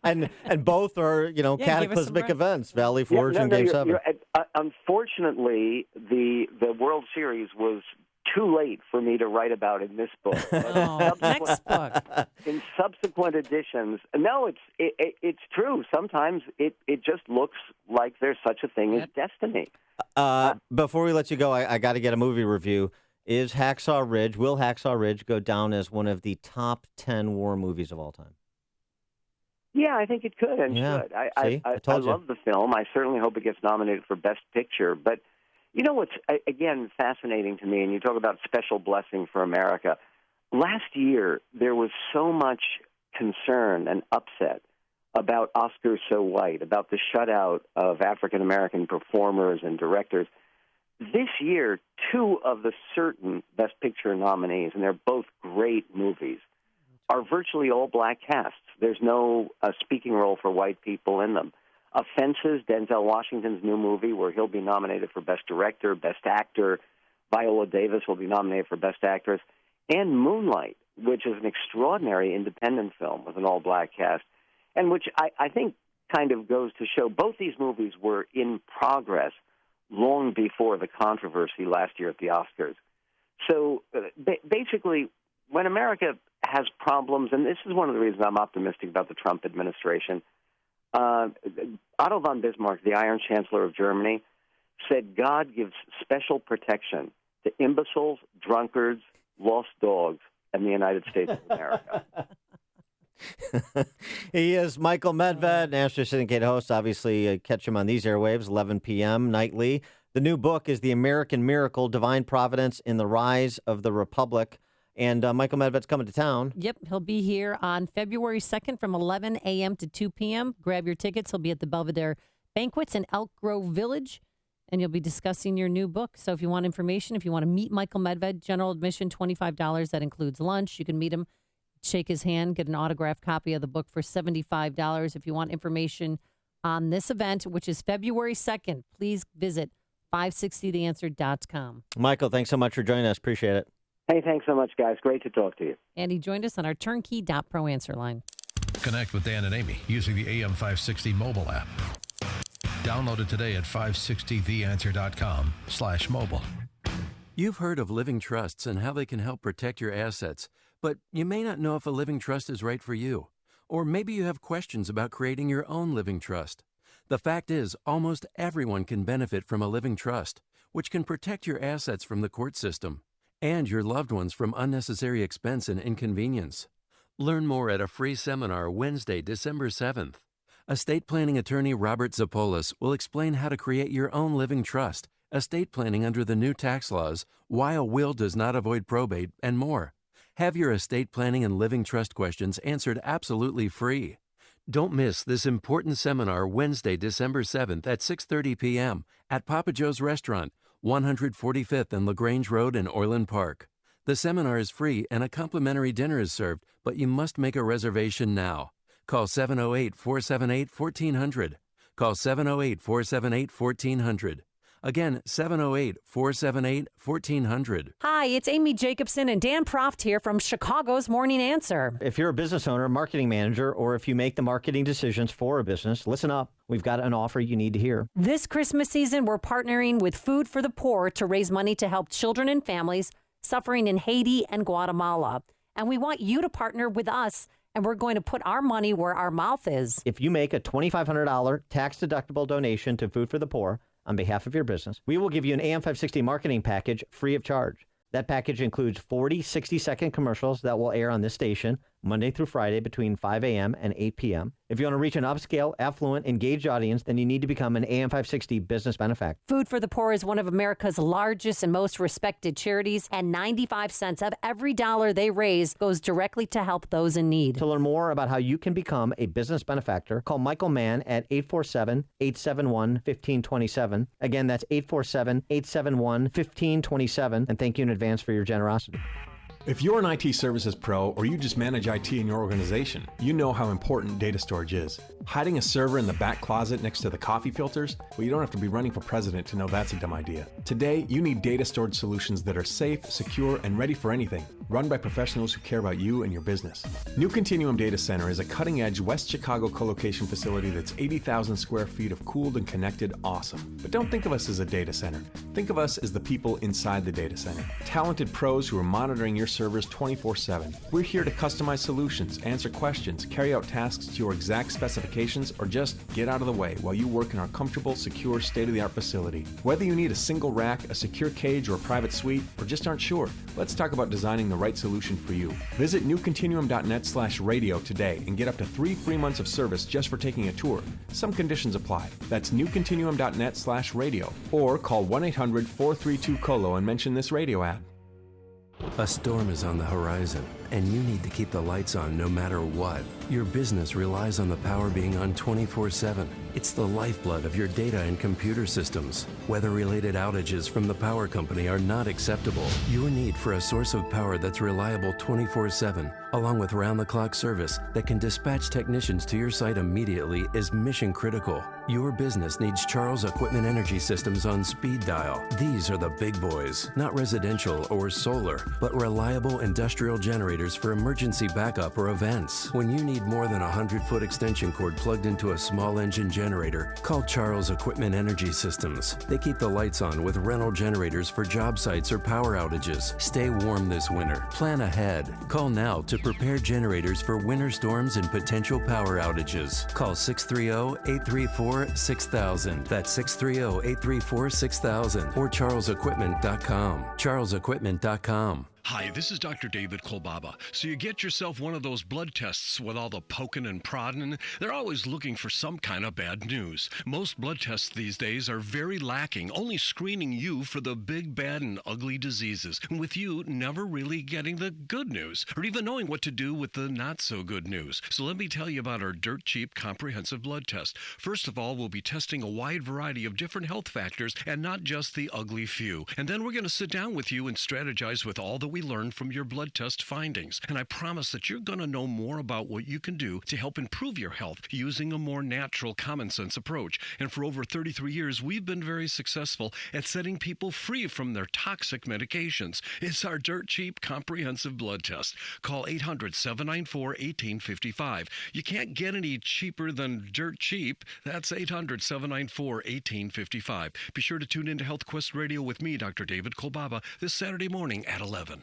and both are, you know, cataclysmic events. Valley Forge and Game 7. Unfortunately, the World Series was too late for me to write about in this book. Next book. In subsequent editions, no, it's true. Sometimes it just looks like there's such a thing as destiny. Before we let you go, I got to get a movie review. Will Hacksaw Ridge go down as one of the top 10 war movies of all time? Yeah, I think it could and should. I love the film. I certainly hope it gets nominated for Best Picture. But you know what's, again, fascinating to me, and you talk about special blessing for America. Last year, there was so much concern and upset about Oscars So White, about the shutout of African-American performers and directors. This year, two of the certain Best Picture nominees, and they're both great movies, are virtually all black casts. There's no speaking role for white people in them. Fences, Denzel Washington's new movie, where he'll be nominated for Best Director, Best Actor. Viola Davis will be nominated for Best Actress. And Moonlight, which is an extraordinary independent film with an all-black cast, and which I think kind of goes to show both these movies were in progress long before the controversy last year at the Oscars. So basically, when America has problems, and this is one of the reasons I'm optimistic about the Trump administration, Otto von Bismarck, the Iron Chancellor of Germany, said God gives special protection to imbeciles, drunkards, lost dogs, and the United States of America. He is Michael Medved, national syndicated host. Obviously, catch him on these airwaves, 11 p.m. nightly. The new book is The American Miracle, Divine Providence in the Rise of the Republic. And Michael Medved's coming to town. Yep, he'll be here on February 2nd from 11 a.m. to 2 p.m. Grab your tickets. He'll be at the Belvedere Banquets in Elk Grove Village, and you'll be discussing your new book. So if you want information, if you want to meet Michael Medved, general admission, $25. That includes lunch. You can meet him, shake his hand, get an autographed copy of the book for $75. If you want information on this event, which is February 2nd, please visit 560theanswer.com. Michael, thanks so much for joining us. Appreciate it. Hey, thanks so much, guys. Great to talk to you. And he joined us on our turnkey.pro answer line. Connect with Dan and Amy using the AM 560 mobile app. Download it today at 560theanswer.com/mobile. You've heard of living trusts and how they can help protect your assets, but you may not know if a living trust is right for you. Or maybe you have questions about creating your own living trust. The fact is, almost everyone can benefit from a living trust, which can protect your assets from the court system and your loved ones from unnecessary expense and inconvenience. Learn more at a free seminar Wednesday, December 7th. Estate planning attorney Robert Zapolis will explain how to create your own living trust, estate planning under the new tax laws, why a will does not avoid probate, and more. Have your estate planning and living trust questions answered absolutely free. Don't miss this important seminar Wednesday, December 7th at 6:30 p.m. at Papa Joe's Restaurant, 145th and LaGrange Road in Orland Park. The seminar is free and a complimentary dinner is served, but you must make a reservation now. Call 708-478-1400. Call 708-478-1400. Again, 708-478-1400. Hi, it's Amy Jacobson and Dan Proft here from Chicago's Morning Answer. If you're a business owner, marketing manager, or if you make the marketing decisions for a business, listen up. We've got an offer you need to hear. This Christmas season, we're partnering with Food for the Poor to raise money to help children and families suffering in Haiti and Guatemala. And we want you to partner with us, and we're going to put our money where our mouth is. If you make a $2,500 tax-deductible donation to Food for the Poor on behalf of your business, we will give you an AM 560 marketing package free of charge. That package includes 40 60-second commercials that will air on this station Monday through Friday between 5 a.m. and 8 p.m. If you want to reach an upscale, affluent, engaged audience, then you need to become an AM 560 business benefactor. Food for the Poor is one of America's largest and most respected charities, and 95 cents of every dollar they raise goes directly to help those in need. To learn more about how you can become a business benefactor, call Michael Mann at 847-871-1527. Again, that's 847-871-1527. And thank you in advance for your generosity. If you're an IT services pro or you just manage IT in your organization, you know how important data storage is. Hiding a server in the back closet next to the coffee filters? Well, you don't have to be running for president to know that's a dumb idea. Today, you need data storage solutions that are safe, secure, and ready for anything, run by professionals who care about you and your business. New Continuum Data Center is a cutting-edge West Chicago co-location facility that's 80,000 square feet of cooled and connected awesome. But don't think of us as a data center. Think of us as the people inside the data center. Talented pros who are monitoring your servers 24/7. We're here to customize solutions, answer questions, carry out tasks to your exact specifications, or just get out of the way while you work in our comfortable, secure, state-of-the-art facility. Whether you need a single rack, a secure cage, or a private suite, or just aren't sure, let's talk about designing the right solution for you. Visit newcontinuum.net/radio today and get up to 3 free months of service just for taking a tour. Some conditions apply. That's newcontinuum.net/radio, or call 1-800-432-COLO and mention this radio ad. A storm is on the horizon, and you need to keep the lights on no matter what. Your business relies on the power being on 24/7. It's the lifeblood of your data and computer systems. Weather-related outages from the power company are not acceptable. Your need for a source of power that's reliable 24/7, along with round-the-clock service that can dispatch technicians to your site immediately, is mission critical. Your business needs Charles Equipment Energy Systems on speed dial. These are the big boys, not residential or solar, but reliable industrial generators for emergency backup or events. When you need more than a 100-foot extension cord plugged into a small engine generator, call Charles Equipment Energy Systems. They keep the lights on with rental generators for job sites or power outages. Stay warm this winter. Plan ahead. Call now to prepare generators for winter storms and potential power outages. Call 630-834-6000. That's 630-834-6000 or charlesequipment.com. charlesequipment.com. Hi, this is Dr. David Kolbaba. So you get yourself one of those blood tests with all the poking and prodding. They're always looking for some kind of bad news. Most blood tests these days are very lacking, only screening you for the big, bad, and ugly diseases, and with you never really getting the good news, or even knowing what to do with the not-so-good news. So let me tell you about our dirt-cheap comprehensive blood test. First of all, we'll be testing a wide variety of different health factors and not just the ugly few. And then we're going to sit down with you and strategize with all the we learned from your blood test findings. And I promise that you're going to know more about what you can do to help improve your health using a more natural, common sense approach. And for over 33 years, we've been very successful at setting people free from their toxic medications. It's our dirt cheap, comprehensive blood test. Call 800-794-1855. You can't get any cheaper than dirt cheap. That's 800-794-1855. Be sure to tune in to Health Quest Radio with me, Dr. David Kolbaba, this Saturday morning at 11.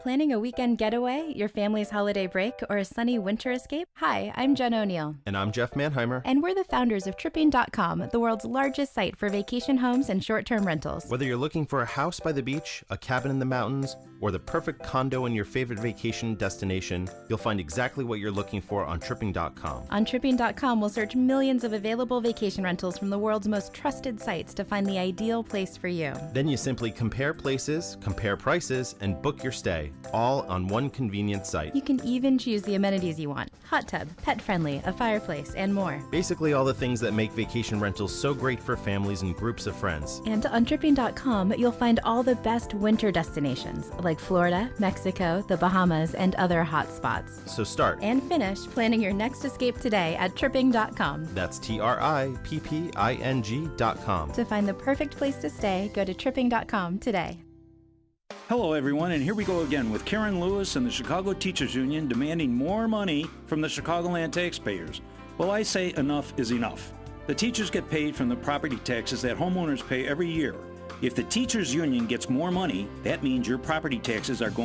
Planning a weekend getaway, your family's holiday break, or a sunny winter escape? Hi, I'm Jen O'Neill. And I'm Jeff Manheimer. And we're the founders of Tripping.com, the world's largest site for vacation homes and short-term rentals. Whether you're looking for a house by the beach, a cabin in the mountains, or the perfect condo in your favorite vacation destination, you'll find exactly what you're looking for on Tripping.com. On Tripping.com, we'll search millions of available vacation rentals from the world's most trusted sites to find the ideal place for you. Then you simply compare places, compare prices, and book your stay, all on one convenient site. You can even choose the amenities you want: hot tub, pet-friendly, a fireplace, and more. Basically all the things that make vacation rentals so great for families and groups of friends. And on Tripping.com, you'll find all the best winter destinations, like Florida, Mexico, the Bahamas, and other hot spots. So start and finish planning your next escape today at Tripping.com. That's TRIPPING.com. To find the perfect place to stay, go to Tripping.com today. Hello, everyone, and here we go again with Karen Lewis and the Chicago Teachers Union demanding more money from the Chicagoland taxpayers. Well, I say enough is enough. The teachers get paid from the property taxes that homeowners pay every year. If the teachers union gets more money, that means your property taxes are going